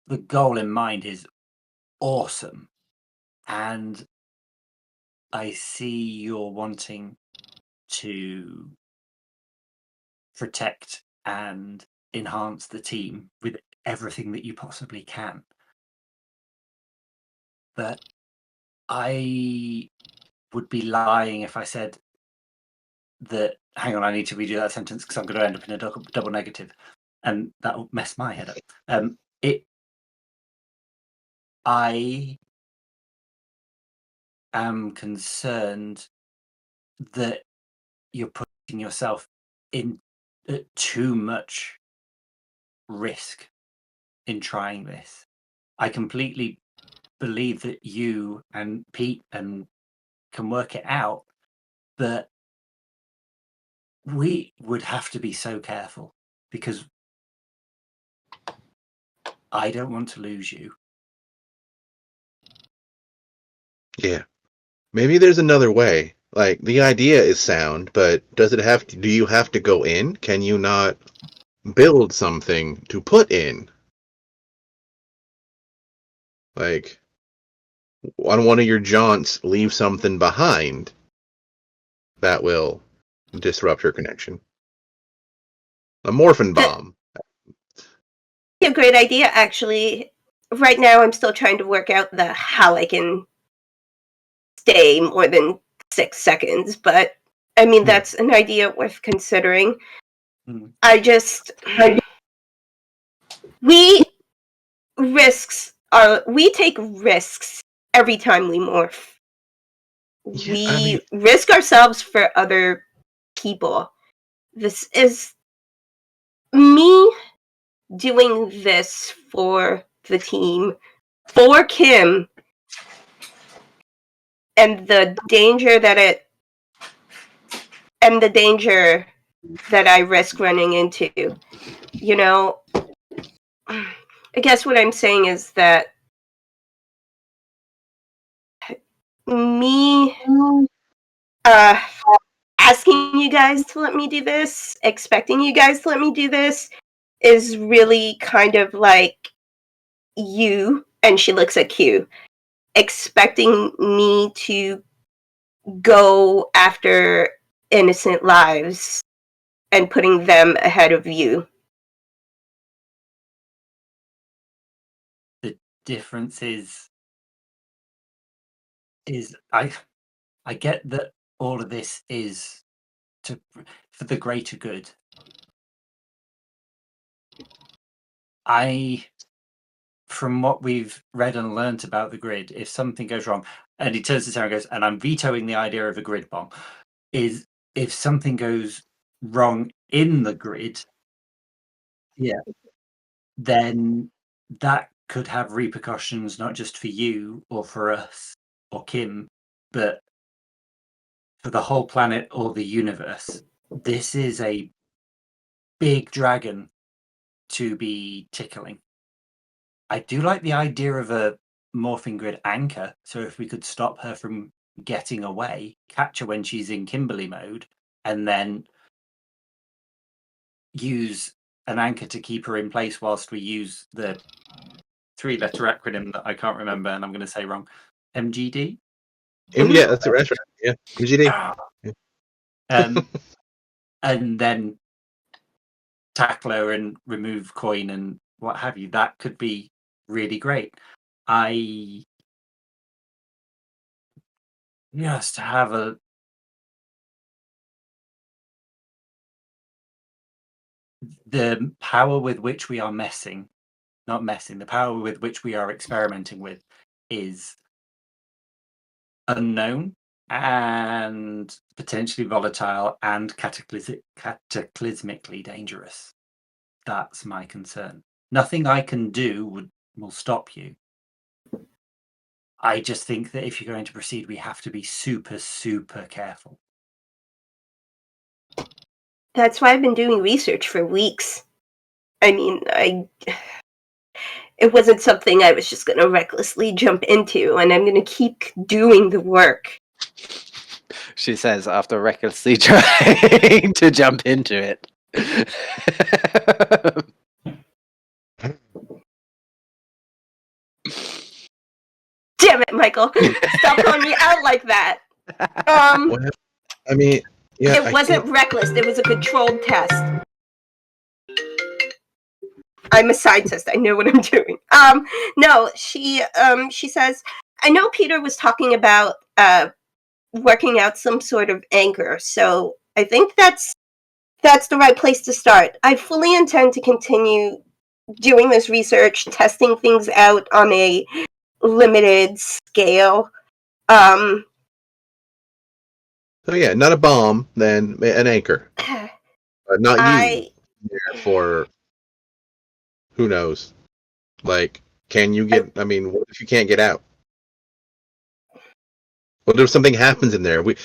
the goal in mind is awesome. And I see you're wanting to protect and enhance the team with everything that you possibly can. But I would be lying if I said that, hang on, I need to redo that sentence because I'm going to end up in a double negative, and that'll mess my head up. I am concerned that you're putting yourself in too much risk in trying this. I completely believe that you and Pete can work it out, but we would have to be so careful because I don't want to lose you. Yeah. Maybe there's another way. Like, the idea is sound, but do you have to go in? Can you not build something to put in? Like, on one of your jaunts, leave something behind that will disrupt your connection. A morphin bomb. A great idea, actually. Right now, I'm still trying to work out how I can stay more than 6 seconds, but I mean, that's an idea worth considering. I just... We take risks every time we morph. We risk ourselves for other people. This is me doing this for the team, for Kim, and the danger that I risk running into. You know, I guess what I'm saying is that me asking you guys to let me do this, expecting you guys to let me do this, is really kind of like you, and she looks at Q, expecting me to go after innocent lives and putting them ahead of you. The difference is I get that all of this is for the greater good. From what we've read and learnt about the grid, if something goes wrong, and he turns to Sarah and goes, and I'm vetoing the idea of a grid bomb, is if something goes wrong in the grid, then that could have repercussions not just for you or for us or Kim, but for the whole planet or the universe. This is a big dragon to be tickling. I do like the idea of a morphing grid anchor, so if we could stop her from getting away, catch her when she's in Kimberly mode, and then use an anchor to keep her in place whilst we use the 3-letter acronym that I can't remember and I'm going to say wrong. MGD? Yeah, that's right. Yeah, MGD. And then tackle her and remove coin and what have you. That could be really great. I just have the power with which we are the power with which we are experimenting with is unknown and potentially volatile and cataclysmically dangerous. That's my concern. Nothing I can do will stop you. I just think that if you're going to proceed, we have to be super, super careful. That's why I've been doing research for weeks. I mean, it wasn't something I was just going to recklessly jump into, and I'm going to keep doing the work. She says after recklessly trying to jump into it. Damn it, Michael! Stop calling me out like that. Well, I mean, yeah, It wasn't reckless. It was a controlled test. I'm a scientist. I know what I'm doing. No, she says, I know Peter was talking about working out some sort of anchor, so I think that's the right place to start. I fully intend to continue doing this research, testing things out on a limited scale. So yeah, not a bomb, then an anchor. Not you. For who knows? Like, can you get? I mean, what if you can't get out? What if something happens in there? We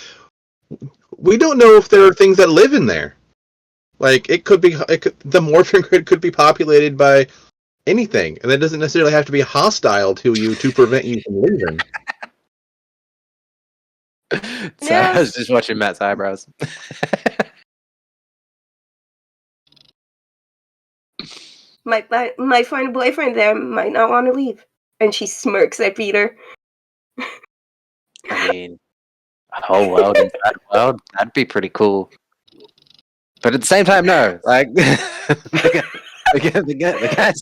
don't know if there are things that live in there. Like, the morphing grid could be populated by anything, and that doesn't necessarily have to be hostile to you to prevent you from leaving. So I was just watching Matt's eyebrows. My foreign boyfriend there might not want to leave. And she smirks at Peter. I mean, a whole world in that world, that'd be pretty cool. But at the same time, no. Like, the guys.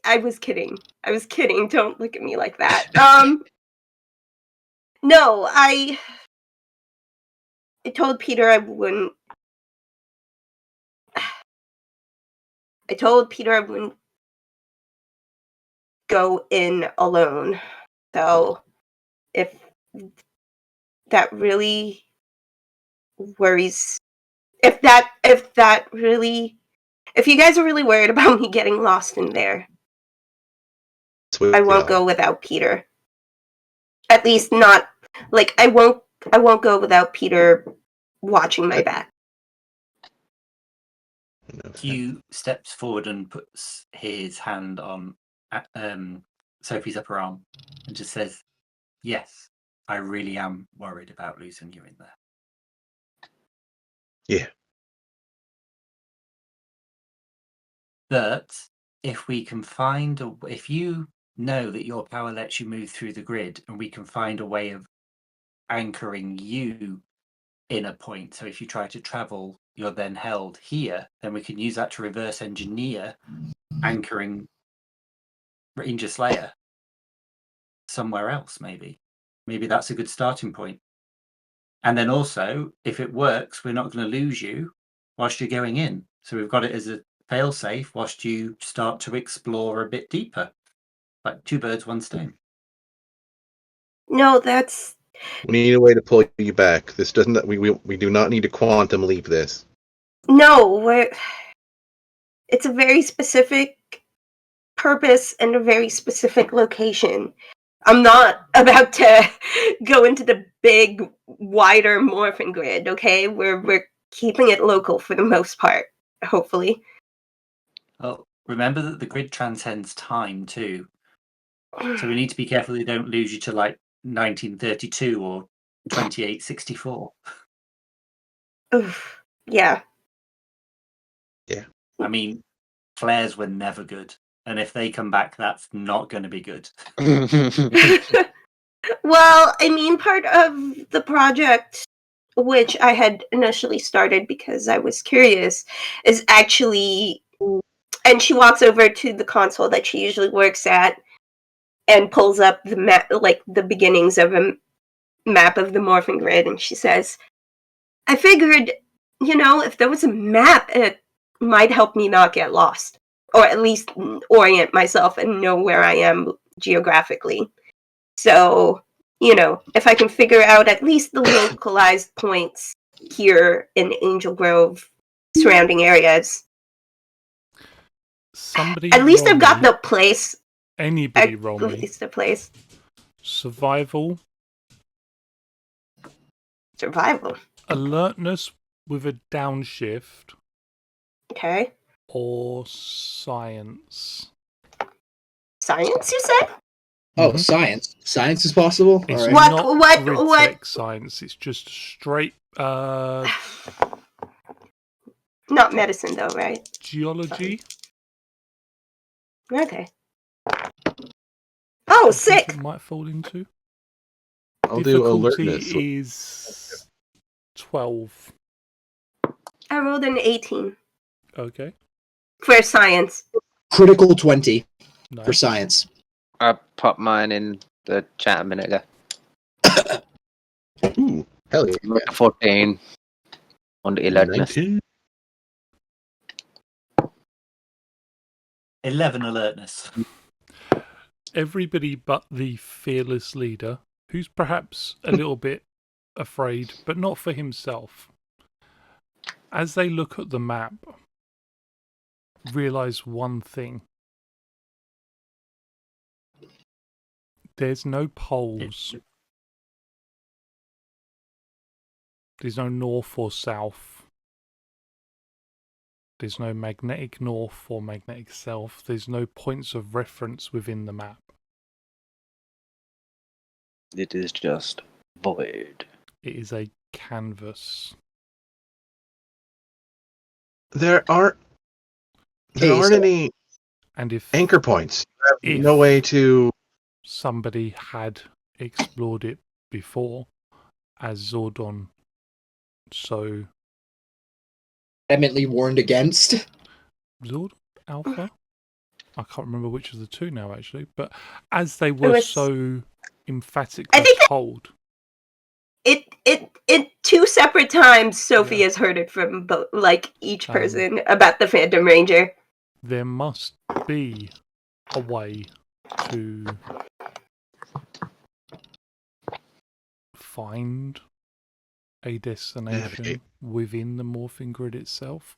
I was kidding. Don't look at me like that. No, I told Peter I wouldn't. I told Peter I wouldn't go in alone. So, if that really worries, if you guys are really worried about me getting lost in there, I won't go without Peter. At least not, like, I won't go without Peter watching my back. Hugh steps forward and puts his hand on Sophie's upper arm and just says, yes, I really am worried about losing you in there. Yeah. But if we can find if you know that your power lets you move through the grid, and we can find a way of anchoring you in a point, so if you try to travel, you're then held here, then we can use that to reverse engineer anchoring Ranger Slayer somewhere else. Maybe that's a good starting point. And then also, if it works, we're not going to lose you whilst you're going in. So we've got it as a fail-safe whilst you start to explore a bit deeper. Like 2 birds, 1 stone. No, that's... We need a way to pull you back. This doesn't... We do not need to quantum leap this. No, it's a very specific purpose and a very specific location. I'm not about to go into the big, wider morphin grid, okay? We're keeping it local for the most part, hopefully. Oh, remember that the grid transcends time too. So we need to be careful they don't lose you to like 1932 or 2864. Oof. Yeah. Yeah. I mean, flares were never good. And if they come back, that's not going to be good. Well, I mean, part of the project, which I had initially started because I was curious, is actually... And she walks over to the console that she usually works at and pulls up the map, like the beginnings of a map of the morphing grid, and she says, I figured, if there was a map, it might help me not get lost, or at least orient myself and know where I am geographically. So, if I can figure out at least the localized points here in Angel Grove, surrounding areas. Somebody At least roll I've got me. the place. Anybody At roll me. least the place. Survival, Survival. alertness with a downshift, Okay. or science. Science, you said? Oh, Mhm. science. Science is possible. It's All right. What- not grid what- tech science. It's just straight Not medicine, though, right? geology. Okay. Oh, I think sick! it might fall into. I'll do Difficulty alertness. is 12. I rolled an 18 Okay. for science. Critical 20 for Nice. science. I popped mine in the chat a minute ago. Ooh, hell yeah. 14 on the alertness. 19. 11 alertness. Everybody but the fearless leader, who's perhaps a little bit afraid, but not for himself. As they look at the map, realize one thing. There's no poles. There's no north or south. There's no magnetic north or magnetic south. There's no points of reference within the map. It is just void. It is a canvas. There aren't Hey, so- any And if anchor points. You have If- no way to. somebody had explored it before as Zordon so Adamantly warned against. Zord Alpha? I can't remember which of the two now actually, but as they were was- so emphatically I think that- told, It 2 separate times Sophie has heard it from each person about the Phantom Ranger. there must be a way to find a destination Navigate. within the morphing grid itself.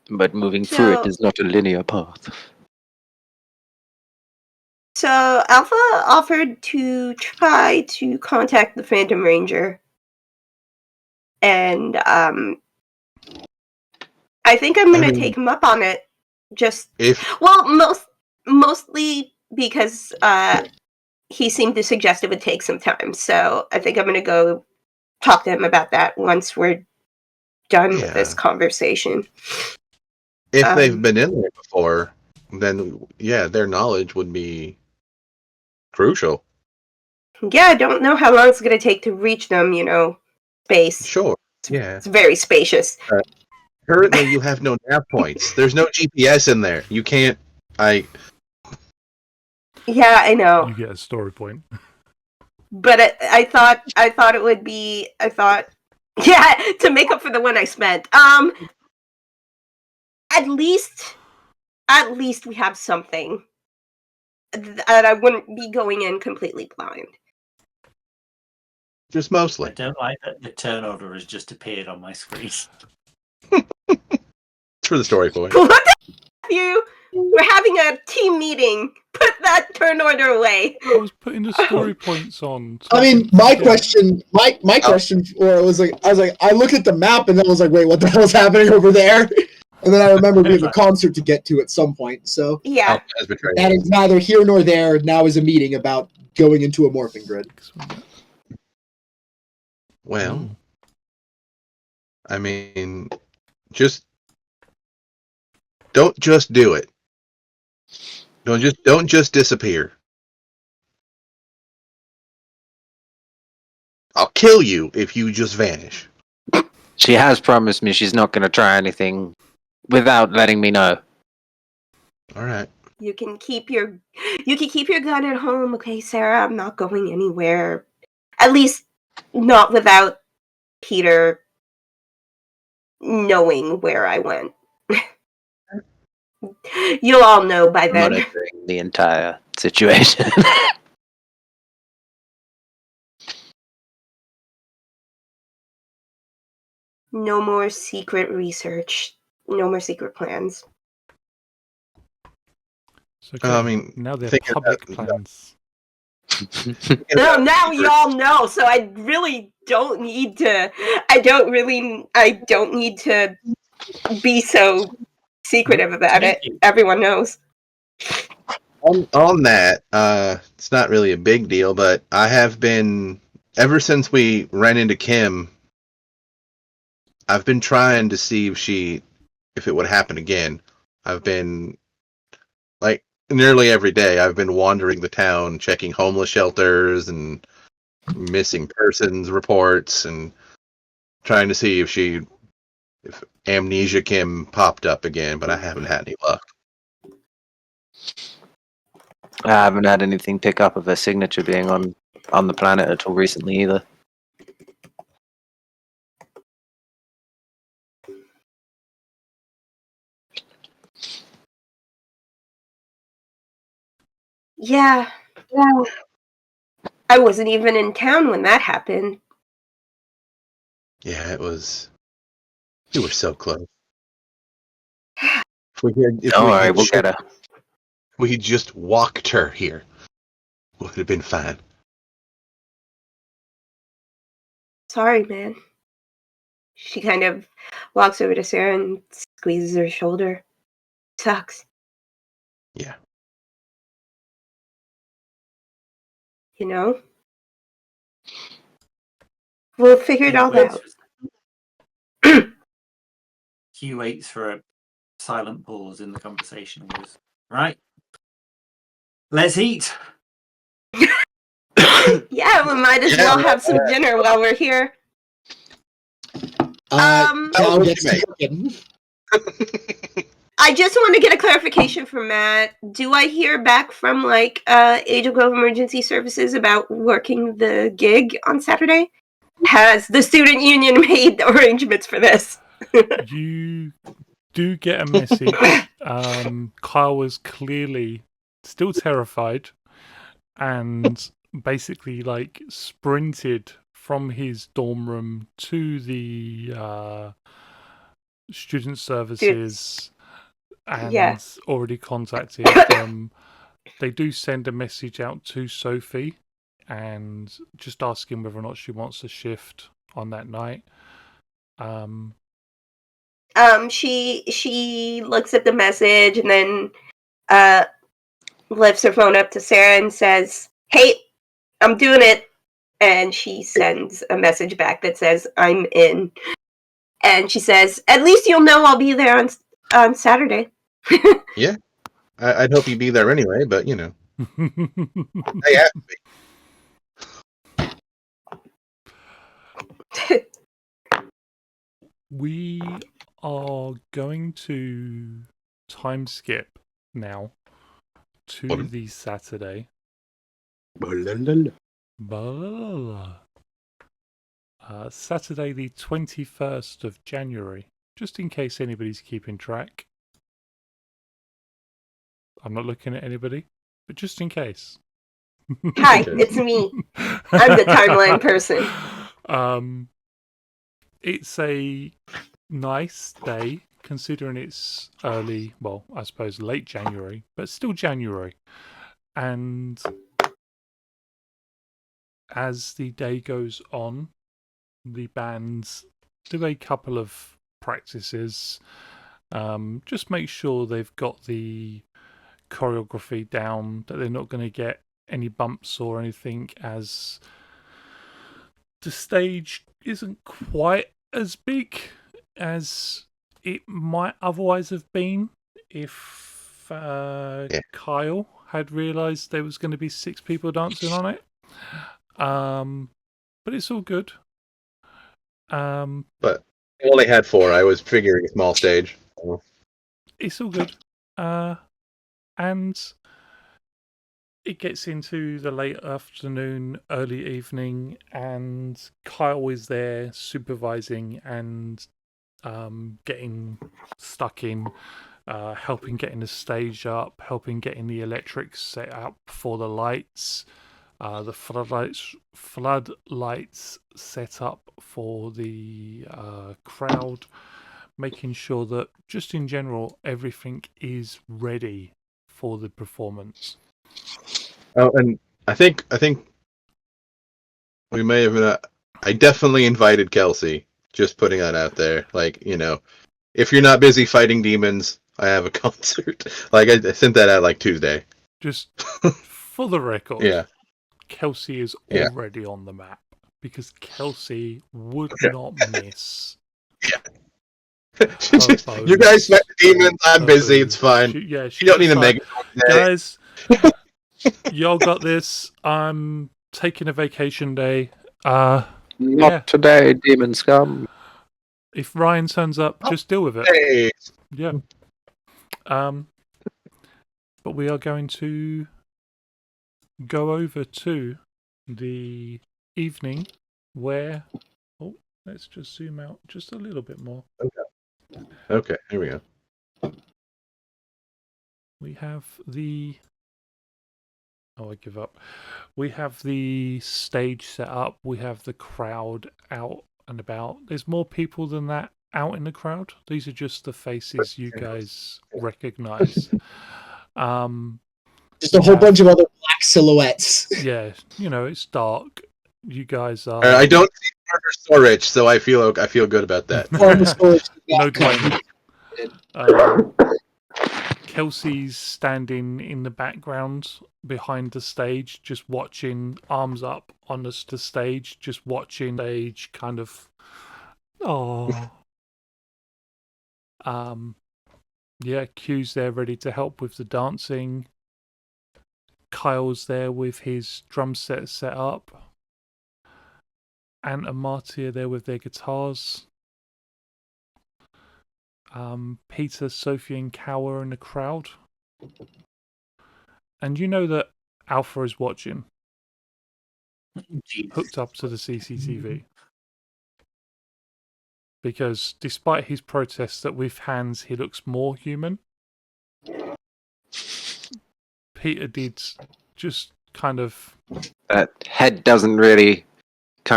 But moving through it So- is not a linear path. So Alpha offered to try to contact the Phantom Ranger. And I think I'm gonna I mean- take him up on it. If Mostly because he seemed to suggest it would take some time. So I think I'm gonna go talk to him about that once we're done with this Yeah. conversation. they've been in there before, then yeah, their knowledge would be crucial. Yeah, I don't know how long it's gonna take to reach them, space. Sure. Yeah. It's very spacious. Currently, you have no nav points. There's no GPS in there. You can't. Yeah, I know. You get a story point. But I thought it would be yeah, to make up for the one I spent. At least we have something that I wouldn't be going in completely blind. Just I mostly. don't like that the turn order has just appeared on my screen. It's for the story point. What the you? We're having a team meeting. Put that turn order away. I was putting the story points on. so I mean, could my forget. question, or I looked at the map and then I was like, wait, what the hell's happening over there? And then I remember we have a concert to get to at some point. So Yeah. Alpha has betrayed. that is neither here nor there. Now is a meeting about going into a morphing grid. Well, Mm. I mean, don't just do it. Don't just disappear. I'll kill you if you just vanish. She has promised me she's not going to try anything without letting me know. All right. You can keep your gun at home, okay, Sarah? I'm not going anywhere. At least not without Peter knowing where I went. You'll all know by then. Monitoring the entire situation. No more secret research. No more secret plans. So I mean, now they're thinking public about- plans. No, now y'all know, so I really don't need to. I don't need to be so secretive about it. Everyone knows. On that, it's not really a big deal, but I have been ever since we ran into Kim. I've been trying to see if it would happen again. I've been like nearly every day. I've been wandering the town, checking homeless shelters and missing persons reports, and trying to see if Amnesia Kim popped up again. But I haven't had any luck. I haven't had anything pick up of her signature being on the planet at all recently either. Yeah. I wasn't even in town when that happened. Yeah, it was. We were so close. Don't worry, we'll get her. We just walked her here. Would have been fine. Sorry, man. She kind of walks over to Sarah and squeezes her shoulder. Sucks. Yeah. You know? We'll figure it all out. Hugh waits for a silent pause in the conversation and goes, right, let's eat. Yeah, we might as well have some dinner while we're here. Cal gets to cooking. I just want to get a clarification from Matt. Do I hear back from Angel Grove Emergency Services about working the gig on Saturday? Has the student union made arrangements for this? You do get a message. Kyle was clearly still terrified and basically sprinted from his dorm room to the student services and already contacted them. They do send a message out to Sophie and just asking whether or not she wants a shift on that night. She looks at the message and then lifts her phone up to Sarah and says, "Hey, I'm doing it." And she sends a message back that says, "I'm in." And she says, "At least you'll know I'll be there on Saturday." Yeah. I'd hope you'd be there anyway, but you know. Hey, ask me. We are going to time skip now to the Saturday. Saturday the 21st of January, just in case anybody's keeping track. I'm not looking at anybody, but just in case. Hi, it's me. I'm the timeline person. It's a nice day, considering it's early, well, I suppose late January, but still January. And as the day goes on, the bands do a couple of practices. Just make sure they've got the choreography down, that they're not going to get any bumps or anything, as the stage isn't quite as big as it might otherwise have been if Kyle had realised there was going to be 6 people dancing on it. But it's all good. But I only had 4. I was figuring a small stage. So. It's all good. And it gets into the late afternoon, early evening, and Kyle is there supervising and getting stuck in, helping getting the stage up, helping getting the electrics set up for the lights, the floodlights set up for the crowd, making sure that just in general everything is ready for the performance. Oh, and I think we may have. I definitely invited Kelsey. Just putting that out there. Like, if you're not busy fighting demons, I have a concert. Like, I sent that out like Tuesday. Just for the record, Yeah. Kelsey is Yeah. already on the map because Kelsey would Okay. not miss. You guys fight the demons. I'm busy. It's fine. She You don't need to make it. Guys, y'all got this. I'm taking a vacation day. Not today, demon scum. If Ryan turns up, just deal with it. Hey. Yeah. But we are going to go over to the evening where. Oh, let's just zoom out just a little bit more. Okay, here we go. We have the. Oh, I give up. We have the stage set up. We have the crowd out and about. There's more people than that out in the crowd. These are just the faces you guys recognize. Just a whole bunch of other black silhouettes. Yeah, it's dark. You guys are. I don't see Murder Storage, so I feel good about that. No time. Kelsey's standing in the background behind the stage, just watching, arms up on the stage, just watching stage kind of. Oh. Yeah, Q's there ready to help with the dancing. Kyle's there with his drum set up. Ant and Marty are there with their guitars. Peter, Sophie, and Cow are in the crowd. And you know that Alpha is watching. Hooked up to the CCTV. Because despite his protests that with hands he looks more human, Peter did just kind of... That head can't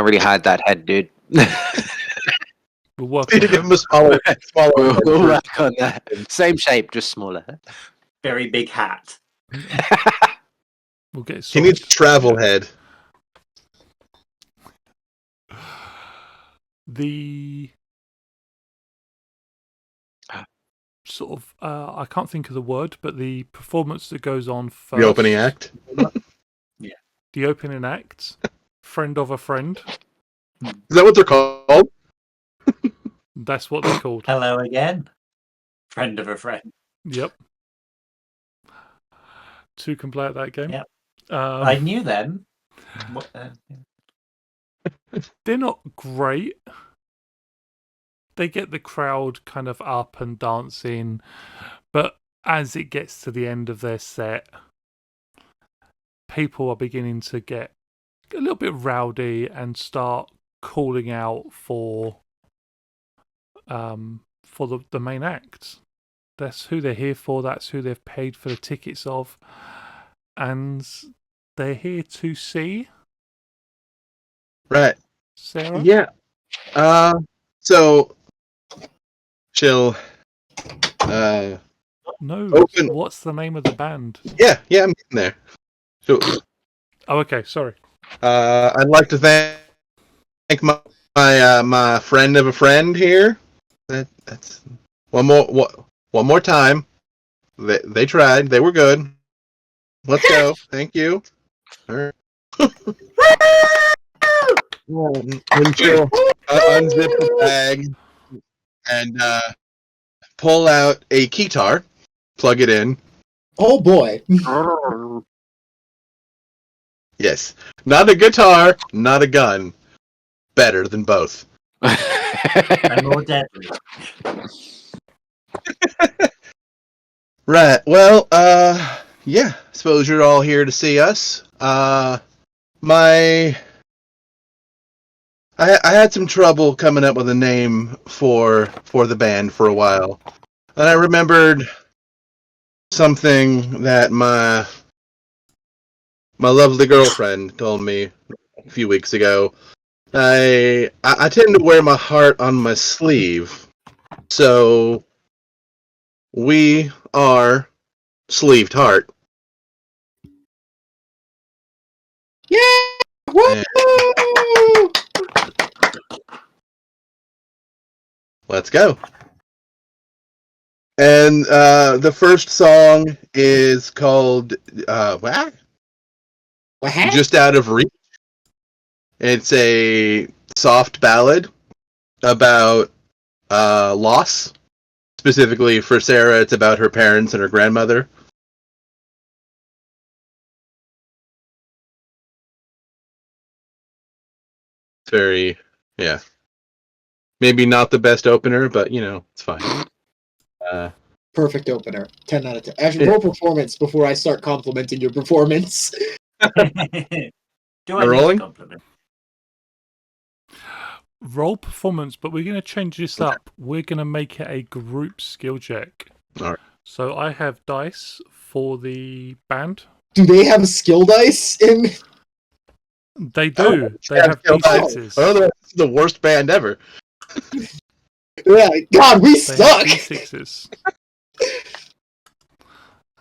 really hide that head, dude. We'll work Need to give him a smaller We'll work on that. Same shape, just smaller. Very big hat. We'll get it He sorted. needs a travel head. The sort of I can't think of the word, but the performance that goes on first. The opening act. Yeah. The opening act. Friend of a friend. Is that what they're called? That's what they're called. Hello again. Friend of a friend. Yep. Two can play at that game. Yep. I knew them. They're not great. They get the crowd kind of up and dancing, but as it gets to the end of their set, people are beginning to get a little bit rowdy and start calling out for the main act. That's who they're here for. That's who they've paid for the tickets of, and they're here to see Right. Sarah. Yeah. So chill. No. Open. What's the name of the band? Yeah, I'm getting there. So, Oh, okay. Sorry. I'd like to thank my friend of a friend here. That's one more time. They tried. They were good. Let's go. Thank you. All right. Unzip the bag and pull out a keytar, plug it in. Oh boy. Yes. Not a guitar, not a gun. Better than both. And more deadly. Right. Well, yeah. Suppose you're all here to see us. I had some trouble coming up with a name for the band for a while. And I remembered something that my lovely girlfriend told me a few weeks ago. I tend to wear my heart on my sleeve. So we are sleeved heart. Yeah! Woo! Let's go. And the first song is called what? What? Just Out of Reach. It's a soft ballad about loss. Specifically for Sarah, it's about her parents and her grandmother. It's very, yeah. Maybe not the best opener, but it's fine. Perfect opener. 10 out of 10. Actually, roll performance before I start complimenting your performance. Do I need rolling? to compliment? Roll performance, but we're going to change this up. We're going to make it a group skill check. All right. So I have dice for the band. Do they have skill dice in? They do. They have skill dice. D6s. Oh, that's the worst band ever. Yeah, God, we They suck. have D6s.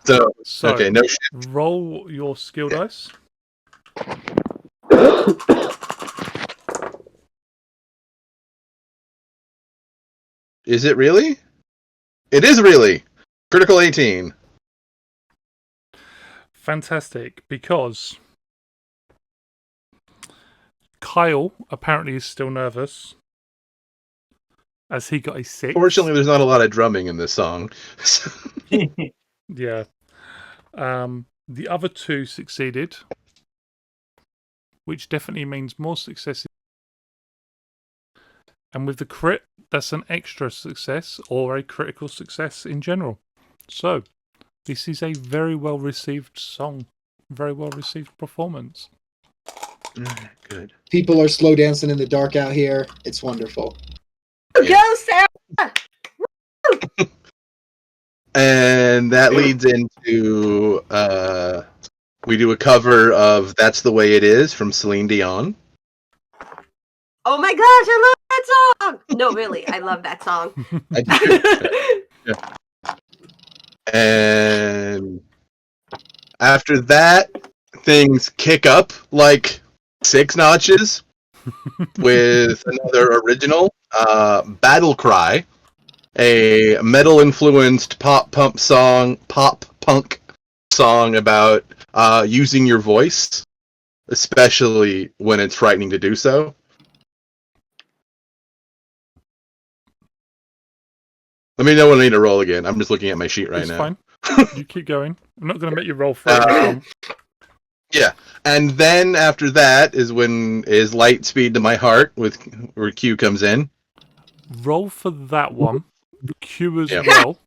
So So okay, no shit. roll your skill dice. Is it really? It is really. Critical 18. Fantastic, because Kyle apparently is still nervous as he got a 6. Fortunately, there's not a lot of drumming in this song. Yeah. The other 2 succeeded, which definitely means more successes. And with the crit, that's an extra success or a critical success in general. So, this is a very well received song, very well received performance. Good. People are slow dancing in the dark out here. It's wonderful. Go, Sarah! And that leads into we do a cover of "That's the Way It Is" from Celine Dion. Oh my gosh, I love that song! No, really, I love that song. I do. Yeah. And after that, things kick up like 6 notches with another original, "Battle Cry," a metal-influenced pop punk song about using your voice, especially when it's frightening to do so. Let me know when I need to roll again. I'm just looking at my sheet right It's now. fine. You keep going. I'm not going to make you roll for it. Yeah, and then after that is when is "Light Speed to My Heart" with where Q comes in. Roll for that one. Q as Yeah. well.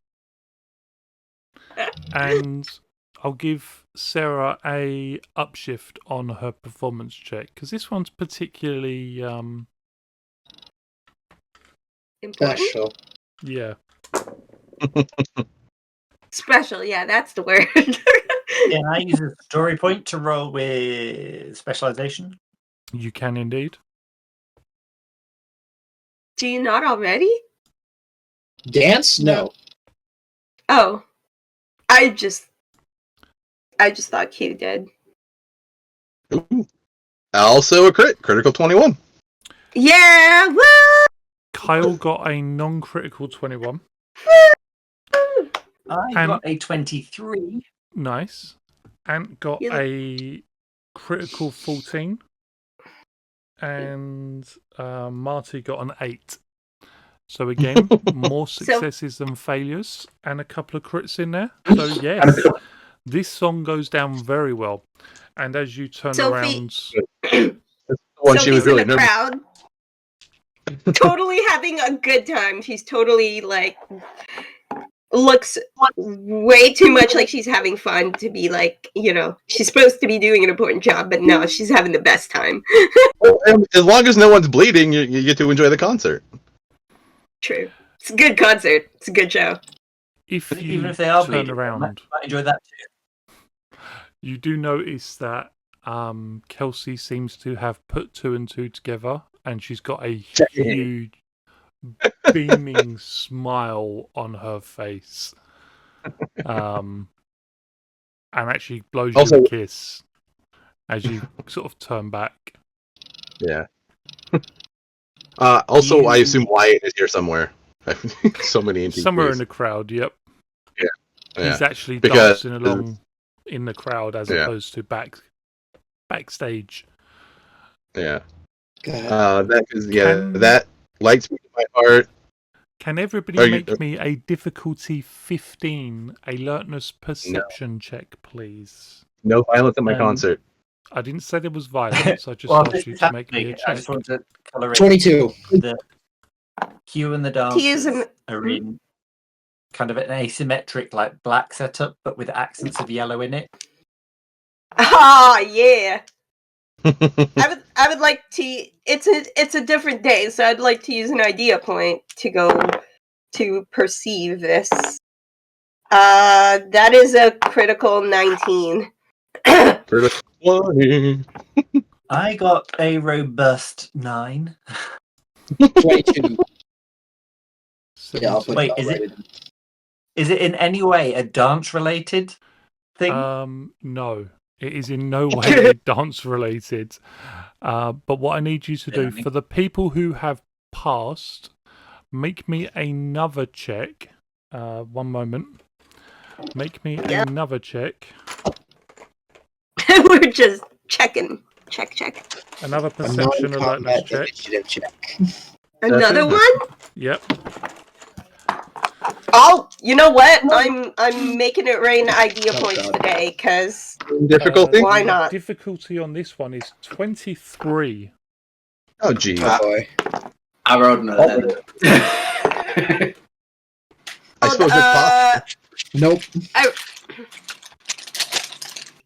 And I'll give Sarah a upshift on her performance check, because this one's particularly Important? Special. yeah. Special, yeah, that's the word. Can I use a story point to roll with specialization? You can indeed. Do you not already? Dance? No. Oh. I just thought Q did. Ooh. Also a critical 21. Yeah! Woo! Kyle got a non-critical 21. I got a 23. Nice. Ant got a critical 14. And Marty got an 8. So again, more successes than failures, and a couple of crits in there. So yes, this song goes down very well. And as you turn around, Sophie's in the crowd, totally having a good time. She's totally like looks way too much like she's having fun to be like, she's supposed to be doing an important job, but no, she's having the best time. As long as no one's bleeding, you get to enjoy the concert. True. It's a good concert. It's a good show. Even if they are turn bleeding, around, I might enjoy that too. You do notice that Kelsey seems to have put 2 and 2 together, and she's got a huge beaming smile on her face. and actually blows Also- you a kiss as you sort of turn back. Yeah. Also, I You- assume Wyatt is here somewhere. So many NPCs. Somewhere in the crowd, yep. Yeah. He's actually Because- dancing along in the crowd as Yeah. opposed to backstage. Yeah. God. That lights me to my heart. Can everybody Are you- make me a difficulty 15 alertness perception check, please? No violence at my Um, concert. I didn't say there was violence. I just well, asked this you is to make me a happening. I check. just want to colour in 22. the Q and the dancers them- are in kind of an asymmetric, like black setup, but with accents of yellow in it. Ah, yeah. I would like to. It's a different day, so I'd like to use an idea point to go to perceive this. That is a critical 19. For the 20. I got a robust 9. 22. Yeah, I'll put Wait, that is right it- in. Is it in any way a dance-related thing? No, it is in no way dance related. But what I need you to do Yeah. for the people who have passed, make me another check. One moment. Make me Yeah. another check. We're just checking. Check. Another A perception alertness non-combat check. initiative check. Another it. one? Yep. Oh, you know what? I'm making it rain idea Oh, points God. today, because Difficulty? Why the not? Difficulty on this one is 23. Oh, geez. Oh boy. I rolled an 11. I suppose it's possible. Nope.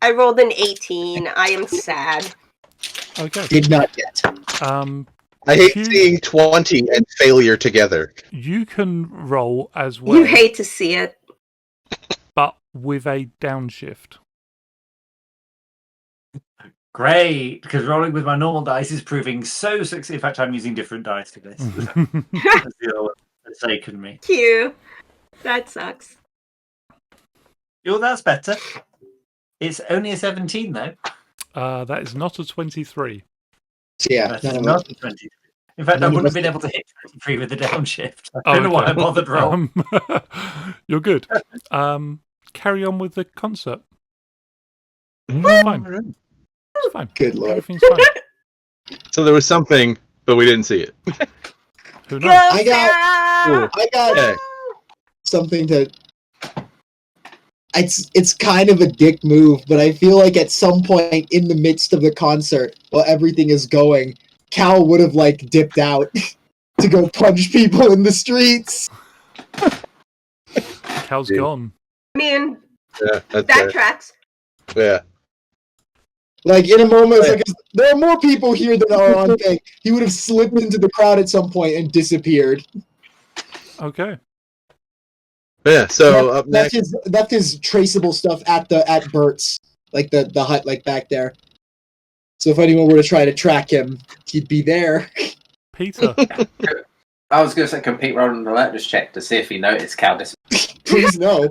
I rolled an 18. I am sad. Okay. Did not get. I hate you- seeing 20 and failure together. You can roll as well, You hate to see it. but with a downshift. Great, because rolling with my normal dice is proving so successful. In fact, I'm using different dice for this. That's the other one that's taken me. Cute. That sucks. Oh, that's better. It's only a 17, though. That is not a 23. Yeah, That none is of not us. a 23. In fact, I None of wouldn't have us been did. able to hit 23 with the downshift. I Oh, don't know why okay. I bothered rolling. You're good. Carry on with the concert. Fine. Fine. It's fine. Good lord. Everything's fine. So there was something, but we didn't see it. Who Go, knows? I got- Sarah! I got Okay. something to. It's kind of a dick move, but I feel like at some point in the midst of the concert, while everything is going, Cal would have like dipped out to go punch people in the streets. Cal's Dude. gone. I mean, Yeah, that's that fair. tracks. Yeah. Like in a moment, it's like there are more people here than are on thing. He would have slipped into the crowd at some point and disappeared. Okay. Yeah, so up next. Left his traceable stuff at Bert's, like the hut, like back there. So if anyone were to try to track him, he'd be there. Peter. I was going to say, compete roll an alertness check to see if he noticed Cal Please no.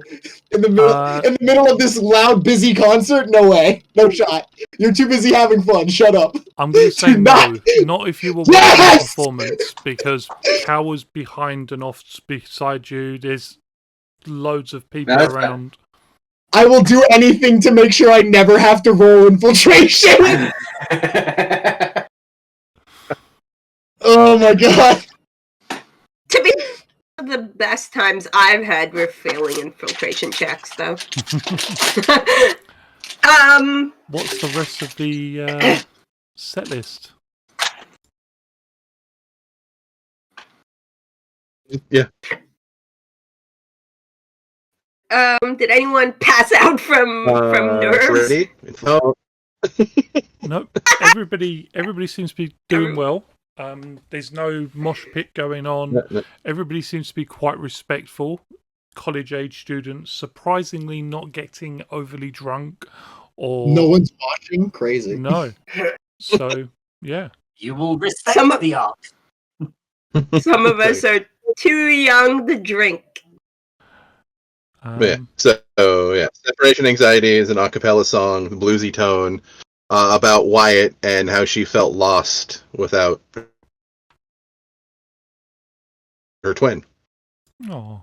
In the middle of this loud, busy concert, no way, no shot. You're too busy having fun. Shut up. I'm going to say Do no, not if you were watching Yes! the performance, because Cal was behind and off beside you. There's loads of people No, that's fair. around. I will do anything to make sure I never have to roll infiltration. Oh my god. To be the best times I've had were failing infiltration checks, though. What's the rest of the set list? Yeah. Did anyone pass out from nerves? Ready? Oh, Nope. Everybody seems to be doing well. There's no mosh pit going on. no. Everybody seems to be quite respectful. College age students, surprisingly not getting overly drunk or No one's watching. Crazy. no. So yeah. You will respect Some of- the art. Some of us are too young to drink. Yeah. So So yeah, Separation Anxiety is an a cappella song, bluesy tone, about Wyatt and how she felt lost without her twin. Oh,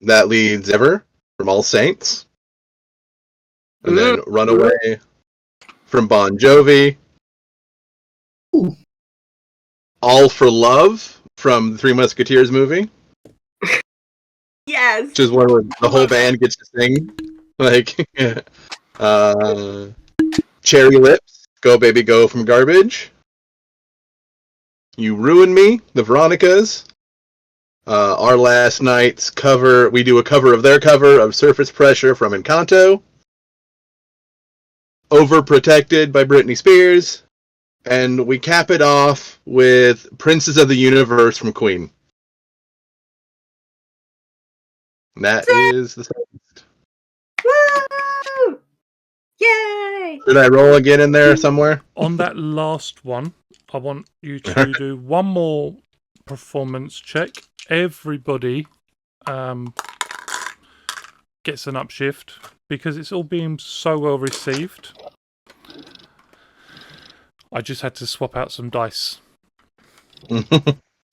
That leads Ever from All Saints, and then Runaway from Bon Jovi. Ooh. All for Love from the Three Musketeers movie, Yes. which is where the whole band gets to sing. Like, Cherry Lips, Go Baby Go from Garbage. You Ruin Me, the Veronicas. Our Last Night's cover, we do a cover of their cover of Surface Pressure from Encanto. Overprotected by Britney Spears. And we cap it off with Princes of the Universe from Queen. And that is the list. Woo! Yay! Did I roll again in there somewhere? on that last one, I want you to do one more performance check. Everybody gets an upshift because it's all being so well received. I just had to swap out some dice.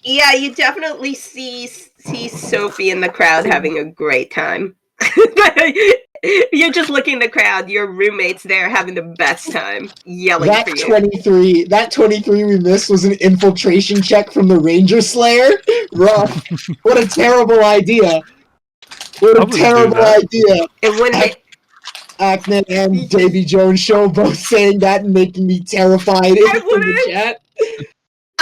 Yeah, you definitely see Sophie in the crowd having a great time. You're just looking in the crowd. Your roommate's there having the best time, yelling That for you. 23 we missed was an infiltration check from the Ranger Slayer. Rough. What a terrible idea. What I a wouldn't do terrible that. idea. And when they, Ackman and Davy Jones show both saying that and making me terrified in the wouldn't. chat.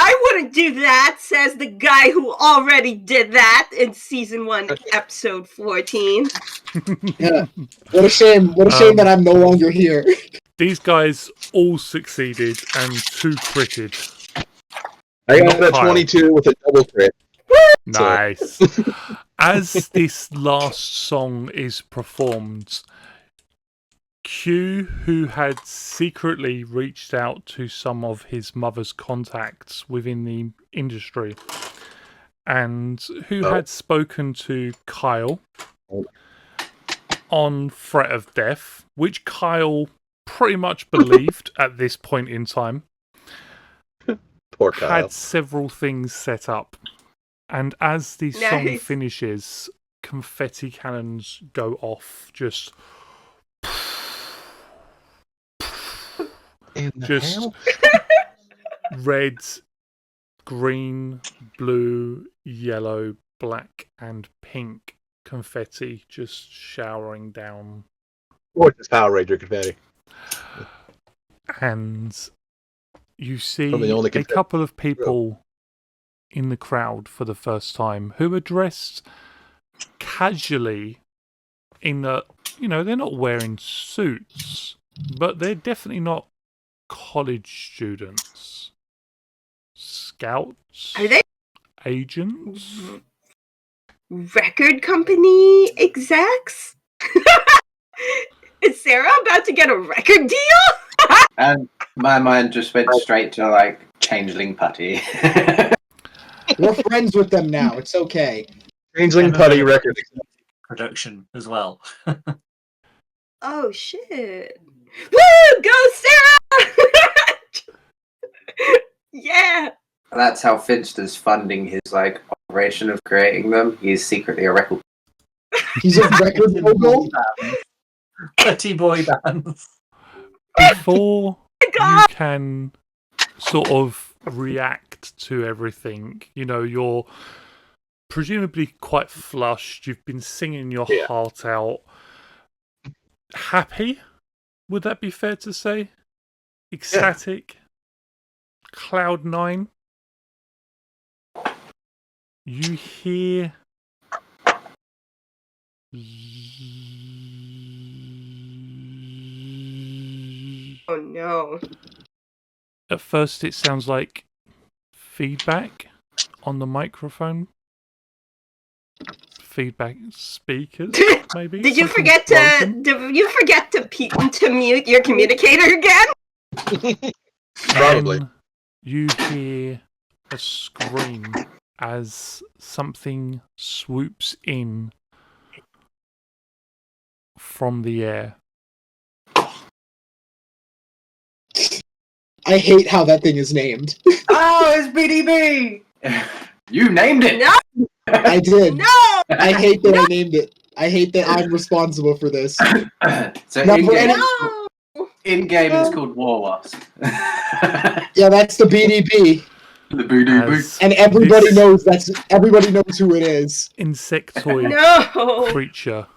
I wouldn't do that, says the guy who already did that in season 1, episode 14. Yeah. What a shame. What a shame that I'm no longer here. These guys all succeeded and 2 critted. I got Not a Kyle. 22 with a double crit. Nice. As this last song is performed, Q, who had secretly reached out to some of his mother's contacts within the industry and who had spoken to Kyle on threat of death, which Kyle pretty much believed at this point in time, Poor Kyle. had several things set up. And as the song Nice. finishes, confetti cannons go off, just just red, green, blue, yellow, black, and pink confetti just showering down. Gorgeous Power Ranger confetti. And you see Probably the only a confetti couple of people in the crowd for the first time who are dressed casually in a, they're not wearing suits, but they're definitely not college students. Scouts? Are they Agents? record company execs? Is Sarah about to get a record deal? And my mind just went straight to like Changeling Putty. We're friends with them now. It's okay. Changeling Putty Records. Production as well. Oh shit. Woo! Go Sarah! Yeah. That's how Finster's funding his like operation of creating them. He's secretly a record. He's a record mogul. Petty boy bands. Before you God. can sort of react to everything, you're presumably quite flushed. You've been singing your heart out. Happy? Would that be fair to say? Ecstatic? Cloud 9? You hear Oh no. at first it sounds like feedback on the microphone. Feedback speakers, maybe. Did you Something's forget broken. to mute your communicator again? Probably. Then you hear a scream as something swoops in from the air. I hate how that thing is named. Oh, it's BDB! You named it! No! I did. No! I hate that I named it. I hate that I'm responsible for this. So Now, for in game it's called War Wasp. Yeah, that's the BDB, The BDB. As and everybody this knows who it is. insectoid No! creature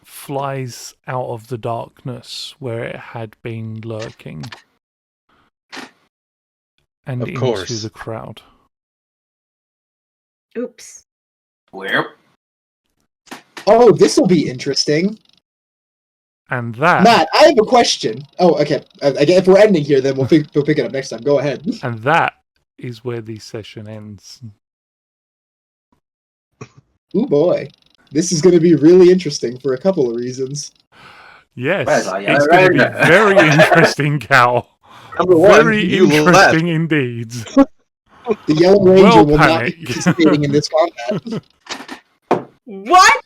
flies out of the darkness where it had been lurking and Of into course. the crowd. Oops. Well, Oh, this will be interesting. And that Matt, I have a question. Oh, okay. Again, if we're ending here, then we'll pick it up next time. Go ahead. and that is where the session ends. Ooh boy, this is going to be really interesting for a couple of reasons. Yes, Where's our yellow it's going to be ranger? very interesting, Cal. Number one, Very you left. interesting indeed. The Yellow Ranger Well, will not be Panic. participating in this combat. What?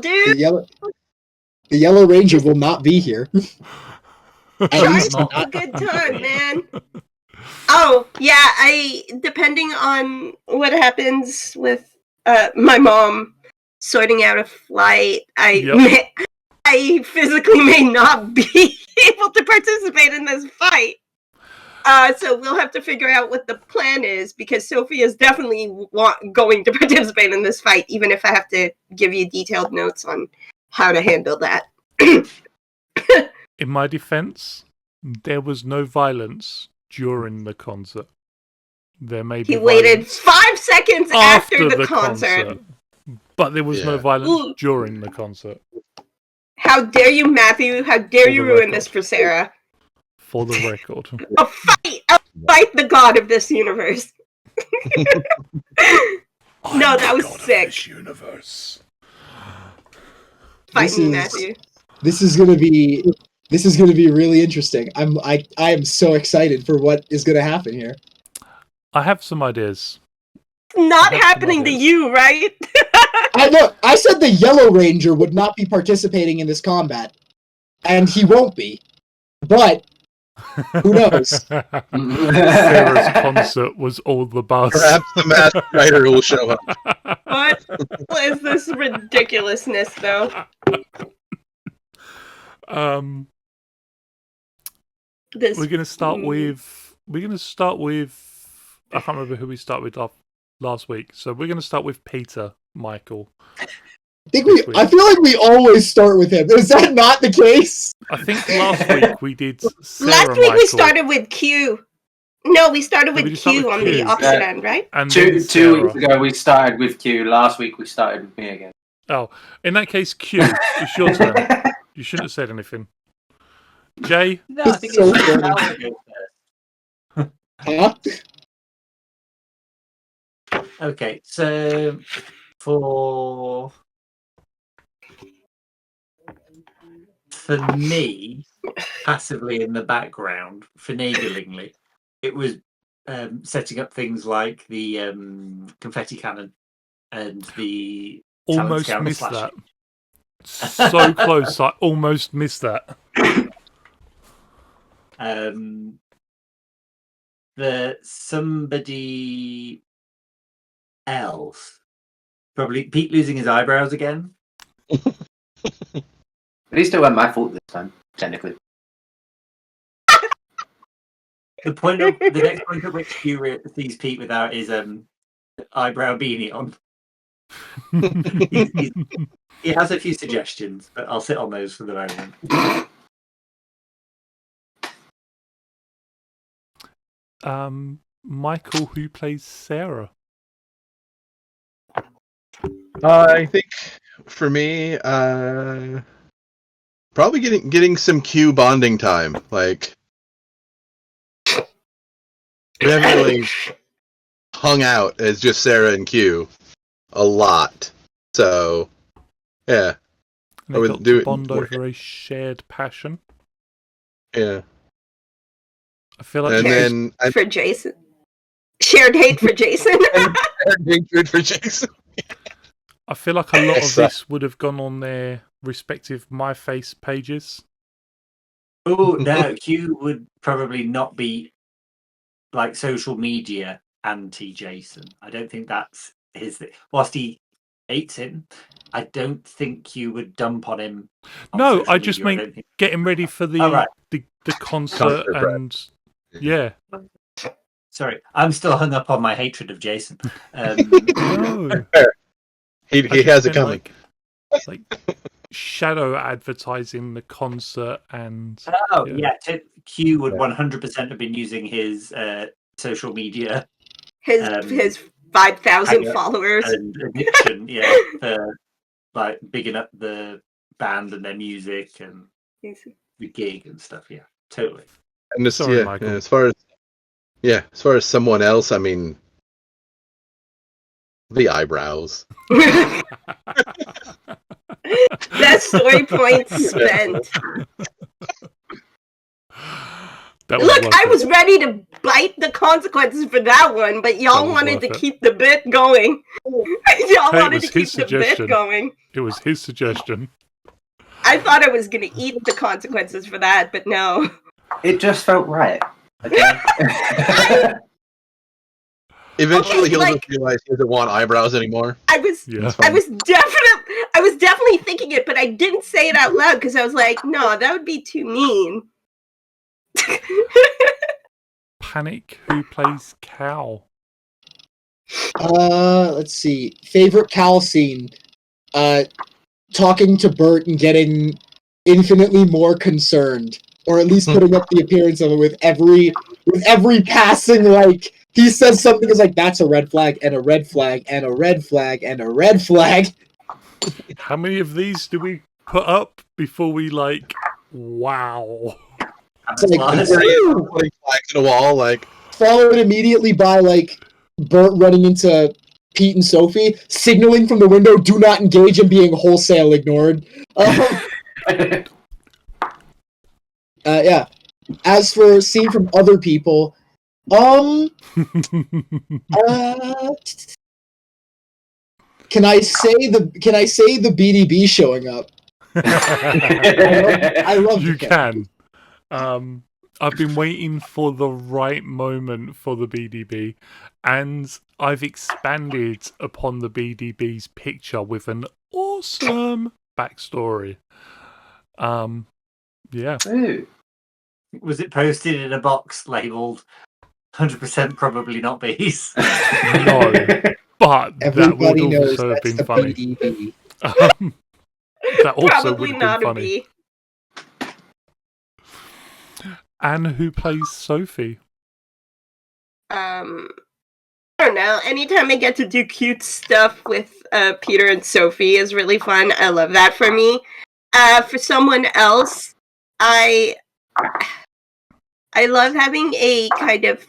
Dude! The Yellow Ranger will not be here. At Try least to not- have a good time, man. Oh, yeah, depending on what happens with my mom sorting out a flight, I physically may not be able to participate in this fight. So we'll have to figure out what the plan is, because Sophia's definitely going to participate in this fight, even if I have to give you detailed notes on how to handle that. In my defense, there was no violence during the concert. There may be He waited violence 5 seconds after the concert. but there was no Yeah. violence Ooh. during the concert. How dare you, Matthew? How dare you the ruin record. this for Sarah? For the record. I'll fight the god of this universe. No, that was sick. Universe. Fight This me, is- Matthew. this is gonna be really interesting. I am so excited for what is gonna happen here. I have some ideas. Not I have some happening to ideas. you, right? I said the Yellow Ranger would not be participating in this combat, and he won't be. But who knows? Sarah's concert was all the buzz. Perhaps the Masked Rider will show up. What is this ridiculousness, though? This We're gonna start with. I can't remember who we started with last week. So we're gonna start with Peter Michael. I feel like we always start with him. Is that not the case? I think last week we did Sarah last week Michael, we started with Q. No, we started Did with we start Q with on Q? the opposite Yeah. end, right? and then Two Sarah. weeks ago we started with Q. Last week we started with me again. Oh, in that case, Q. It's your turn. You shouldn't have said anything. Jay, No, I think So it's funny. Cal to go first. Huh? Okay, so for me, passively in the background, finaglingly, it was setting up things like the confetti cannon and the talent almost scout missed slash. that. So close, I almost missed that. The somebody else, probably Pete losing his eyebrows again. At least it wasn't my fault this time, technically. The next point at which Q sees Pete without his eyebrow beanie on. He has a few suggestions, but I'll sit on those for the moment. Michael, who plays Sarah? I think for me, probably getting some Q bonding time. Like we haven't really hung out as just Sarah and Q a lot, so yeah, And they would got do to it bond work. over a shared passion. yeah. I feel like And Cares then for Jason. Shared hate for Jason. Hatred for Jason. I feel like a lot Yes, of this would have gone on their respective MyFace pages. Oh no, Q would probably not be like social media anti-Jason. I don't think that's his thing. Whilst he hates him, I don't think Q would dump on him. On No, social I just media. mean getting ready for the Oh, right. the concert Concert, right. and yeah. Sorry, I'm still hung up on my hatred of Jason. No, He I just has it meant, coming. like shadow advertising the concert and Oh Yeah. yeah, Q would Yeah. 100% have been using his social media His 5,000 hang up followers. and addiction, yeah, for like bigging up the band and their music and the gig and stuff. Yeah, totally. And this, Sorry, yeah, Michael. as far as someone else, I mean, the eyebrows. That story point spent. That was Look, worth I it. was ready to bite the consequences for that one, but y'all That was wanted worth to it. keep the bit going. Y'all Hey, it wanted was to keep his the suggestion. bit going. It was his suggestion. I thought I was gonna eat the consequences for that, but no. It just felt right. Okay. Eventually, he'll like- just realize he doesn't want eyebrows anymore. I was Yeah. I was definitely thinking it, but I didn't say it out loud because I was like, no, that would be too mean. Panic, who plays Cal? Let's see. Favorite Cal scene. Talking to Bert and getting infinitely more concerned, or at least putting up the appearance of it with every passing. Like he says something is like, "That's a red flag, and a red flag, and a red flag, and a red flag." How many of these do we put up before we wow? It's like, Putting flags in a wall, like followed immediately by like Bert running into Pete and Sophie, signaling from the window, "Do not engage," and being wholesale ignored. Yeah. As for scene from other people, can I say the BDB showing up? I love You the character. can. I've been waiting for the right moment for the BDB, and I've expanded upon the BDB's picture with an awesome backstory. Yeah. Ooh. Was it posted in a box labelled 100% probably not bees? No, but that would Everybody knows also have that's been the funny. BDB. That also Probably would have been not a funny. bee. And who plays Sophie? I don't know. Anytime I get to do cute stuff with Peter and Sophie is really fun. I love that for me. For someone else, I love having a kind of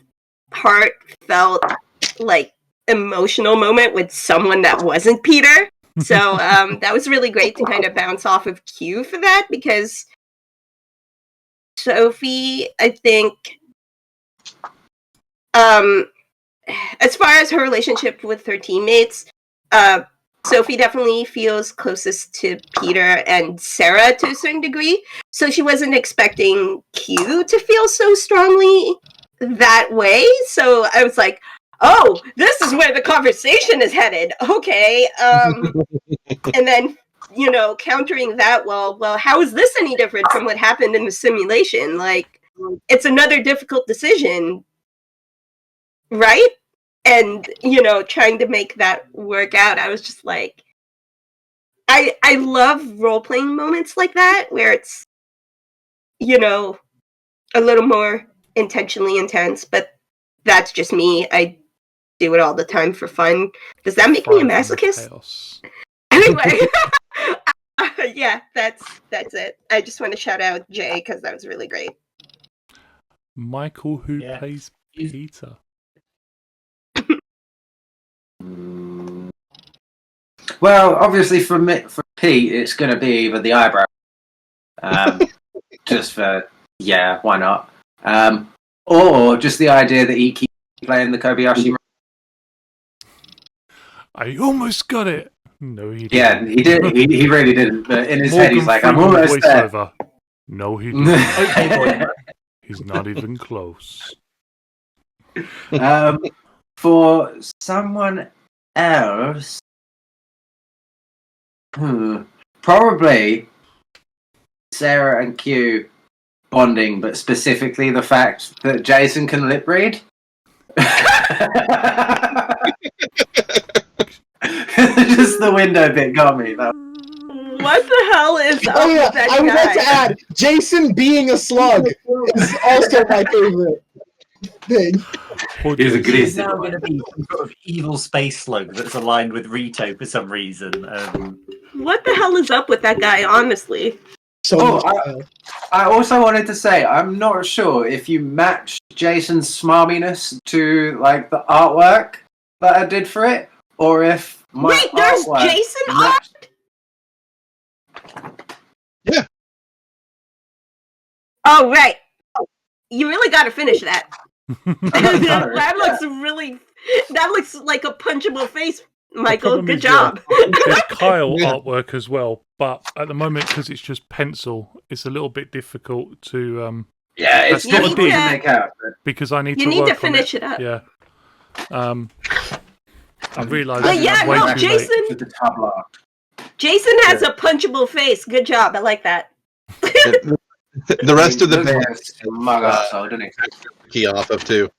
heartfelt, like emotional moment with someone that wasn't Peter. So that was really great to kind of bounce off of Q for that, because Sophie, I think, as far as her relationship with her teammates, Sophie definitely feels closest to Peter and Sarah to a certain degree. So she wasn't expecting Q to feel so strongly that way. So I was like, oh, this is where the conversation is headed. Okay. And then, countering that, well, how is this any different from what happened in the simulation? Like, it's another difficult decision, right? And, trying to make that work out, I was just like, I love role-playing moments like that, where it's, a little more intentionally intense, but that's just me. I do it all the time for fun. Does that make me a Thrive in the masochist? chaos. Anyway, yeah, that's it. I just want to shout out Jay because that was really great. Michael, who Yeah. plays Peter? Well, obviously for Pete, it's going to be either the eyebrow, just for why not? Or just the idea that he keeps playing the Kobayashi. I almost got it. No, he didn't. Yeah, he did. He really didn't. But in his head, Morgan he's like, "I'm Freeman almost there." voiceover. No, he didn't. Okay, boy. He's not even close. For someone else, probably Sarah and Q bonding, but specifically the fact that Jason can lip read. Just the window bit got me. Though. What the hell is up Oh yeah, with that I would like to guy? add, Jason being a slug is also my favorite thing. Poor He's a Jason. grease. He's now going to be some sort of evil space slug that's aligned with Rito for some reason. What the hell is up with that guy, honestly? So Oh, much style. I also wanted to say, I'm not sure if you match Jason's smarminess to like the artwork that I did for it, or if my Wait, there's artwork Jason matched- Yeah. Oh, right. You really got to finish that. Sorry. That looks like a punchable face, Michael. problem Good is, job. There's Kyle Yeah. artwork as well, but at the moment, because it's just pencil, it's a little bit difficult to Yeah, it's That's not difficult a to dig. make out. But because I need You to need to work on finish it up. Yeah. I realised But it's yeah, way no, too Jason. late. with the tabla. Jason has a punchable face. Good job. I like that. The rest of the Look at band this smug arsehole, doesn't he? key off of too.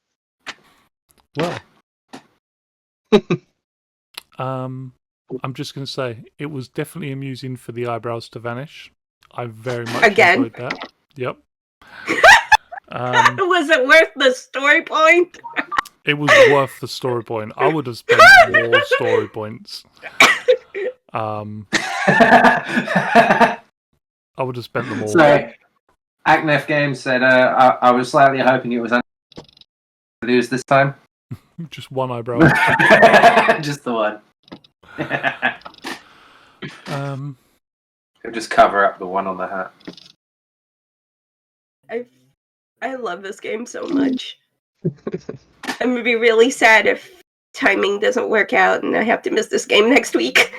Well, I'm just going to say it was definitely amusing for the eyebrows to vanish. I very much Again. enjoyed that. Yep. Was it worth the story point? It was worth the story point. I would have spent more story points. I would have spent them all. So, Acnef Games said, I was slightly hoping it was to lose this time. Just one eyebrow. Just the one. He'll just cover up the one on the hat. I love this game so much. I'm gonna be really sad if timing doesn't work out and I have to miss this game next week.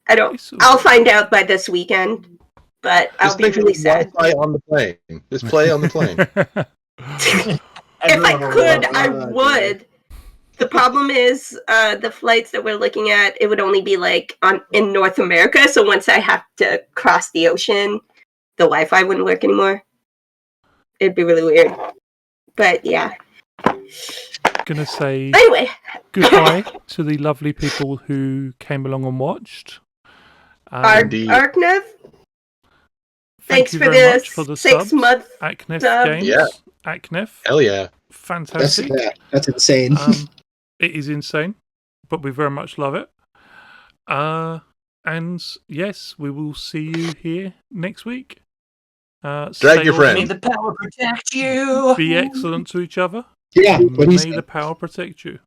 I'll find out by this weekend, but I'll be really sad. Play on the plane. Just play on the plane. If I could, I would. The problem is, the flights that we're looking at, it would only be like in North America. So once I have to cross the ocean, the Wi-Fi wouldn't work anymore. It'd be really weird. But yeah. Gonna say Anyway, goodbye to the lovely people who came along and watched. Indeed. Arknev, Thank thanks you for very the much for the 6 subs. month. Acnef sub. Games. Yeah. Acnef. Hell yeah. Fantastic. That's insane. It is insane, but we very much love it. And yes, we will see you here next week. Drag your friend. May the power protect you. Be excellent to each other. Yeah, what May he the said. power protect you.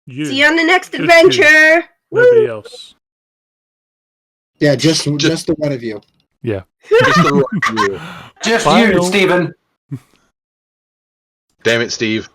You. See you on the next Just adventure. Nobody Woo! else. Yeah, just the one of you. Yeah. Just the Just Bye, you, all. Stephen. Damn it, Steve.